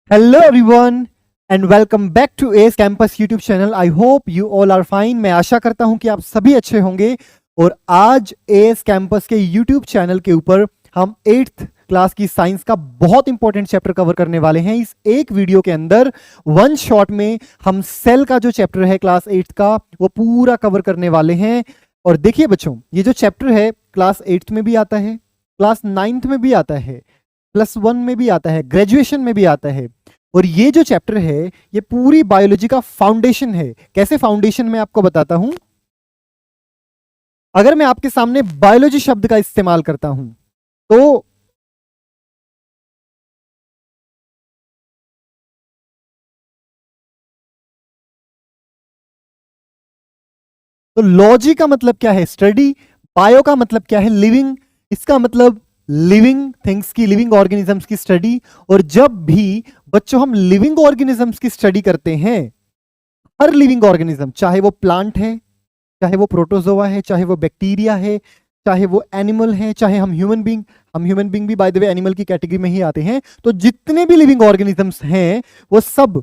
Hello everyone and welcome back to S campus YouTube channel. I hope you all are fine. मैं आशा करता हूं कि आप सभी अच्छे होंगे। और आज एस कैंपस के यूट्यूब चैनल के ऊपर हम 8th क्लास की साइंस का बहुत इंपॉर्टेंट चैप्टर कवर करने वाले हैं। इस एक वीडियो के अंदर वन शॉट में हम सेल का जो चैप्टर है क्लास 8th का वो पूरा कवर करने वाले हैं। और देखिए बच्चों, ये जो चैप्टर है क्लास 8th में भी आता है, क्लास 9th में भी आता है, +1 में भी आता है, ग्रेजुएशन में भी आता है। और ये जो चैप्टर है ये पूरी बायोलॉजी का फाउंडेशन है। कैसे फाउंडेशन मैं आपको बताता हूं। अगर मैं आपके सामने बायोलॉजी शब्द का इस्तेमाल करता हूं तो लॉजी का मतलब क्या है? स्टडी। बायो का मतलब क्या है? लिविंग। इसका मतलब लिविंग थिंग्स की, लिविंग ऑर्गेनिजम्स की स्टडी। और जब भी बच्चों हम लिविंग ऑर्गेनिजम्स की स्टडी करते हैं, हर लिविंग ऑर्गेनिज्म, चाहे वो प्लांट है, चाहे वो प्रोटोजोआ है, चाहे वो बैक्टीरिया है, चाहे वो एनिमल है, चाहे हम ह्यूमन बींग भी बाय द वे एनिमल की कैटेगरी में ही आते हैं। तो जितने भी लिविंग ऑर्गेनिजम्स हैं वो सब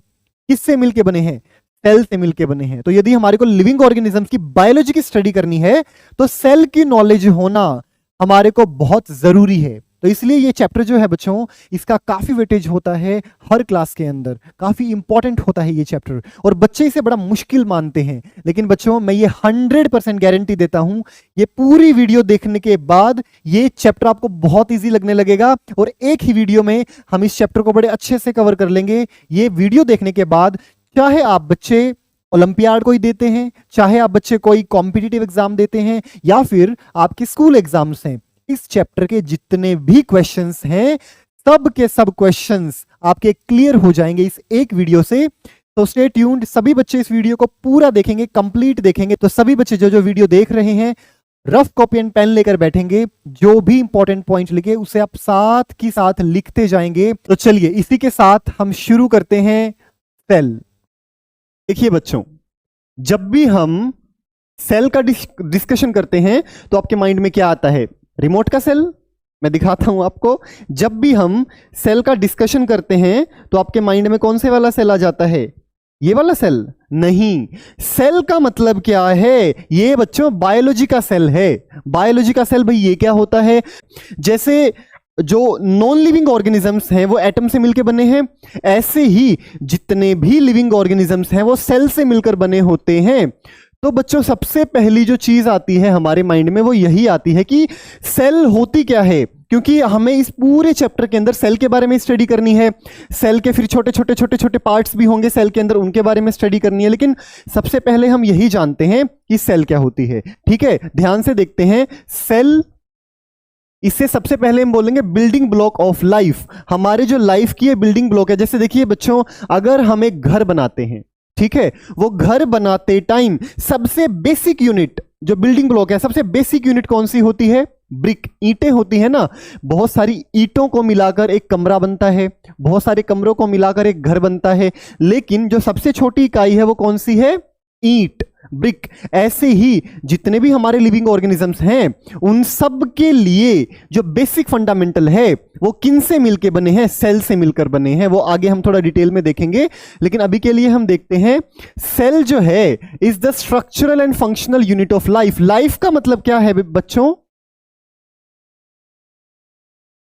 किससे मिलके बने हैं? सेल से मिलके बने हैं। तो यदि हमारे को लिविंग ऑर्गेनिजम्स की बायोलॉजी की स्टडी करनी है तो सेल की नॉलेज होना हमारे को बहुत जरूरी है। तो इसलिए ये चैप्टर जो है बच्चों, इसका काफी वेटेज होता है हर क्लास के अंदर, काफी इंपॉर्टेंट होता है ये चैप्टर। और बच्चे इसे बड़ा मुश्किल मानते हैं, लेकिन बच्चों मैं ये 100% गारंटी देता हूं, ये पूरी वीडियो देखने के बाद ये चैप्टर आपको बहुत इजी लगने लगेगा। और एक ही वीडियो में हम इस चैप्टर को बड़े अच्छे से कवर कर लेंगे। ये वीडियो देखने के बाद चाहे आप बच्चे ओलंपियाड कोई देते हैं, चाहे आप बच्चे कोई कॉम्पिटिटिव एग्जाम देते हैं, या फिर आपके स्कूल एग्जाम्स हैं, इस चैप्टर के जितने भी क्वेश्चंस हैं सब के सब क्वेश्चंस आपके क्लियर हो जाएंगे इस एक वीडियो से। तो स्टे ट्यून्ड। सभी बच्चे इस वीडियो को पूरा देखेंगे, कंप्लीट देखेंगे। तो सभी बच्चे जो जो वीडियो देख रहे हैं रफ कॉपी एंड पेन लेकर बैठेंगे, जो भी इंपॉर्टेंट पॉइंट लिखे उसे आप साथ की साथ लिखते जाएंगे। तो चलिए इसी के साथ हम शुरू करते हैं। सेल। देखिए बच्चों, जब भी हम सेल का डिस्कशन करते हैं तो आपके माइंड में क्या आता है? रिमोट का सेल। मैं दिखाता हूं आपको। जब भी हम सेल का डिस्कशन करते हैं तो आपके माइंड में कौन से वाला सेल आ जाता है? ये वाला सेल नहीं। सेल का मतलब क्या है? ये बच्चों बायोलॉजी का सेल है। बायोलॉजी का सेल भाई ये क्या होता है? जैसे जो नॉन लिविंग ऑर्गेनिजम्स हैं वो एटम से मिलकर बने हैं, ऐसे ही जितने भी लिविंग ऑर्गेनिजम्स हैं वो सेल से मिलकर बने होते हैं। तो बच्चों सबसे पहली जो चीज आती है हमारे माइंड में वो यही आती है कि सेल होती क्या है। क्योंकि हमें इस पूरे चैप्टर के अंदर सेल के बारे में स्टडी करनी है। सेल के फिर छोटे छोटे छोटे छोटे पार्ट्स भी होंगे सेल के अंदर, उनके बारे में स्टडी करनी है। लेकिन सबसे पहले हम यही जानते हैं कि सेल क्या होती है। ठीक है, ध्यान से देखते हैं। सेल, इससे सबसे पहले हम बोलेंगे बिल्डिंग ब्लॉक ऑफ लाइफ। हमारे जो लाइफ की बिल्डिंग ब्लॉक है। जैसे देखिए बच्चों, अगर हम एक घर बनाते हैं, ठीक है, वो घर बनाते टाइम सबसे बेसिक यूनिट जो बिल्डिंग ब्लॉक है, सबसे बेसिक यूनिट कौन सी होती है? ब्रिक, ईंटें होती है ना। बहुत सारी ईंटों को मिलाकर एक कमरा बनता है, बहुत सारे कमरों को मिलाकर एक घर बनता है। लेकिन जो सबसे छोटी इकाई है वो कौन सी है? ईंट, ब्रिक। ऐसे ही जितने भी हमारे लिविंग ऑर्गेनिजम्स हैं उन सब के लिए जो बेसिक फंडामेंटल है वो किन से मिलकर बने हैं? सेल से मिलकर बने हैं। वो आगे हम थोड़ा डिटेल में देखेंगे, लेकिन अभी के लिए हम देखते हैं सेल जो है is the structural and functional unit of life. Life का मतलब क्या है बच्चों?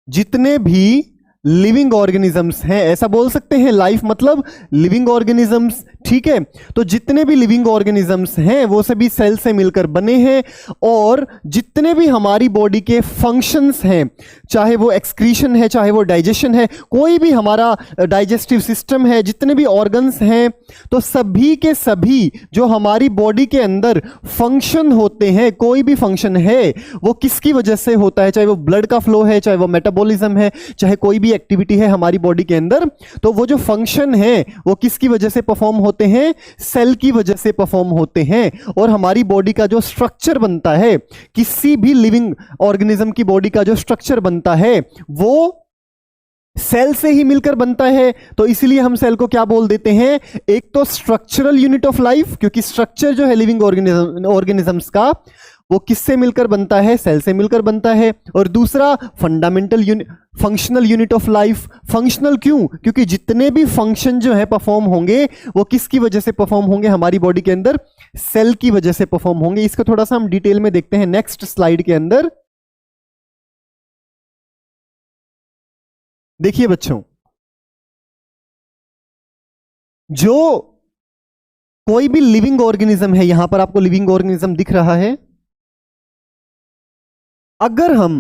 जितने भी लिविंग ऑर्गेनिजम्स हैं, ऐसा बोल सकते हैं, लाइफ मतलब लिविंग ऑर्गेनिजम्स। ठीक है, तो जितने भी लिविंग ऑर्गेनिजम्स हैं वो सभी सेल से मिलकर बने हैं। और जितने भी हमारी बॉडी के फंक्शंस हैं, चाहे वो एक्सक्रीशन है, चाहे वो डाइजेशन है, कोई भी हमारा डाइजेस्टिव सिस्टम है, जितने भी ऑर्गन्स हैं, तो सभी के सभी जो हमारी बॉडी के अंदर फंक्शन होते हैं, कोई भी फंक्शन है वो किसकी वजह से होता है? चाहे वो ब्लड का फ्लो है, चाहे वो मेटाबॉलिज्म है, चाहे कोई भी एक्टिविटी है हमारी बॉडी के अंदर, तो वो जो फंक्शन है वो किसकी वजह से परफॉर्म होते हैं? सेल की वजह से परफॉर्म होते हैं। और हमारी बॉडी का जो स्ट्रक्चर बनता है, किसी भी लिविंग ऑर्गेनिज्म की बॉडी का जो स्ट्रक्चर बनता है वो सेल से ही मिलकर बनता है। तो इसलिए हम सेल को क्या बोल देते हैं? एक तो स्ट्रक्चरल यूनिट ऑफ लाइफ, क्योंकि स्ट्रक्चर जो है लिविंग ऑर्गेनिजम्स का वो किससे मिलकर बनता है? सेल से मिलकर बनता है। और दूसरा functional unit of life. Functional क्यों? क्योंकि जितने भी फंक्शन जो है परफॉर्म होंगे वो किसकी वजह से परफॉर्म होंगे? हमारी बॉडी के अंदर सेल की वजह से परफॉर्म होंगे। इसको थोड़ा सा हम डिटेल में देखते हैं नेक्स्ट स्लाइड के अंदर। देखिए बच्चों, जो कोई भी लिविंग ऑर्गेनिज्म है, यहां पर आपको लिविंग ऑर्गेनिज्म दिख रहा है, अगर हम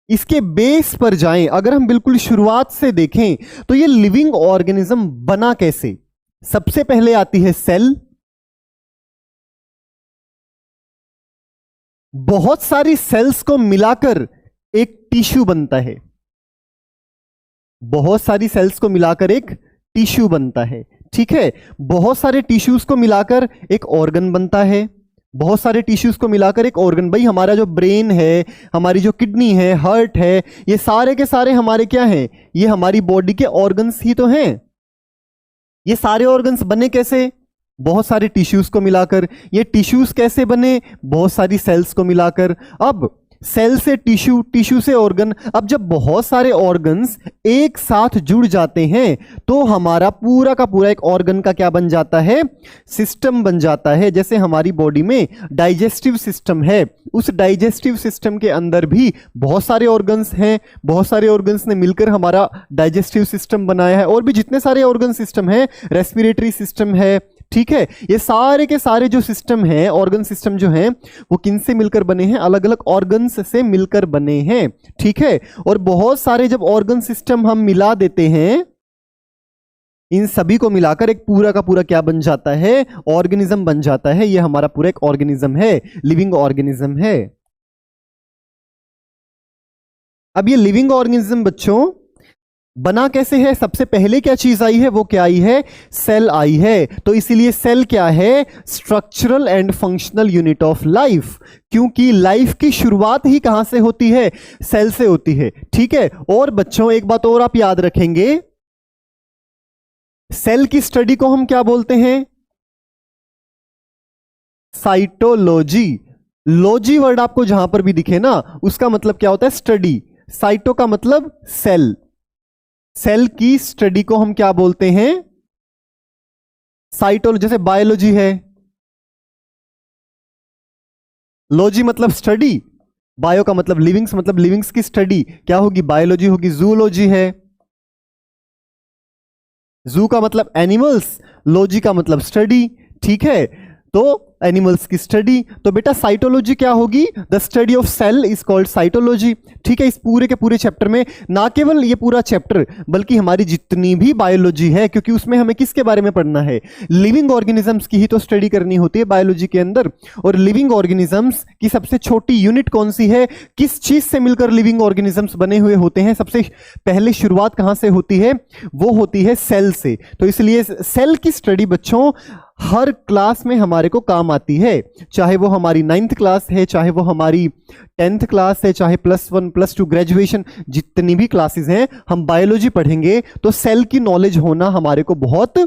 इसके बेस पर जाएं, अगर हम बिल्कुल शुरुआत से देखें तो ये लिविंग ऑर्गेनिज्म बना कैसे? सबसे पहले आती है सेल। बहुत सारी सेल्स को मिलाकर एक टिश्यू बनता है। बहुत सारी सेल्स को मिलाकर एक टिश्यू बनता है, ठीक है। बहुत सारे टिश्यूज को मिलाकर एक ऑर्गन बनता है। बहुत सारे टिश्यूज को मिलाकर एक ऑर्गन, भाई हमारा जो ब्रेन है, हमारी जो किडनी है, हार्ट है, ये सारे के सारे हमारे क्या हैं? ये हमारी बॉडी के ऑर्गन्स ही तो हैं। ये सारे ऑर्गन्स बने कैसे? बहुत सारे टिश्यूज को मिलाकर। ये टिश्यूज कैसे बने? बहुत सारी सेल्स को मिलाकर। अब सेल से टिश्यू, टिश्यू से ऑर्गन। अब जब बहुत सारे ऑर्गन्स एक साथ जुड़ जाते हैं तो हमारा पूरा का पूरा एक ऑर्गन का क्या बन जाता है? सिस्टम बन जाता है। जैसे हमारी बॉडी में डाइजेस्टिव सिस्टम है, उस डाइजेस्टिव सिस्टम के अंदर भी बहुत सारे ऑर्गन्स हैं। बहुत सारे ऑर्गन्स ने मिलकर हमारा डाइजेस्टिव सिस्टम बनाया है। और भी जितने सारे ऑर्गन सिस्टम है, रेस्पिरेटरी सिस्टम है, ठीक है। ये सारे के सारे जो सिस्टम हैं, ऑर्गन सिस्टम जो हैं, वो किन से मिलकर बने हैं? अलग अलग ऑर्गन्स से मिलकर बने हैं, ठीक है। और बहुत सारे जब ऑर्गन सिस्टम हम मिला देते हैं, इन सभी को मिलाकर एक पूरा का पूरा क्या बन जाता है? ऑर्गेनिज्म बन जाता है। ये हमारा पूरा एक ऑर्गेनिज्म है, लिविंग ऑर्गेनिज्म है। अब ये लिविंग ऑर्गेनिज्म बच्चों बना कैसे है? सबसे पहले क्या चीज आई है? वो क्या आई है? सेल आई है। तो इसीलिए सेल क्या है? Structural and functional unit of life. क्योंकि लाइफ की शुरुआत ही कहां से होती है? सेल से होती है, ठीक है। और बच्चों एक बात और आप याद रखेंगे, सेल की स्टडी को हम क्या बोलते हैं? साइटोलॉजी। लॉजी वर्ड आपको जहां पर भी दिखे ना, उसका मतलब क्या होता है? स्टडी। साइटो का मतलब सेल। सेल की स्टडी को हम क्या बोलते हैं? साइटोलॉजी। जैसे बायोलॉजी है, लॉजी मतलब स्टडी, बायो का मतलब लिविंग्स, मतलब लिविंग्स की स्टडी क्या होगी? बायोलॉजी होगी। जूलॉजी है, जू का मतलब एनिमल्स, लॉजी का मतलब स्टडी, ठीक है। तो एनिमल्स की स्टडी। तो बेटा साइटोलॉजी क्या होगी? The study of cell is called cytology, ठीक है। इस पूरे के पूरे चैप्टर में, ना केवल ये पूरा चैप्टर, बल्कि हमारी जितनी भी बायोलॉजी है, क्योंकि उसमें हमें किसके बारे में पढ़ना है? लिविंग ऑर्गेनिजम्स की ही तो स्टडी करनी होती है बायोलॉजी के अंदर। और लिविंग ऑर्गेनिजम्स की सबसे छोटी यूनिट कौन सी है? किस चीज से मिलकर लिविंग ऑर्गेनिजम्स बने हुए होते हैं? सबसे पहले शुरुआत कहां से होती है? वो होती है सेल से। तो इसलिए सेल की स्टडी बच्चों हर क्लास में हमारे को काम आती है, चाहे वो हमारी 9th क्लास है, चाहे वो हमारी 10th क्लास है, चाहे +1 +2 ग्रेजुएशन, जितनी भी क्लासेस हैं, हम बायोलॉजी पढ़ेंगे तो सेल की नॉलेज होना हमारे को बहुत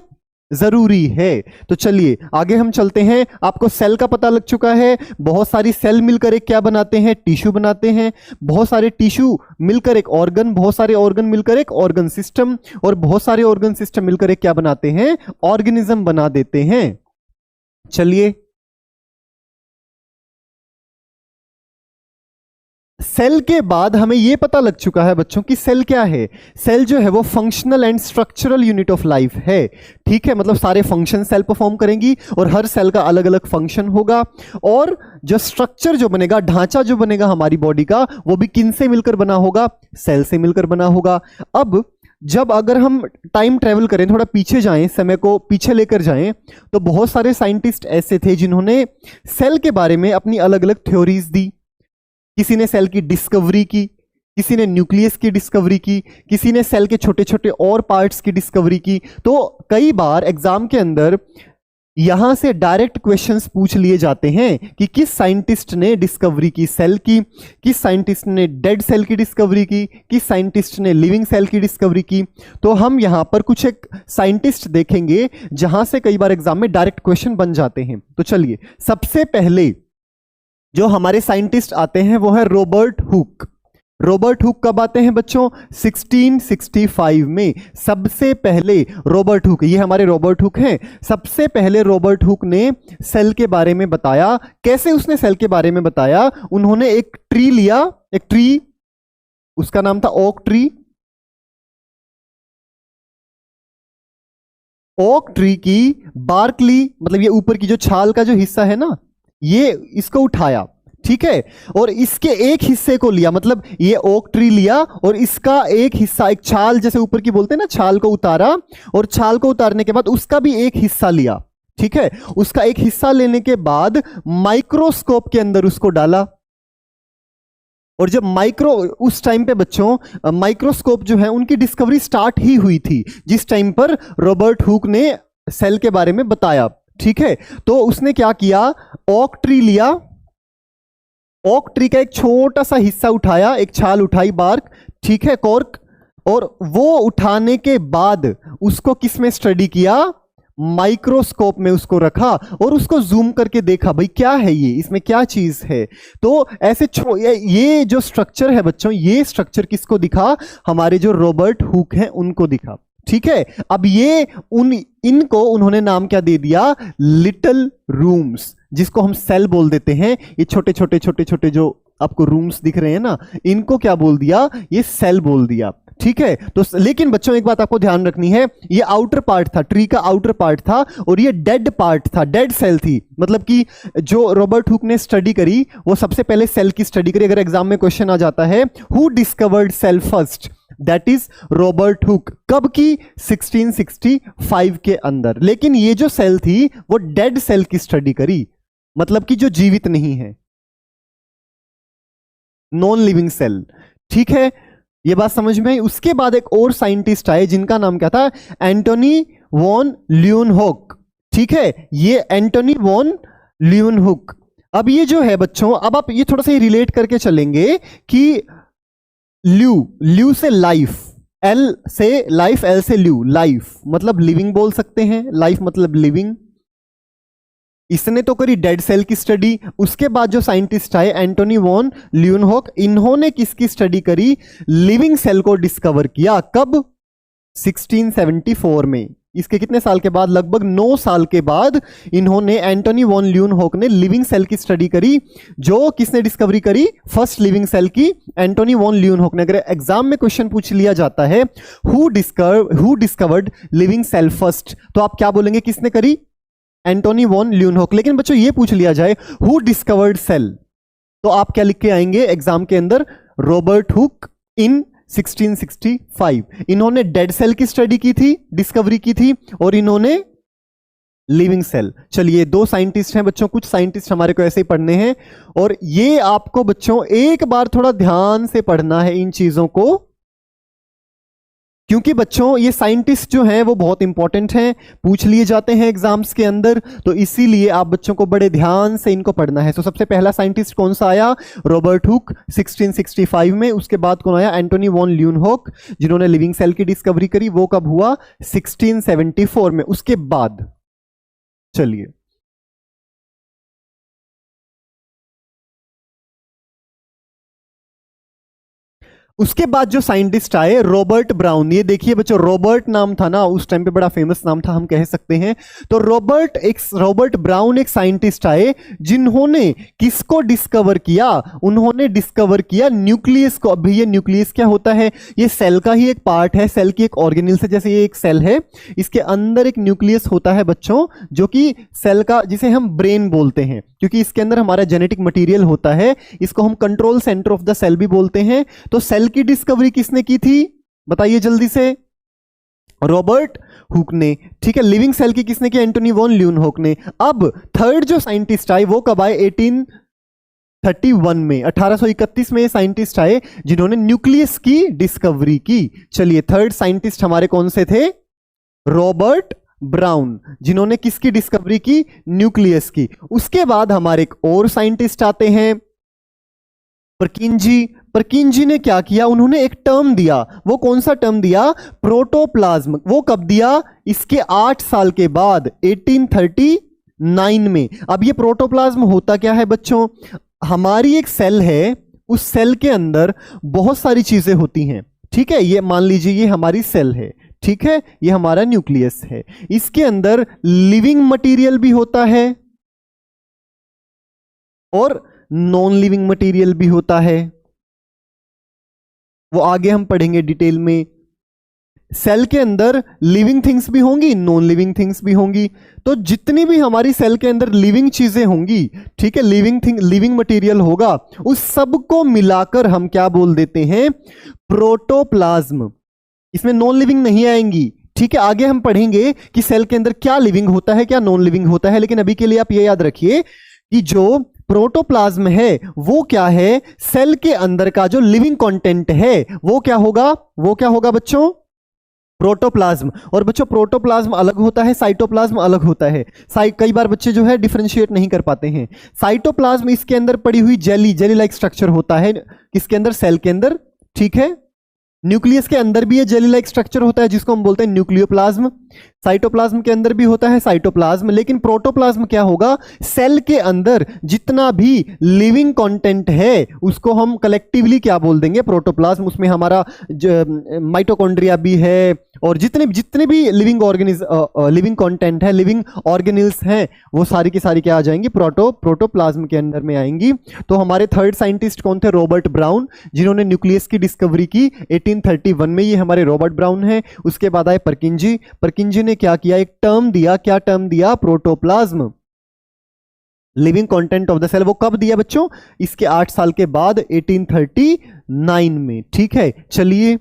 जरूरी है। तो चलिए आगे हम चलते हैं। आपको सेल का पता लग चुका है। बहुत सारी सेल मिलकर एक क्या बनाते हैं? टिश्यू बनाते हैं। बहुत सारे टिश्यू मिलकर एक ऑर्गन, बहुत सारे ऑर्गन मिलकर एक ऑर्गन सिस्टम, और बहुत सारे ऑर्गन सिस्टम मिलकर एक क्या बनाते हैं? ऑर्गेनिज्म बना देते हैं। चलिए, सेल के बाद हमें यह पता लग चुका है बच्चों कि सेल क्या है। सेल जो है वो functional and structural unit of life है, ठीक है। मतलब सारे फंक्शन सेल परफॉर्म करेंगी और हर सेल का अलग अलग फंक्शन होगा। और जो स्ट्रक्चर जो बनेगा, ढांचा जो बनेगा हमारी बॉडी का, वो भी किन से मिलकर बना होगा? सेल से मिलकर बना होगा। अब जब अगर हम टाइम ट्रेवल करें, थोड़ा पीछे जाएं, समय को पीछे लेकर जाएं, तो बहुत सारे साइंटिस्ट ऐसे थे जिन्होंने सेल के बारे में अपनी अलग अलग थ्योरीज दी। किसी ने सेल की डिस्कवरी की, किसी ने न्यूक्लियस की डिस्कवरी की, किसी ने सेल के छोटे छोटे और पार्ट्स की डिस्कवरी की। तो कई बार एग्जाम के अंदर यहां से डायरेक्ट क्वेश्चंस पूछ लिए जाते हैं कि किस साइंटिस्ट ने डिस्कवरी की सेल की, किस साइंटिस्ट ने डेड सेल की डिस्कवरी की, किस साइंटिस्ट ने लिविंग सेल की डिस्कवरी की। तो हम यहां पर कुछ एक साइंटिस्ट देखेंगे जहां से कई बार एग्जाम में डायरेक्ट क्वेश्चन बन जाते हैं। तो चलिए, सबसे पहले जो हमारे साइंटिस्ट आते हैं वो है रॉबर्ट हुक। रॉबर्ट हुक कब आते हैं बच्चों? 1665 में। सबसे पहले रॉबर्ट हुक, ये हमारे रॉबर्ट हुक हैं, सबसे पहले रॉबर्ट हुक ने सेल के बारे में बताया। कैसे उसने सेल के बारे में बताया? उन्होंने एक ट्री लिया, एक ट्री, उसका नाम था ओक ट्री। ओक ट्री की बार्कली, मतलब ये ऊपर की जो छाल का जो हिस्सा है ना, ये इसको उठाया, ठीक है, और इसके एक हिस्से को लिया, मतलब ये ओक ट्री लिया और इसका एक हिस्सा, एक छाल जैसे ऊपर की बोलते हैं ना, छाल को उतारा, और छाल को उतारने के बाद उसका भी एक हिस्सा लिया, ठीक है। उसका एक हिस्सा लेने के बाद माइक्रोस्कोप के अंदर उसको डाला, और जब उस टाइम पे बच्चों माइक्रोस्कोप जो है उनकी डिस्कवरी स्टार्ट ही हुई थी जिस टाइम पर रॉबर्ट हुक ने सेल के बारे में बताया, ठीक है। तो उसने क्या किया, ओक ट्री लिया, ओक ट्री का एक छोटा सा हिस्सा उठाया, एक छाल उठाई, बार्क, ठीक है, कॉर्क, और वो उठाने के बाद उसको किस में स्टडी किया? माइक्रोस्कोप में उसको रखा और उसको जूम करके देखा, भाई क्या है ये, इसमें क्या चीज है। तो ऐसे ये जो स्ट्रक्चर है बच्चों, ये स्ट्रक्चर किसको दिखा? हमारे जो रॉबर्ट हुक हैं उनको दिखा, ठीक है। अब ये इनको उन्होंने नाम क्या दे दिया? लिटिल रूम्स, जिसको हम सेल बोल देते हैं। ये छोटे छोटे छोटे छोटे जो आपको रूम्स दिख रहे हैं ना, इनको क्या बोल दिया? ये सेल बोल दिया, ठीक है। तो लेकिन बच्चों एक बात आपको ध्यान रखनी है, ये आउटर पार्ट था, ट्री का आउटर पार्ट था, और ये डेड पार्ट था, डेड सेल थी। मतलब कि जो रॉबर्ट हुक ने स्टडी करी वो सबसे पहले सेल की स्टडी करी। अगर एग्जाम में क्वेश्चन आ जाता है who discovered cell first, that is Robert Hooke. कब की? 1665 के अंदर। लेकिन ये जो सेल थी वो डेड सेल की स्टडी करी, मतलब कि जो जीवित नहीं है, नॉन लिविंग सेल, ठीक है। ये बात समझ में आई। उसके बाद एक और साइंटिस्ट आए जिनका नाम क्या था? एंटोनी वॉन ल्यूनहोक, ठीक है, ये एंटोनी वॉन ल्यूनहुक। अब ये जो है बच्चों, अब आप ये थोड़ा सा रिलेट करके चलेंगे कि ल्यू से लाइफ, एल से लाइफ, एल से ल्यू, लाइफ मतलब लिविंग बोल सकते हैं, लाइफ मतलब लिविंग। इसने तो करी डेड सेल की स्टडी। उसके बाद जो साइंटिस्ट आए एंटोनी वॉन ल्यूनहोक, इन्होंने किसकी स्टडी करी? लिविंग सेल को डिस्कवर किया। कब? 1674 में। इसके कितने साल के बाद? लगभग 9 साल के बाद इन्होंने, एंटोनी वॉन ल्यूनहोक ने लिविंग सेल की स्टडी करी। जो किसने डिस्कवरी करी? फर्स्ट लिविंग सेल की एंटोनी वॉन ल्यूनहोक ने। अगर एग्जाम में क्वेश्चन पूछ लिया जाता है who discovered living cell first, तो आप क्या बोलेंगे? किसने करी? Antonie van Leeuwenhoek. लेकिन बच्चों ये पूछ लिया जाए हु डिस्कवर्ड सेल, तो आप क्या लिख के आएंगे एग्जाम के अंदर? रॉबर्ट हुक इन 1665। इन्होंने डेड सेल की स्टडी की थी, डिस्कवरी की थी, और इन्होंने लिविंग सेल। चलिए, 2 साइंटिस्ट हैं बच्चों, कुछ साइंटिस्ट हमारे को ऐसे ही पढ़ने हैं, और ये आपको बच्चों एक बार थोड़ा ध्यान से पढ़ना है इन चीजों को, क्योंकि बच्चों ये साइंटिस्ट जो हैं वो बहुत इंपॉर्टेंट हैं, पूछ लिए जाते हैं एग्जाम्स के अंदर, तो इसीलिए आप बच्चों को बड़े ध्यान से इनको पढ़ना है। तो सबसे पहला साइंटिस्ट कौन सा आया? रॉबर्ट हुक 1665 में। उसके बाद कौन आया? एंटोनी वॉन ल्यूनहोक, जिन्होंने लिविंग सेल की डिस्कवरी करी। वो कब हुआ? 1674 में। उसके बाद चलिए, उसके बाद जो साइंटिस्ट आए रॉबर्ट ब्राउन। ये देखिए बच्चों, रॉबर्ट नाम था ना उस टाइम पे, बड़ा फेमस नाम था हम कह सकते हैं। तो रॉबर्ट ब्राउन एक साइंटिस्ट आए जिन्होंने किसको डिस्कवर किया? उन्होंने डिस्कवर किया न्यूक्लियस को। अभी ये न्यूक्लियस क्या होता है? ये सेल का ही एक पार्ट है, सेल की एक ऑर्गेनेल से। जैसे ये एक सेल है, इसके अंदर एक न्यूक्लियस होता है बच्चों, जो कि सेल का, जिसे हम ब्रेन बोलते हैं, क्योंकि इसके अंदर हमारा जेनेटिक मटेरियल होता है। इसको हम control centre of the cell भी बोलते हैं। तो सेल की डिस्कवरी किसने की थी? बताइए जल्दी से। रॉबर्ट हुक ने, ठीक है। लिविंग सेल की किसने की? एंटोनी वॉन ल्यूनहोक ने। अब थर्ड जो साइंटिस्ट आए वो कब आए? 1831 में, 1831 में साइंटिस्ट आए जिन्होंने न्यूक्लियस की डिस्कवरी की। चलिए, थर्ड साइंटिस्ट हमारे कौन से थे? रॉबर्ट ब्राउन, जिन्होंने किसकी डिस्कवरी की? न्यूक्लियस की। उसके बाद हमारे एक और साइंटिस्ट आते हैं, परकिंजी। परकिंजी ने क्या किया? उन्होंने एक टर्म दिया। वो कौन सा टर्म दिया? प्रोटोप्लाज्म। वो कब दिया? इसके 8 साल के बाद, 1839 में। अब ये प्रोटोप्लाज्म होता क्या है बच्चों? हमारी एक सेल है, उस सेल के अंदर बहुत सारी चीजें होती हैं, ठीक है। ये मान लीजिए ये हमारी सेल है, ठीक है, ये हमारा न्यूक्लियस है। इसके अंदर लिविंग मटेरियल भी होता है और नॉन लिविंग मटेरियल भी होता है, वो आगे हम पढ़ेंगे डिटेल में। सेल के अंदर लिविंग थिंग्स भी होंगी, नॉन लिविंग थिंग्स भी होंगी। तो जितनी भी हमारी सेल के अंदर लिविंग चीजें होंगी, ठीक है, लिविंग मटेरियल होगा, उस सब को मिलाकर हम क्या बोल देते हैं, प्रोटोप्लाज्म। इसमें नॉन लिविंग नहीं आएंगी, ठीक है। आगे हम पढ़ेंगे कि सेल के अंदर क्या लिविंग होता है, क्या नॉन लिविंग होता है, लेकिन अभी के लिए आप ये याद रखिए कि जो प्रोटोप्लाज्म है वो क्या है, सेल के अंदर का जो लिविंग कंटेंट है वो क्या होगा, वो क्या होगा बच्चों, प्रोटोप्लाज्म। और बच्चों प्रोटोप्लाज्म अलग होता है, साइटोप्लाज्म अलग होता है। कई बार बच्चे जो है डिफरेंशिएट नहीं कर पाते हैं। साइटोप्लाज्म इसके अंदर पड़ी हुई जेली लाइक स्ट्रक्चर होता है, किसके अंदर, सेल के अंदर, ठीक है। न्यूक्लियस के अंदर भी ये जेली लाइक स्ट्रक्चर होता है जिसको हम बोलते हैं न्यूक्लियोप्लाज्म। साइटोप्लाज्म के अंदर भी होता है साइटोप्लाज्म। लेकिन प्रोटोप्लाज्म क्या होगा, सेल के अंदर जितना भी लिविंग कंटेंट है उसको हम कलेक्टिवली क्या बोल देंगे, प्रोटोप्लाज्म। उसमें हमारा माइटोकॉन्ड्रिया भी है और जितने जितने भी लिविंग कंटेंट है, लिविंग ऑर्गेनिल्स हैं, वो सारी की सारी क्या आ जाएंगी, प्रोटोप्लाज्म के अंदर में आएंगी। तो हमारे थर्ड साइंटिस्ट कौन थे, रॉबर्ट ब्राउन, जिन्होंने न्यूक्लियस की डिस्कवरी की 1831 में, ये हमारे रॉबर्ट ब्राउन है। उसके बाद आए परकिंजी ने क्या किया, एक टर्म दिया, क्या टर्म दिया, protoplasm, living content of the cell. वो कब दिया बच्चों, इसके 8 साल के बाद 1839 में, ठीक है। चलिए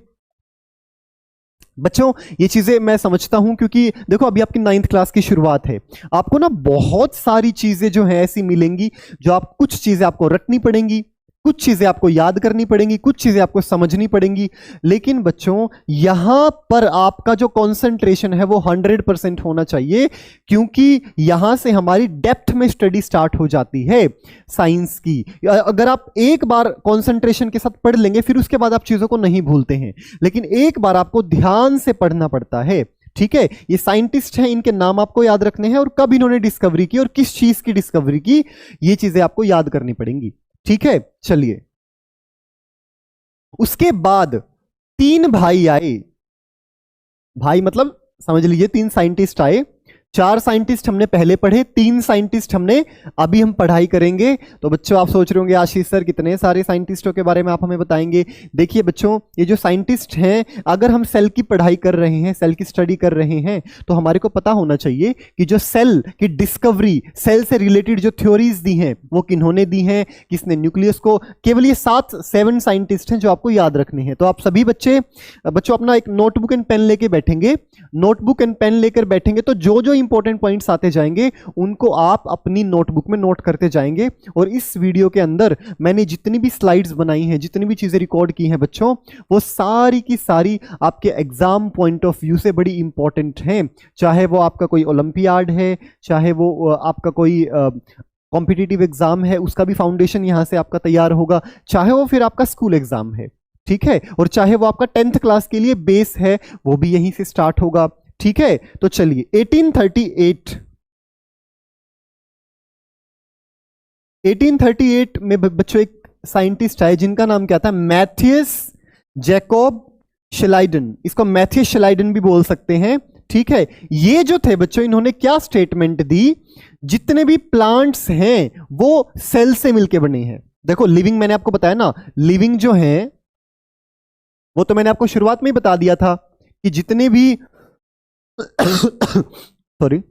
बच्चों ये चीजें मैं समझता हूं क्योंकि देखो अभी आपकी 9th क्लास की शुरुआत है, आपको ना बहुत सारी चीजें जो है ऐसी मिलेंगी जो आप, कुछ चीजें आपको रटनी पड़ेंगी, कुछ चीजें आपको याद करनी पड़ेंगी, कुछ चीजें आपको समझनी पड़ेंगी। लेकिन बच्चों यहां पर आपका जो कंसंट्रेशन है वो 100% होना चाहिए, क्योंकि यहां से हमारी डेप्थ में स्टडी स्टार्ट हो जाती है साइंस की। अगर आप एक बार कंसंट्रेशन के साथ पढ़ लेंगे फिर उसके बाद आप चीजों को नहीं भूलते हैं, लेकिन एक बार आपको ध्यान से पढ़ना पड़ता है, ठीक है। ये साइंटिस्ट हैं, इनके नाम आपको याद रखने हैं और कब इन्होंने डिस्कवरी की और किस चीज की डिस्कवरी की, ये चीजें आपको याद करनी पड़ेंगी, ठीक है। चलिए उसके बाद 3 भाई आए, भाई मतलब समझ लीजिए 3 साइंटिस्ट आए। 4 साइंटिस्ट हमने पहले पढ़े, 3 साइंटिस्ट हमने अभी हम पढ़ाई करेंगे। तो बच्चों आप सोच रहे होंगे आशीष सर कितने सारे साइंटिस्टों के बारे में आप हमें बताएंगे। देखिए बच्चों ये जो साइंटिस्ट हैं, अगर हम सेल की पढ़ाई कर रहे हैं, सेल की स्टडी कर रहे हैं, तो हमारे को पता होना चाहिए कि जो सेल की डिस्कवरी, सेल से रिलेटेड जो थ्योरीज दी हैं वो किन्होंने दी हैं, किसने, न्यूक्लियस को। केवल ये 7 साइंटिस्ट हैं जो आपको याद रखने हैं। तो आप सभी बच्चों अपना एक नोटबुक एंड पेन लेके बैठेंगे, नोटबुक एंड पेन लेकर बैठेंगे तो जो जो इंपॉर्टेंट पॉइंट्स आते जाएंगे उनको आप अपनी नोटबुक में नोट करते जाएंगे। और इस वीडियो के अंदर मैंने जितनी भी स्लाइड्स बनाई हैं, जितनी भी चीजें रिकॉर्ड की हैं बच्चों, वो सारी की सारी आपके एग्जाम पॉइंट ऑफ व्यू से बड़ी इंपॉर्टेंट हैं। चाहे वो आपका कोई ओलंपियाड है, चाहे वो आपका कोई कॉम्पिटिटिव एग्जाम है, उसका भी फाउंडेशन यहां से आपका तैयार होगा, चाहे वो फिर आपका स्कूल एग्जाम है, ठीक है, और चाहे वो आपका 10th क्लास के लिए बेस है, वो भी यहीं से स्टार्ट होगा, ठीक है। तो चलिए 1838 में बच्चों एक साइंटिस्ट आए जिनका नाम क्या था, मैथियस जैकोब शिलाइडन। इसको मैथियस शिलाइडन भी बोल सकते हैं, ठीक है। ये जो थे बच्चों, इन्होंने क्या स्टेटमेंट दी, जितने भी प्लांट्स हैं वो सेल से मिलके बने हैं। देखो लिविंग मैंने आपको बताया ना, लिविंग जो है वो तो मैंने आपको शुरुआत में ही बता दिया था कि जितने भी सॉरी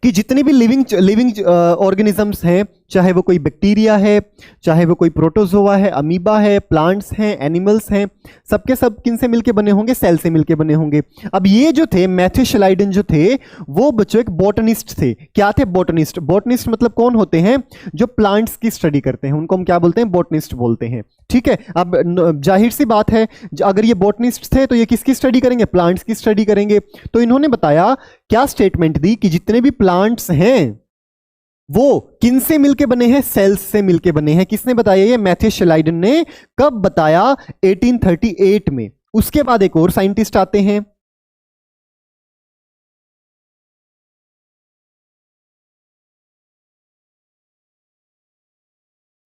कि जितने भी लिविंग ऑर्गेनिजम्स हैं, चाहे वो कोई बैक्टीरिया है, चाहे वो कोई प्रोटोजोआ है, अमीबा है, प्लांट्स हैं, एनिमल्स हैं, सबके सब किन से मिलके बने होंगे, सेल से मिलके बने होंगे। अब ये जो थे मैथ्यू शिलाइडन जो थे, वो बच्चों एक बॉटनिस्ट थे। क्या थे, बॉटनिस्ट। बॉटनिस्ट मतलब कौन होते हैं, जो प्लांट्स की स्टडी करते हैं, उनको हम क्या बोलते हैं, बॉटनिस्ट बोलते हैं, ठीक है। अब जाहिर सी बात है अगर ये बॉटनिस्ट थे तो ये किसकी स्टडी करेंगे, प्लांट्स की स्टडी करेंगे। तो इन्होंने बताया, क्या स्टेटमेंट दी, कि जितने भी प्लांट्स हैं वो किन से मिलके बने हैं, सेल्स से मिलके बने हैं। किसने बताया, ये मैथ्यू शिलाइडन ने। कब बताया, 1838 में। उसके बाद एक और साइंटिस्ट आते हैं,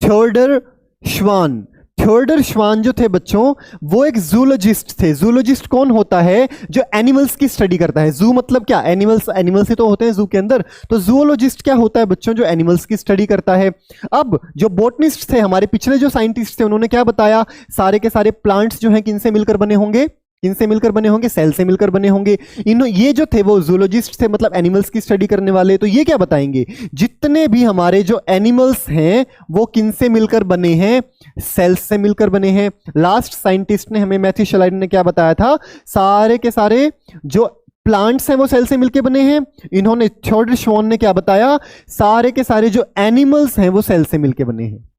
थियोडर श्वान। थियोडर श्वान जो थे बच्चों, वो एक जूलॉजिस्ट थे। जूलॉजिस्ट कौन होता है? जो एनिमल्स की स्टडी करता है। जू मतलब क्या? एनिमल्स, एनिमल्स ही तो होते हैं जू के अंदर। तो जूलॉजिस्ट क्या होता है बच्चों? जो एनिमल्स की स्टडी करता है। अब जो बोटनिस्ट थे, हमारे पिछले जो साइंटिस्ट थे, उन्होंने क्या बताया? सारे के सारे प्लांट्स जो हैं किनसे मिलकर बने होंगे? किनसे मिलकर बने होंगे? सेल से मिलकर बने होंगे। ये जो थे वो जूलॉजिस्ट थे, मतलब एनिमल्स की स्टडी करने वाले। तो ये क्या बताएंगे? जितने भी हमारे जो एनिमल्स हैं वो किनसे मिलकर बने हैं? सेल्स से मिलकर बने हैं। लास्ट साइंटिस्ट ने हमें, मैथ्यू शेलाइडन ने क्या बताया था? सारे के सारे जो प्लांट्स हैं वो सेल से मिलकर बने हैं। इन्होंने, थियोडर श्वान ने क्या बताया? सारे के सारे जो एनिमल्स हैं वो सेल से मिलकर बने हैं।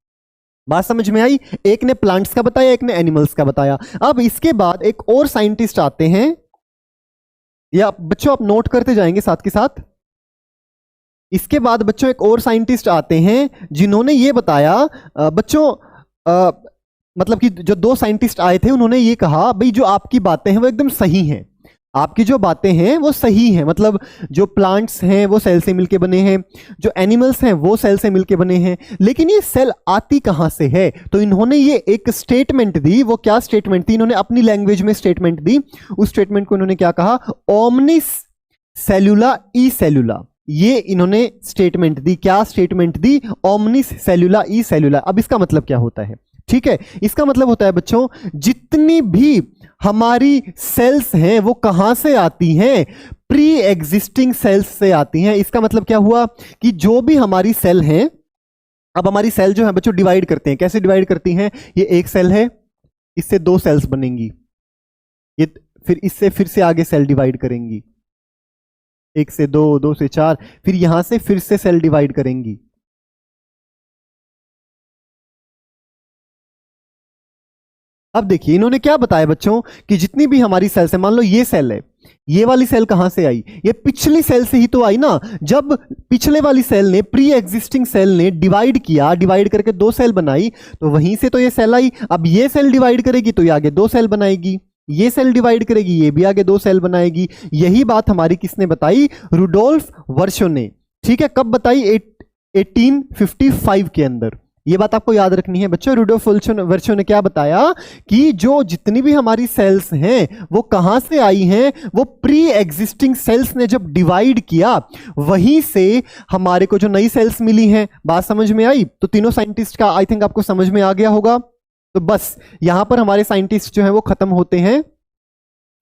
बात समझ में आई? एक ने प्लांट्स का बताया, एक ने एनिमल्स का बताया। अब इसके बाद एक और साइंटिस्ट आते हैं, या बच्चों आप नोट करते जाएंगे साथ के साथ। इसके बाद बच्चों एक और साइंटिस्ट आते हैं जिन्होंने ये बताया, बच्चों मतलब कि जो दो साइंटिस्ट आए थे उन्होंने ये कहा, भाई जो आपकी बातें हैं वो एकदम सही हैं, आपकी जो बातें हैं वो सही हैं। मतलब जो प्लांट्स हैं वो सेल से मिलके बने हैं, जो एनिमल्स हैं वो सेल से मिलके बने हैं, लेकिन ये सेल आती कहां से है? तो इन्होंने ये एक स्टेटमेंट दी। वो क्या स्टेटमेंट थी? इन्होंने अपनी लैंग्वेज में स्टेटमेंट दी। उस स्टेटमेंट को इन्होंने क्या कहा? ओमनिस सेल्यूला ई सेल्यूला। ये इन्होंने स्टेटमेंट दी। क्या स्टेटमेंट दी? ओमनिस सेल्यूला ई सेल्यूला। अब इसका मतलब क्या होता है? ठीक है, इसका मतलब होता है बच्चों, जितनी भी हमारी सेल्स हैं वो कहां से आती हैं? प्री एग्जिस्टिंग सेल्स से आती हैं। इसका मतलब क्या हुआ कि जो भी हमारी सेल हैं, अब हमारी सेल जो है बच्चों डिवाइड करते हैं। कैसे डिवाइड करती हैं? ये एक सेल है, इससे दो सेल्स बनेंगी, ये फिर इससे फिर से आगे सेल डिवाइड करेंगी, एक से दो, दो से चार, फिर यहां से फिर से सेल डिवाइड करेंगी। अब देखिए इन्होंने क्या बताया बच्चों कि जितनी भी हमारी सेल्स है, मान लो ये सेल है, ये वाली सेल कहां से आई? ये पिछली सेल से ही तो आई ना। जब पिछले वाली सेल ने, प्री एग्जिस्टिंग सेल ने डिवाइड किया, डिवाइड करके दो सेल बनाई, तो वहीं से तो ये सेल आई। अब ये सेल डिवाइड करेगी तो ये आगे दो सेल बनाएगी, ये सेल डिवाइड करेगी, ये भी आगे दो सेल बनाएगी। यही बात हमारी किसने बताई? रुडोल्फ वर्शो ने। ठीक है, कब बताई? 1855 के अंदर। ये बात आपको याद रखनी है बच्चों। रुडोल्फ वर्शो ने क्या बताया कि जो जितनी भी हमारी सेल्स हैं वो कहां से आई हैं? वो प्री एग्जिस्टिंग सेल्स ने जब डिवाइड किया, वहीं से हमारे को जो नई सेल्स मिली हैं। बात समझ में आई? तो तीनों साइंटिस्ट का आई थिंक आपको समझ में आ गया होगा। तो बस यहां पर हमारे साइंटिस्ट जो हैं वो खत्म होते हैं।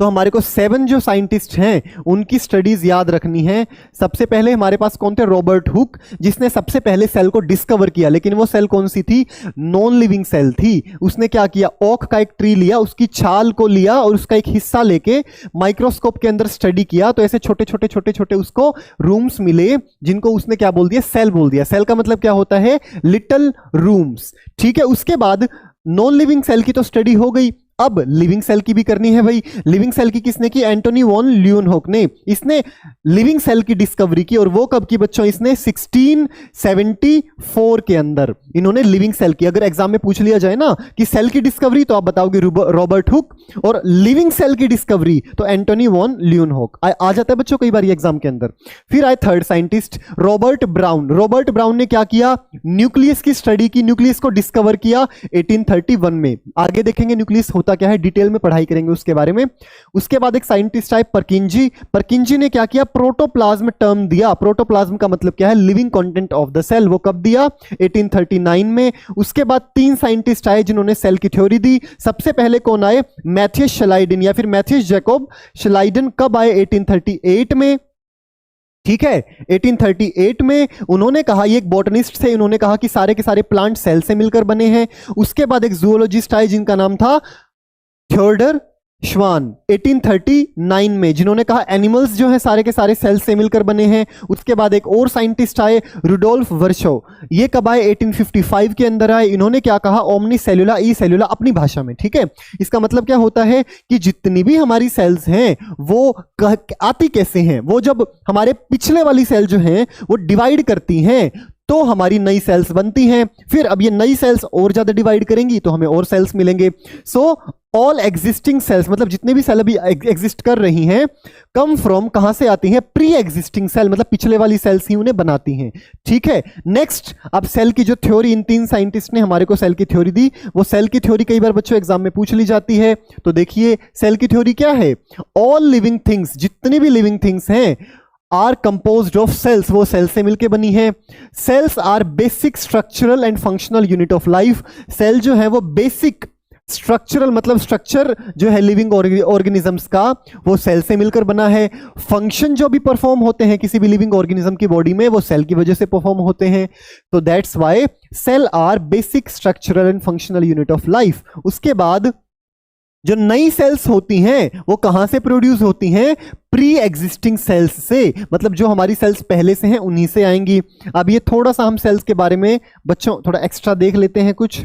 तो हमारे को 7 जो साइंटिस्ट हैं उनकी स्टडीज याद रखनी है। सबसे पहले हमारे पास कौन थे? रॉबर्ट हुक, जिसने सबसे पहले सेल को डिस्कवर किया। लेकिन वो सेल कौन सी थी? नॉन लिविंग सेल थी। उसने क्या किया? ओक का एक ट्री लिया, उसकी छाल को लिया और उसका एक हिस्सा लेके माइक्रोस्कोप के अंदर स्टडी किया। तो ऐसे छोटे छोटे छोटे छोटे उसको रूम्स मिले, जिनको उसने क्या बोल दिया? सेल बोल दिया। सेल का मतलब क्या होता है? Little rooms. ठीक है, उसके बाद नॉन लिविंग सेल की तो स्टडी हो गई, अब लिविंग सेल की भी करनी है भाई। लिविंग सेल की किसने की? एंटोनी वॉन ल्यूनहोक ने। इसने लिविंग सेल की डिस्कवरी की, और वो कब की बच्चों? इसने 1674 के अंदर इन्होंने लिविंग सेल की। अगर एग्जाम में पूछ लिया जाए ना कि सेल की डिस्कवरी, तो आप बताओगे रॉबर्ट हुक, और लिविंग सेल की डिस्कवरी तो एंटोनी वॉन ल्यूनहोक। आ जाता है बच्चों कई बार एग्जाम के अंदर। फिर आए third scientist Robert brown. Robert brown ने क्या किया? न्यूक्लियस की स्टडी की, न्यूक्लियस को डिस्कवर किया 1831 में। आगे देखेंगे न्यूक्लियस होता क्या है, डिटेल में पढ़ाई करेंगे उसके बारे में। उसके बाद एक साइंटिस्ट आए परकिंजी। परकिंजी ने क्या किया? प्रोटोप्लाज्म टर्म दिया। प्रोटोप्लाज्म का मतलब क्या है? Living content of the cell. वो कब दिया? 1839 में। उसके बाद 3 साइंटिस्ट आए जिन्होंने सेल की थ्योरी दी। सबसे पहले कौन आए? मैथियस शेलाइडन या फिर मैथियस जैकोब शेलाइडन। कब आए? 1838 में। ठीक है, 1838 में उन्होंने कहा, ये एक बॉटनिस्ट थे, उन्होंने कहा कि सारे के सारे प्लांट सेल से मिलकर बने हैं। उसके बाद एक जूलॉजिस्ट आए जिनका नाम था थियोडर श्वान 1839 में, जिन्होंने कहा एनिमल्स जो हैं सारे के सारे सेल्स से मिलकर बने हैं। उसके बाद एक और साइंटिस्ट आए रुडोल्फ वर्शो। ये कब आए? 1855 के अंदर आए। इन्होंने क्या कहा? ओमनी सेल्यूला ई सेल्यूला, अपनी भाषा में। ठीक है, इसका मतलब क्या होता है कि जितनी भी हमारी सेल्स हैं वो आती कैसे हैं? वो जब हमारे पिछले वाली सेल जो हैं वो डिवाइड करती हैं, तो हमारी नई सेल्स बनती हैं। फिर अब ये नई सेल्स और ज्यादा डिवाइड करेंगी तो हमें और सेल्स मिलेंगे। सो ऑल एग्जिस्टिंग सेल्स, मतलब जितने भी सेल अभी एग्जिस्ट कर रही हैं, कम फ्रॉम, कहां से आती हैं? प्री एग्जिस्टिंग सेल, मतलब पिछले वाली सेल्स ही उन्हें बनाती हैं। ठीक है, नेक्स्ट, अब सेल की जो थ्योरी, इन 3 साइंटिस्ट ने हमारे को सेल की थ्योरी दी, वो सेल की थ्योरी कई बार बच्चों एग्जाम में पूछ ली जाती है। तो देखिए सेल की थ्योरी क्या है? ऑल लिविंग थिंग्स, जितनी भी लिविंग थिंग्स हैं, आर कंपोज्ड ऑफ सेल्स, वो सेल से मिलकर बनी है। Cells are basic structural and functional unit of life, cell जो है वो बेसिक स्ट्रक्चरल, मतलब स्ट्रक्चर जो है लिविंग ऑर्गेनिजम्स का, वो सेल से मिलकर बना है। फंक्शन जो भी परफॉर्म होते हैं किसी भी लिविंग ऑर्गेनिज्म की बॉडी में, वो सेल की वजह से परफॉर्म होते हैं। तो that's why cell are basic structural and functional unit of life. उसके बाद जो नई सेल्स होती हैं वो कहां से प्रोड्यूस होती हैं? प्री एग्जिस्टिंग सेल्स से, मतलब जो हमारी सेल्स पहले से हैं उन्हीं से आएंगी। अब ये थोड़ा सा हम सेल्स के बारे में बच्चों थोड़ा एक्स्ट्रा देख लेते हैं। कुछ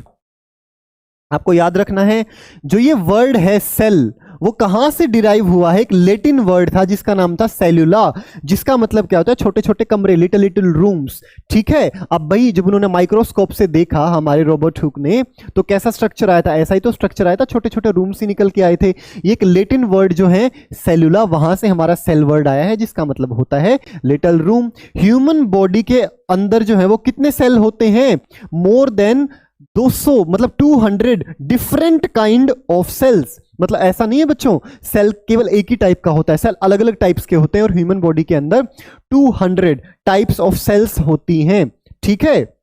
आपको याद रखना है, जो ये वर्ड है सेल, वो कहां से डिराइव हुआ है? एक लैटिन वर्ड था जिसका नाम था सेल्यूला, जिसका मतलब क्या होता है? छोटे छोटे कमरे, लिटिल लिटिल रूम्स। ठीक है, अब भाई जब उन्होंने माइक्रोस्कोप से देखा हमारे रॉबर्ट हुक ने, तो कैसा स्ट्रक्चर आया था? ऐसा ही तो स्ट्रक्चर आया था, छोटे छोटे रूम्स ही निकल के आए थे। ये एक लैटिन वर्ड जो है सेल्यूला, वहां से हमारा सेल वर्ड आया है, जिसका मतलब होता है लिटिल रूम। ह्यूमन बॉडी के अंदर जो है वो कितने सेल होते हैं? मोर देन 200, मतलब 200 डिफरेंट काइंड ऑफ सेल्स। मतलब ऐसा नहीं है बच्चों सेल केवल एक ही टाइप का होता है, सेल अलग अलग टाइप्स के होते हैं, और ह्यूमन बॉडी के अंदर 200 टाइप्स ऑफ सेल्स होती हैं। ठीक है,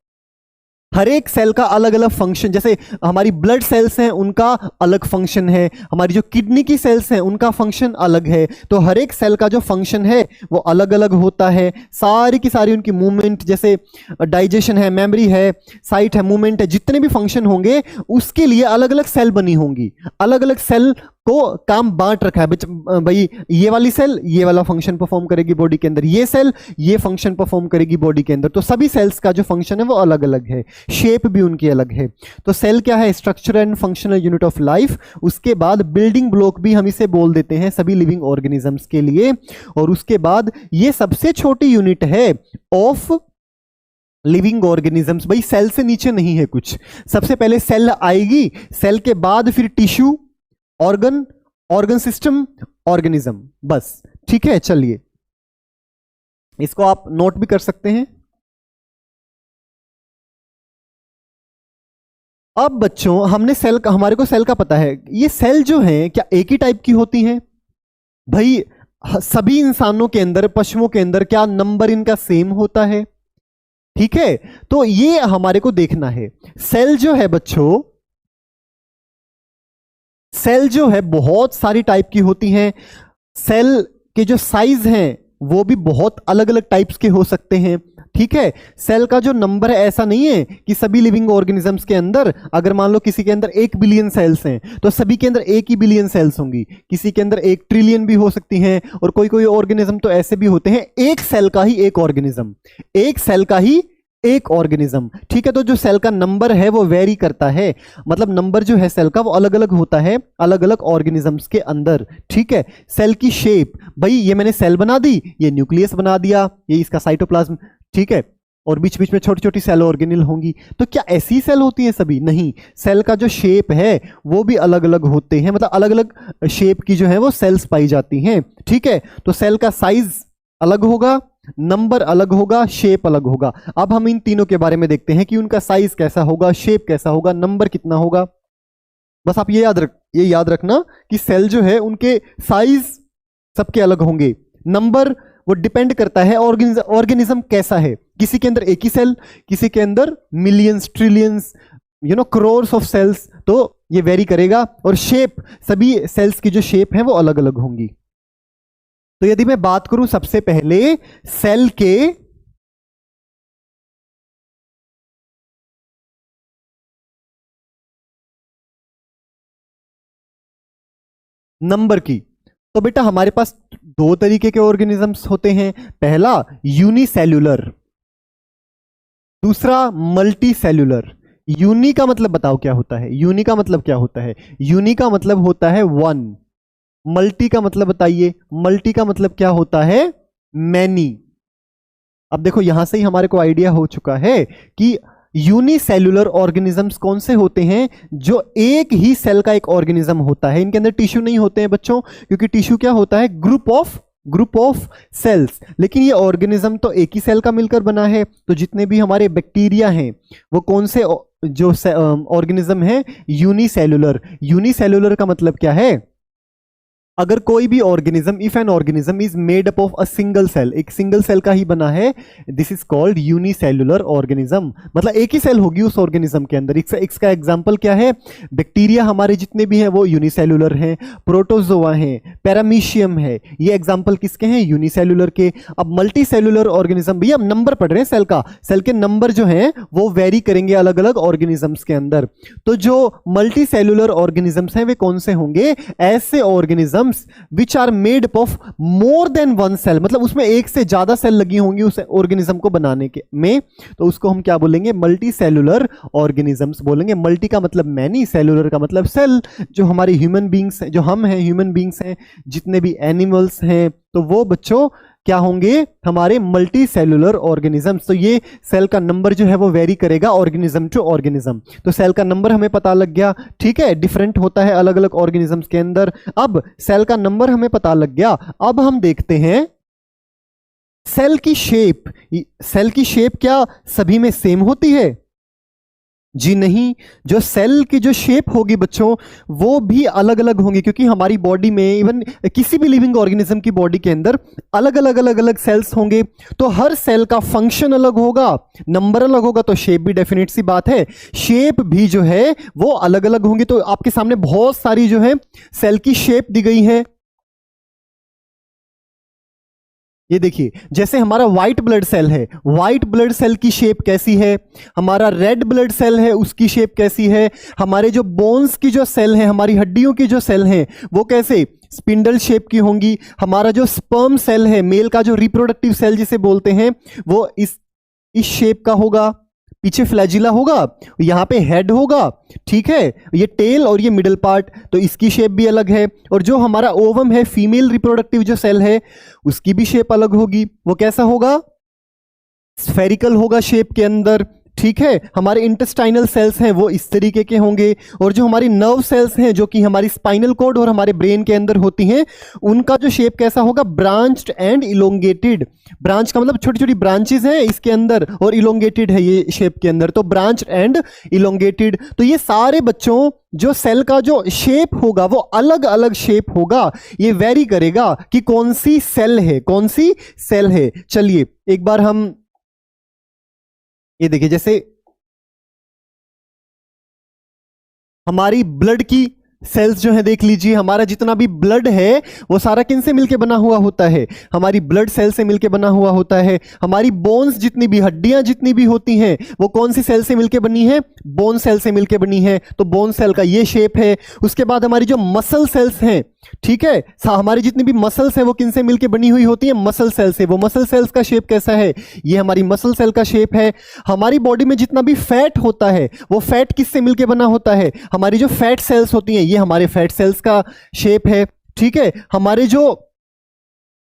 हर एक सेल का अलग अलग फंक्शन, जैसे हमारी ब्लड सेल्स हैं उनका अलग फंक्शन है, हमारी जो किडनी की सेल्स हैं उनका फंक्शन अलग है। तो हर एक सेल का जो फंक्शन है वो अलग अलग होता है। सारी की सारी उनकी मूवमेंट, जैसे डाइजेशन है, मेमोरी है, साइट है, मूवमेंट है, जितने भी फंक्शन होंगे उसके लिए अलग अलग सेल बनी होंगी। अलग अलग सेल को काम बांट रखा है भाई, ये वाली सेल ये वाला फंक्शन परफॉर्म करेगी बॉडी के अंदर, ये सेल ये फंक्शन परफॉर्म करेगी बॉडी के अंदर। तो सभी सेल्स का जो फंक्शन है वो अलग अलग है, शेप भी उनकी अलग है। तो सेल क्या है? Structure and functional unit of life. उसके बाद बिल्डिंग ब्लॉक भी हम इसे बोल देते हैं सभी लिविंग ऑर्गेनिजम्स के लिए। और उसके बाद ये सबसे छोटी यूनिट है ऑफ लिविंग ऑर्गेनिजम्स। भाई सेल से नीचे नहीं है कुछ, सबसे पहले सेल आएगी, सेल के बाद फिर tissue, organ, organ system, organism, बस। ठीक है, चलिए इसको आप नोट भी कर सकते हैं। अब बच्चों हमने सेल का, हमारे को सेल का पता है, ये सेल जो है क्या एक ही टाइप की होती हैं? भाई सभी इंसानों के अंदर, पशुओं के अंदर क्या नंबर इनका सेम होता है? ठीक है, तो ये हमारे को देखना है। सेल जो है बच्चों, सेल जो है बहुत सारी टाइप की होती हैं। सेल के जो साइज हैं वो भी बहुत अलग अलग टाइप्स के हो सकते हैं। ठीक है, सेल का जो नंबर है ऐसा नहीं है कि सभी लिविंग ऑर्गेनिजम्स के अंदर, अगर मान लो किसी के अंदर 1 बिलियन सेल्स हैं तो सभी के अंदर 1 ही बिलियन सेल्स होंगी, किसी के अंदर 1 ट्रिलियन भी हो सकती हैं, और कोई कोई ऑर्गेनिज्म तो ऐसे भी होते हैं एक सेल का ही एक ऑर्गेनिज्म, एक सेल का ही एक ऑर्गेनिज्म। ठीक है, तो जो सेल का नंबर है वो वेरी करता है, मतलब नंबर जो है सेल का वो अलग अलग होता है अलग अलग ऑर्गेनिजम्स के अंदर। ठीक है, सेल की शेप, भाई ये मैंने सेल बना दी, ये न्यूक्लियस बना दिया, ये इसका साइटोप्लाज्म। ठीक है, और बीच बीच में छोटी छोटी सेल ऑर्गेनिल होंगी। तो क्या ऐसी सेल होती है सभी? नहीं, सेल का जो शेप है वो भी अलग अलग होते हैं, मतलब अलग अलग शेप की जो है वो सेल्स पाई जाती हैं। ठीक है, तो सेल का साइज अलग होगा, नंबर अलग होगा, शेप अलग होगा। अब हम इन तीनों के बारे में देखते हैं कि उनका साइज कैसा होगा, शेप कैसा होगा, नंबर कितना होगा। बस आप ये याद रखना कि सेल जो है उनके साइज सबके अलग होंगे, नंबर वो डिपेंड करता है ऑर्गेनिज्म कैसा है। किसी के अंदर एक ही सेल, किसी के अंदर millions, trillions, crores of cells, तो ये वेरी करेगा। और शेप, सभी सेल्स की जो शेप है वो अलग अलग होंगी। तो यदि मैं बात करूं सबसे पहले सेल के नंबर की, तो बेटा हमारे पास 2 तरीके के ऑर्गेनिजम्स होते हैं। पहला यूनिसेल्यूलर, दूसरा मल्टी सेल्यूलर। यूनि का मतलब बताओ क्या होता है? यूनि का मतलब क्या होता है? यूनि का मतलब होता है 1। मल्टी का मतलब बताइए? मल्टी का मतलब क्या होता है? मैनी। अब देखो यहां से ही हमारे को आइडिया हो चुका है कि यूनिसेल्युलर ऑर्गेनिजम्स कौन से होते हैं, जो एक ही सेल का एक ऑर्गेनिज्म होता है। इनके अंदर टिश्यू नहीं होते हैं बच्चों, क्योंकि टिश्यू क्या होता है, ग्रुप ऑफ सेल्स। लेकिन ये ऑर्गेनिज्म तो एक ही सेल का मिलकर बना है। तो जितने भी हमारे बैक्टीरिया हैं वो कौन से जो ऑर्गेनिज्म है, यूनिसेल्युलर का मतलब क्या है, अगर कोई भी organism, if an organism is made up of a single cell, एक सिंगल सेल का ही बना है, this is called unicellular organism. मतलब एक ही सेल होगी उस ऑर्गेनिज्म के अंदर। इसका एग्जांपल क्या है, बैक्टीरिया हमारे जितने भी हैं वो यूनिसेल्युलर हैं, प्रोटोजोआ हैं, पैरामीशियम है, ये एग्जांपल किसके हैं, यूनिसेल्युलर के। अब मल्टी सेल्युलर ऑर्गेनिज्म, भैया हम नंबर पढ़ रहे हैं सेल का, सेल के नंबर जो हैं वो वेरी करेंगे अलग अलग ऑर्गेनिजम्स के अंदर। तो जो मल्टी सेल्युलर ऑर्गेनिजम्स हैं वे कौन से होंगे, ऐसे organism which are made up of more than one cell, मतलब उसमें एक से ज्यादा सेल लगी होंगी उस ऑर्गेनिज्म को बनाने के में, तो उसको हम क्या बोलेंगे, मल्टी सेल्युलर ऑर्गेनिजम्स बोलेंगे। मल्टी का मतलब मैनी, सेल्युलर का मतलब सेल। जो हमारे ह्यूमन बींग्स, जो हम हैं ह्यूमन बींग्स हैं, जितने भी एनिमल्स हैं, तो वो बच्चों क्या होंगे, हमारे मल्टी सेल्युलर ऑर्गेनिजम्स। तो ये सेल का नंबर जो है वो वेरी करेगा ऑर्गेनिज्म टू ऑर्गेनिज्म। तो सेल का नंबर हमें पता लग गया, ठीक है, डिफरेंट होता है अलग अलग ऑर्गेनिजम्स के अंदर। अब सेल का नंबर हमें पता लग गया, अब हम देखते हैं सेल की शेप। सेल की शेप क्या सभी में सेम होती है? जी नहीं, जो सेल की जो शेप होगी बच्चों वो भी अलग अलग होंगी, क्योंकि हमारी बॉडी में, इवन किसी भी लिविंग ऑर्गेनिज्म की बॉडी के अंदर अलग अलग सेल्स होंगे। तो हर सेल का फंक्शन अलग होगा, नंबर अलग होगा, तो शेप भी डेफिनेट सी बात है, शेप भी जो है वो अलग अलग होंगी। तो आपके सामने बहुत सारी जो है सेल की शेप दी गई है। ये देखिए, जैसे हमारा व्हाइट ब्लड सेल है, व्हाइट ब्लड सेल की शेप कैसी है, हमारा रेड ब्लड सेल है उसकी शेप कैसी है, हमारे जो बोन्स की जो सेल है, हमारी हड्डियों की जो सेल है वो कैसे स्पिंडल शेप की होंगी। हमारा जो स्पर्म सेल है, मेल का जो रिप्रोडक्टिव सेल जिसे बोलते हैं, वो इस शेप का होगा। पीछे फ्लैजिला होगा, यहां पे हेड होगा, ठीक है, ये टेल और ये मिडिल पार्ट, तो इसकी शेप भी अलग है। और जो हमारा ओवम है, फीमेल रिप्रोडक्टिव जो सेल है, उसकी भी शेप अलग होगी। वो कैसा होगा, स्फेरिकल होगा शेप के अंदर, ठीक है। हमारे इंटेस्टाइनल सेल्स हैं वो इस तरीके के होंगे। और जो हमारी नर्व सेल्स हैं, जो कि हमारी स्पाइनल कॉर्ड और हमारे ब्रेन के अंदर होती हैं, उनका जो शेप कैसा होगा, ब्रांच्ड एंड इलोंगेटेड। ब्रांच का मतलब छोटी छोटी ब्रांचेस हैं इसके अंदर, और इलोंगेटेड है ये शेप के अंदर, तो ब्रांच एंड इलोंगेटेड। तो ये सारे बच्चों जो सेल का जो शेप होगा वो अलग अलग शेप होगा। ये वेरी करेगा कि कौन सी सेल है, कौन सी सेल है। चलिए एक बार हम ये देखिए, जैसे हमारी ब्लड की सेल्स जो है देख लीजिए, हमारा जितना भी ब्लड है वो सारा किन से मिलके बना हुआ होता है, हमारी ब्लड सेल से मिलके बना हुआ होता है। हमारी बोन्स जितनी भी, हड्डियां जितनी भी होती हैं, वो कौन सी सेल से मिलके बनी है, बोन सेल से मिलके बनी है। तो बोन सेल का ये शेप है। उसके बाद हमारी जो मसल सेल्स हैं, ठीक है, हमारी जितनी भी मसल्स हैं वो किन से मिलके बनी हुई होती है, मसल सेल से। वो मसल सेल्स का शेप कैसा है, ये हमारी मसल सेल का शेप है। हमारी बॉडी में जितना भी फैट होता है वो फैट किससे मिलके बना होता है, हमारी जो फैट सेल्स होती हैं, ये हमारे फैट सेल्स का शेप है, ठीक है। हमारे जो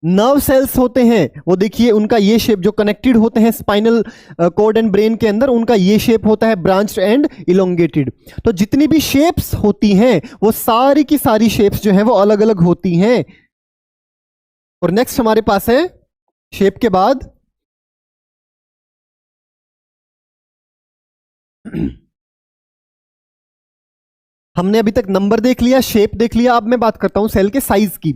नर्व सेल्स होते हैं वो देखिए, उनका ये शेप, जो कनेक्टेड होते हैं स्पाइनल कॉर्ड एंड ब्रेन के अंदर, उनका ये शेप होता है ब्रांच्ड एंड इलोंगेटेड। तो जितनी भी शेप्स होती हैं वो सारी की सारी शेप्स जो है वो अलग अलग होती हैं। और नेक्स्ट हमारे पास है शेप के बाद हमने अभी तक नंबर देख लिया, शेप देख लिया, अब मैं बात करता हूं सेल के साइज की।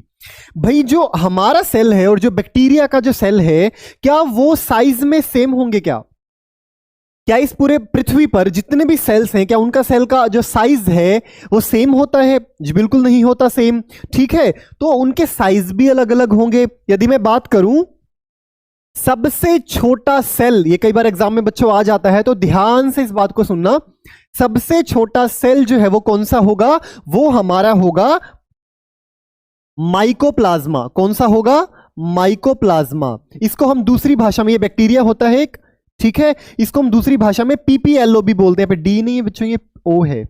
भाई जो हमारा सेल है और जो बैक्टीरिया का जो सेल है, क्या वो साइज में सेम होंगे? क्या इस पूरे पृथ्वी पर जितने भी सेल्स हैं, क्या उनका सेल का जो साइज है वो सेम होता है? जी बिल्कुल नहीं होता सेम, ठीक है। तो उनके साइज भी अलग अलग होंगे। यदि मैं बात करूं सबसे छोटा सेल, ये कई बार एग्जाम में बच्चों आ जाता है, तो ध्यान से इस बात को सुनना। सबसे छोटा सेल जो है वो कौन सा होगा, वो हमारा होगा माइकोप्लाज्मा। कौन सा होगा, माइकोप्लाज्मा। इसको हम दूसरी भाषा में, ये बैक्टीरिया होता है एक, ठीक है, इसको हम दूसरी भाषा में पीपीएलओ भी बोलते हैं। पे डी नहीं है बच्चों, ये ओ है,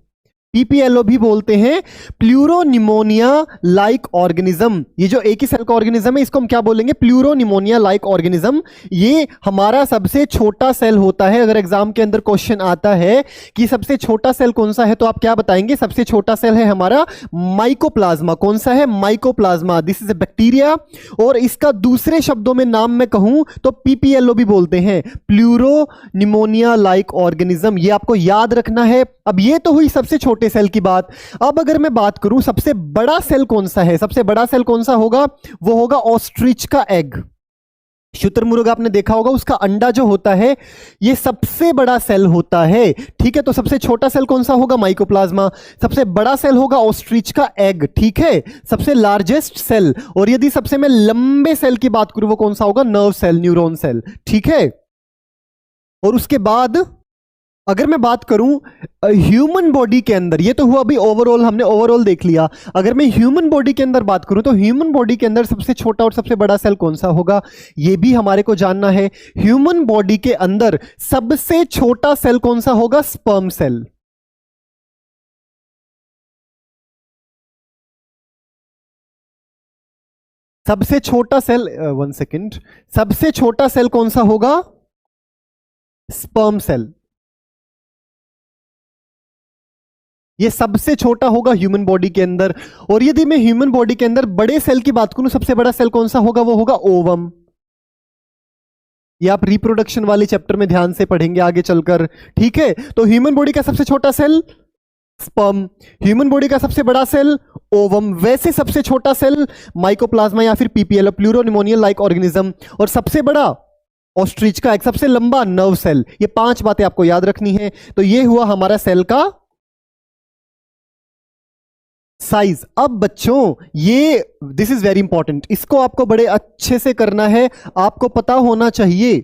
पीपीएलओ भी बोलते हैं प्लूरोनिमोनिया लाइक ऑर्गेनिज्म। ये जो एक ही सेल का ऑर्गेनिज्म है इसको हम क्या बोलेंगे? Pleuropneumonia like organism. ये हमारा सबसे छोटा सेल होता है। अगर एग्जाम के अंदर क्वेश्चन आता है कि सबसे छोटा सेल कौन सा है तो आप क्या बताएंगे? सबसे छोटा सेल है हमारा माइकोप्लाज्मा। कौन सा है? Mycoplasma. This is a bacteria. और इसका दूसरे शब्दों में नाम में कहूं तो पीपीएलओ भी बोलते हैं, प्लूरोनिमोनिया लाइक ऑर्गेनिज्म। ये आपको याद रखना है। अब ये तो हुई सबसे छोटे सेल की बात। अब अगर मैं बात करूं सबसे बड़ा सेल कौन सा है, सबसे बड़ा सेल कौन सा होगा? वो होगा ऑस्ट्रिच का एग। शुतुरमुर्ग आपने देखा होगा, उसका अंडा जो होता है ये सबसे बड़ा सेल होता है। ठीक है, तो सबसे छोटा सेल कौन सा होगा? माइकोप्लाज्मा। सबसे बड़ा सेल होगा ऑस्ट्रिच का एग। ठीक है, सबसे लार्जेस्ट सेल। और यदि सबसे मैं लंबे सेल की बात करूं वो कौन सा होगा? Nerve cell, neuron cell. ठीक है, और उसके बाद अगर मैं बात करूं ह्यूमन बॉडी के अंदर, ये तो हुआ अभी ओवरऑल, हमने ओवरऑल देख लिया। अगर मैं ह्यूमन बॉडी के अंदर बात करूं तो ह्यूमन बॉडी के अंदर सबसे छोटा और सबसे बड़ा सेल कौन सा होगा? ये भी हमारे को जानना है। ह्यूमन बॉडी के अंदर सबसे छोटा सेल कौन सा होगा? Sperm cell. सबसे छोटा सेल, वन सेकेंड, सबसे छोटा सेल कौन सा होगा? Sperm cell. ये सबसे छोटा होगा ह्यूमन बॉडी के अंदर। और यदि मैं ह्यूमन बॉडी के अंदर बड़े सेल की बात करूं, सबसे बड़ा सेल कौन सा होगा? वो होगा ओवम। ये आप रिप्रोडक्शन वाले चैप्टर में ध्यान से पढ़ेंगे आगे चलकर। ठीक है, तो ह्यूमन बॉडी का सबसे छोटा सेल स्पर्म, ह्यूमन बॉडी का सबसे बड़ा सेल ओवम, वैसे सबसे छोटा सेल माइकोप्लाज्मा या फिर पीपीएल, प्लूरोनिमोनिया लाइक ऑर्गेनिज्म, और सबसे बड़ा ऑस्ट्रिच का एक, सबसे लंबा नर्व सेल। ये 5 बातें आपको याद रखनी है। तो ये हुआ हमारा सेल का साइज। अब बच्चों ये दिस इज वेरी इंपॉर्टेंट, इसको आपको बड़े अच्छे से करना है। आपको पता होना चाहिए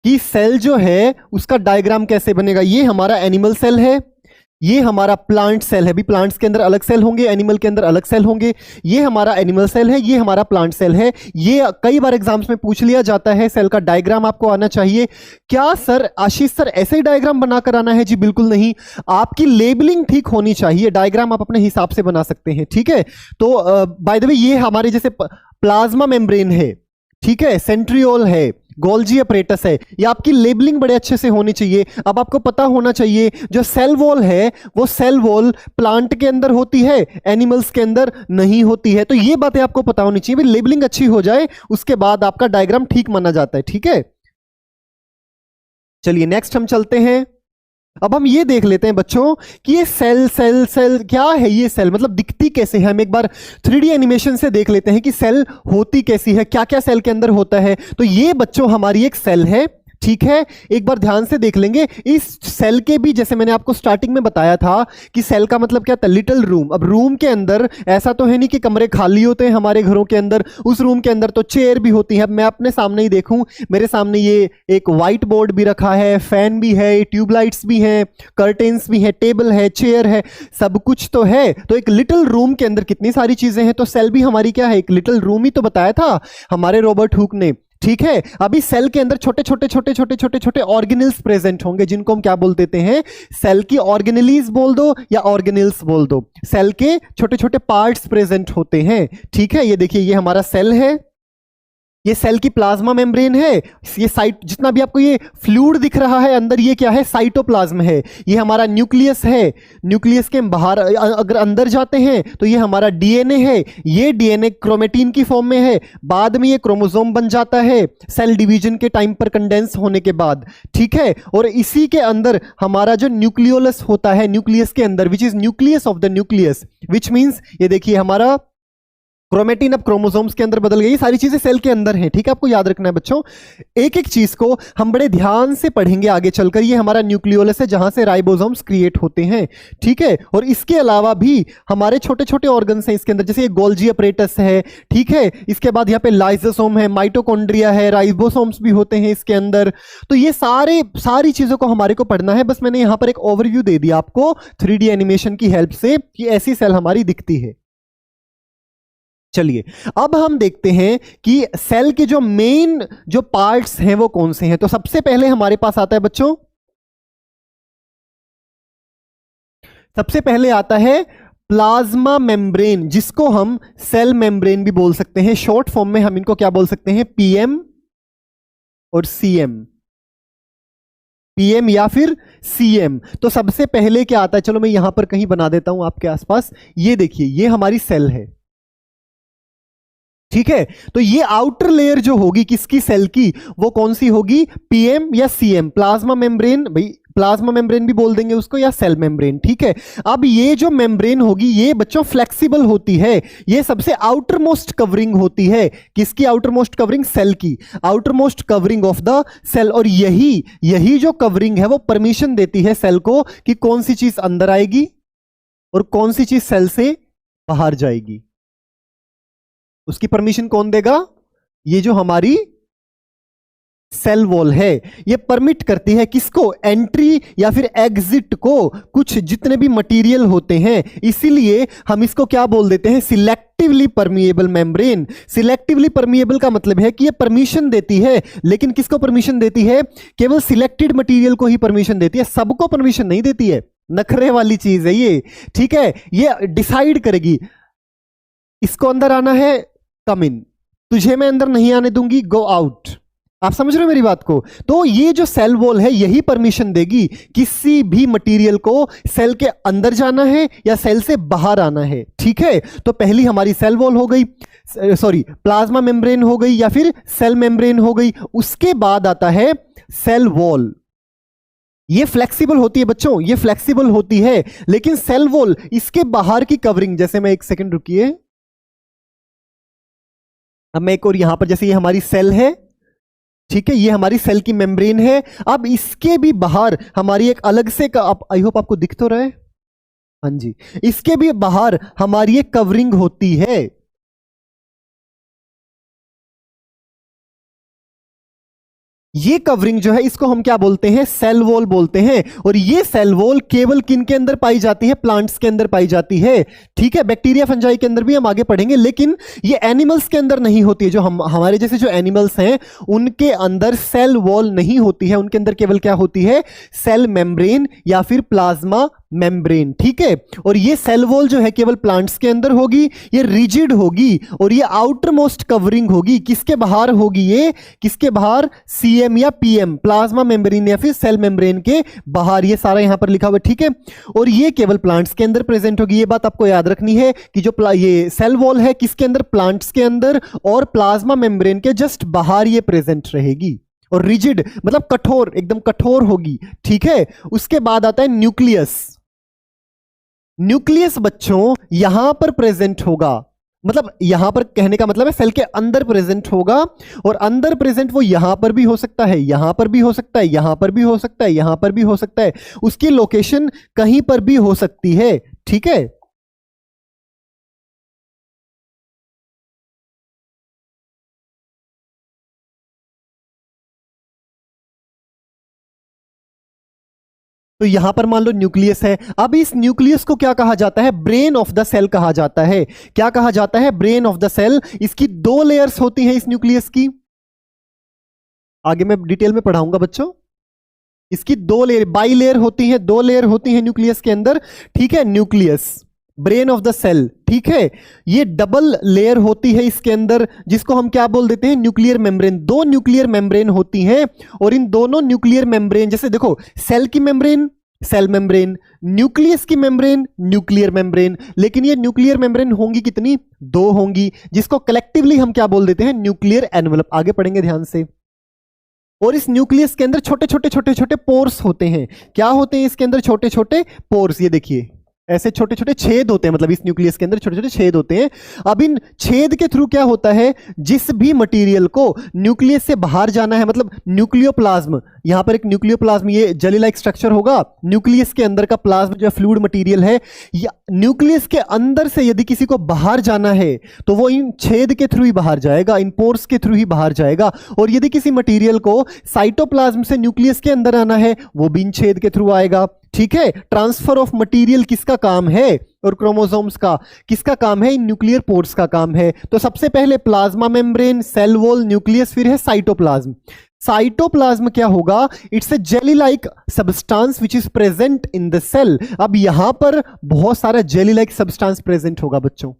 कि सेल जो है उसका डायग्राम कैसे बनेगा। ये हमारा एनिमल सेल है, ये हमारा प्लांट सेल है। भी प्लांट्स के अंदर अलग सेल होंगे, एनिमल के अंदर अलग सेल होंगे। ये हमारा एनिमल सेल है, ये हमारा प्लांट सेल है। ये कई बार एग्जाम्स में पूछ लिया जाता है, सेल का डायग्राम आपको आना चाहिए। क्या सर आशीष सर ऐसे ही डायग्राम बनाकर आना है? जी बिल्कुल नहीं, आपकी लेबलिंग ठीक होनी चाहिए। डायग्राम आप अपने हिसाब से बना सकते हैं। ठीक है, तो बाय द वे ये हमारे जैसे प्लाज्मा मेम्ब्रेन है, ठीक है, सेंट्रियोल है, गोल्जी अपरेटस है, ये आपकी लेबलिंग बड़े अच्छे से होनी चाहिए। अब आपको पता होना चाहिए जो सेल वॉल है वो सेल वॉल प्लांट के अंदर होती है, एनिमल्स के अंदर नहीं होती है। तो ये बातें आपको पता होनी चाहिए। भाई लेबलिंग अच्छी हो जाए उसके बाद आपका डायग्राम ठीक माना जाता है। ठीक है, चलिए नेक्स्ट हम चलते हैं। अब हम ये देख लेते हैं बच्चों कि ये सेल सेल सेल क्या है, ये सेल मतलब दिखती कैसे है। हम एक बार 3D एनिमेशन से देख लेते हैं कि सेल होती कैसी है, क्या क्या सेल के अंदर होता है। तो ये बच्चों हमारी एक सेल है। ठीक है, एक बार ध्यान से देख लेंगे। इस सेल के भी जैसे मैंने आपको स्टार्टिंग में बताया था कि सेल का मतलब क्या था? Little room. अब रूम के अंदर ऐसा तो है नहीं कि कमरे खाली होते हैं हमारे घरों के अंदर, उस रूम के अंदर तो चेयर भी होती है। अब मैं अपने सामने ही देखूं, मेरे सामने ये एक व्हाइट बोर्ड भी रखा है, फैन भी है, ट्यूबलाइट्स भी हैं, कर्टेन्स भी हैं, टेबल है, चेयर है, सब कुछ तो है। तो एक लिटिल रूम के अंदर कितनी सारी चीजें हैं। तो सेल भी हमारी क्या है? एक लिटिल रूम ही तो बताया था हमारे रॉबर्ट हुक ने। ठीक है, अभी सेल के अंदर छोटे छोटे छोटे छोटे छोटे छोटे ऑर्गेनिल्स प्रेजेंट होंगे जिनको हम क्या बोल देते हैं? सेल की ऑर्गेनेलीज बोल दो या ऑर्गेनिल्स बोल दो। सेल के छोटे छोटे पार्ट्स प्रेजेंट होते हैं। ठीक है, ये देखिए ये हमारा सेल है, ये सेल की प्लाज्मा मेम्ब्रेन है। ये साइट जितना भी आपको ये फ्लूइड दिख रहा है अंदर, ये क्या है? साइटोप्लाज्म है। ये हमारा न्यूक्लियस है। न्यूक्लियस के बाहर अगर अंदर जाते हैं तो ये हमारा डीएनए है। ये डीएनए क्रोमेटिन की फॉर्म में है, बाद में ये क्रोमोसोम बन जाता है सेल डिवीजन के टाइम पर कंडेंस होने के बाद। ठीक है, और इसी के अंदर हमारा जो न्यूक्लियोलस होता है न्यूक्लियस के अंदर, which is nucleus of the nucleus, which means ये देखिए हमारा क्रोमेटिन अब क्रोमोसोम्स के अंदर बदल गई। सारी चीजें सेल के अंदर हैं। ठीक है, आपको याद रखना है बच्चों, एक एक चीज को हम बड़े ध्यान से पढ़ेंगे आगे चलकर। ये हमारा न्यूक्लियोलस है जहां से राइबोसोम्स क्रिएट होते हैं। ठीक है, और इसके अलावा भी हमारे छोटे छोटे ऑर्गन्स हैं इसके अंदर, जैसे ये गोल्जी अपरेटस है। ठीक है, इसके बाद यहाँ पे लाइसोसोम है, माइटोकॉन्ड्रिया है, राइबोसोम्स भी होते हैं इसके अंदर। तो ये सारी चीजों को हमारे को पढ़ना है। बस मैंने यहां पर एक ओवरव्यू दे दिया आपको 3D एनिमेशन की हेल्प से कि ऐसी सेल हमारी दिखती है। चलिए अब हम देखते हैं कि सेल के जो मेन जो पार्ट्स हैं वो कौन से हैं। तो सबसे पहले हमारे पास आता है बच्चों, सबसे पहले आता है प्लाज्मा मेम्ब्रेन, जिसको हम सेल मेम्ब्रेन भी बोल सकते हैं। शॉर्ट फॉर्म में हम इनको क्या बोल सकते हैं? पीएम और सीएम, पीएम या फिर सीएम। तो सबसे पहले क्या आता है, चलो मैं यहां पर कहीं बना देता हूं आपके आसपास। ये देखिए, ये हमारी सेल है, ठीक है। तो ये आउटर लेयर जो होगी किसकी? सेल की, वो कौन सी होगी? पीएम या सीएम, प्लाज्मा मेम्ब्रेन। भाई प्लाज्मा मेम्ब्रेन भी बोल देंगे उसको, या सेल मेम्ब्रेन, ठीक है। अब ये जो मेम्ब्रेन होगी ये बच्चों फ्लेक्सिबल होती है। ये सबसे आउटर मोस्ट कवरिंग होती है। किसकी आउटर मोस्ट कवरिंग? सेल की outermost covering of the cell. और यही जो कवरिंग है वो परमिशन देती है सेल को कि कौन सी चीज अंदर आएगी और कौन सी चीज सेल से बाहर जाएगी। उसकी परमिशन कौन देगा? ये जो हमारी सेल वॉल है, ये परमिट करती है किसको? एंट्री या फिर एग्जिट को, कुछ जितने भी मटेरियल होते हैं। इसीलिए हम इसको क्या बोल देते हैं? Selectively permeable membrane. Selectively permeable का मतलब है कि ये परमिशन देती है, लेकिन किसको परमिशन देती है? केवल सिलेक्टेड मटेरियल को ही परमिशन देती है, सबको परमिशन नहीं देती है। नखरे वाली चीज है ये, ठीक है। ये डिसाइड करेगी, इसको अंदर आना है, कम इन, तुझे मैं अंदर नहीं आने दूंगी, गो आउट। आप समझ रहे हो मेरी बात को? तो ये जो सेल वॉल है यही परमिशन देगी किसी भी मटेरियल को सेल के अंदर जाना है या सेल से बाहर आना है, ठीक है। तो पहली हमारी सेल वॉल हो गई, सॉरी प्लाज्मा मेम्ब्रेन हो गई या फिर सेल मेम्ब्रेन हो गई। उसके बाद आता है सेल वॉल। ये फ्लेक्सिबल होती है बच्चों, ये फ्लेक्सिबल होती है, लेकिन सेल वॉल इसके बाहर की कवरिंग, जैसे मैं एक सेकंड रुकिए, अब मैं एक और यहां पर, जैसे ये हमारी सेल है, ठीक है, ये हमारी सेल की मेम्ब्रेन है। अब इसके भी बाहर हमारी एक अलग से आई होप आपको दिख तो रहा है, हाँ जी, इसके भी बाहर हमारी एक कवरिंग होती है। ये कवरिंग जो है इसको हम क्या बोलते हैं? सेल वॉल बोलते हैं। और ये सेल वॉल केवल किन के अंदर पाई जाती है? प्लांट्स के अंदर पाई जाती है, ठीक है। बैक्टीरिया फंजाई के अंदर भी हम आगे पढ़ेंगे, लेकिन ये एनिमल्स के अंदर नहीं होती है। जो हमारे जैसे जो एनिमल्स हैं उनके अंदर सेल वॉल नहीं होती है, उनके अंदर केवल क्या होती है? सेल मेम्ब्रेन या फिर प्लाज्मा मेम्ब्रेन, ठीक है। और ये सेल वॉल जो है केवल प्लांट्स के अंदर होगी, ये रिजिड होगी और ये आउटर मोस्ट कवरिंग होगी। किसके बाहर होगी? ये किसके बाहर? सीएम या पीएम, प्लाज्मा मेम्ब्रेन या फिर सेल मेम्ब्रेन के बाहर। ये सारा यहां पर लिखा हुआ, ठीक है। और ये केवल प्लांट्स के अंदर प्रेजेंट होगी। ये बात आपको याद रखनी है कि जो ये सेल वॉल है किसके अंदर? प्लांट्स के अंदर, और प्लाज्मा मेम्ब्रेन के जस्ट बाहर ये प्रेजेंट रहेगी। और रिजिड मतलब कठोर, एकदम कठोर होगी, ठीक है। उसके बाद आता है न्यूक्लियस। न्यूक्लियस बच्चों यहां पर प्रेजेंट होगा, मतलब यहां पर कहने का मतलब है सेल के अंदर प्रेजेंट होगा। और अंदर प्रेजेंट वो यहां पर भी हो सकता है, यहां पर भी हो सकता है, यहां पर भी हो सकता है, यहां पर भी हो सकता है, उसकी लोकेशन कहीं पर भी हो सकती है, ठीक है। तो यहां पर मान लो न्यूक्लियस है। अब इस न्यूक्लियस को क्या कहा जाता है? ब्रेन ऑफ द सेल कहा जाता है। क्या कहा जाता है? Brain of the cell. इसकी 2 लेयर्स होती हैं इस न्यूक्लियस की, आगे मैं डिटेल में पढ़ाऊंगा बच्चों। इसकी 2 लेयर, बाई लेयर होती है, 2 लेयर होती है न्यूक्लियस के अंदर, ठीक है। Nucleus, brain of the cell, ठीक है। ये डबल लेयर होती है इसके अंदर, जिसको हम क्या बोल देते हैं? Nuclear membrane. 2 न्यूक्लियर मेम्ब्रेन होती हैं, और इन दोनों न्यूक्लियर मेम्ब्रेन, जैसे देखो सेल की मेम्ब्रेन, सेल मेम्ब्रेन, न्यूक्लियस की मेम्ब्रेन, न्यूक्लियर मेम्ब्रेन। लेकिन ये न्यूक्लियर मेम्ब्रेन होंगी कितनी? 2 होंगी, जिसको कलेक्टिवली हम क्या बोल देते हैं? Nuclear envelope. आगे पढ़ेंगे ध्यान से। और इस न्यूक्लियस के अंदर छोटे छोटे छोटे छोटे पोर्स होते हैं। क्या होते हैं इसके अंदर? छोटे छोटे पोर्स। ये देखिए ऐसे छोटे छोटे छेद होते हैं, मतलब इस न्यूक्लियस के अंदर छोटे छोटे छेद होते हैं। अब इन छेद के थ्रू क्या होता है? जिस भी मटेरियल को न्यूक्लियस से बाहर जाना है, मतलब न्यूक्लियोप्लाज्म, यहां पर एक न्यूक्लियोप्लाज्म, ये जेली लाइक स्ट्रक्चर होगा। न्यूक्लियस के अंदर का प्लाज्म जो फ्लूइड मटेरियल है, या न्यूक्लियस के अंदर से यदि किसी को बाहर जाना है तो वो इन छेद के थ्रू ही बाहर जाएगा, इन पोर्स के थ्रू ही बाहर जाएगा। और यदि किसी मटेरियल को साइटोप्लाज्म से न्यूक्लियस के अंदर आना है, वो भी इन छेद के थ्रू आएगा, ठीक है। ट्रांसफर ऑफ मटेरियल किसका काम है? और क्रोमोसोम्स का किसका काम है? इन न्यूक्लियर पोर्स का काम है। तो सबसे पहले plasma membrane, cell wall, nucleus, फिर है साइटोप्लाज्म। साइटोप्लाज्म क्या होगा? It's a jelly like substance which is present in the cell. अब यहां पर बहुत सारा जेली लाइक सब्सटेंस प्रेजेंट होगा बच्चों।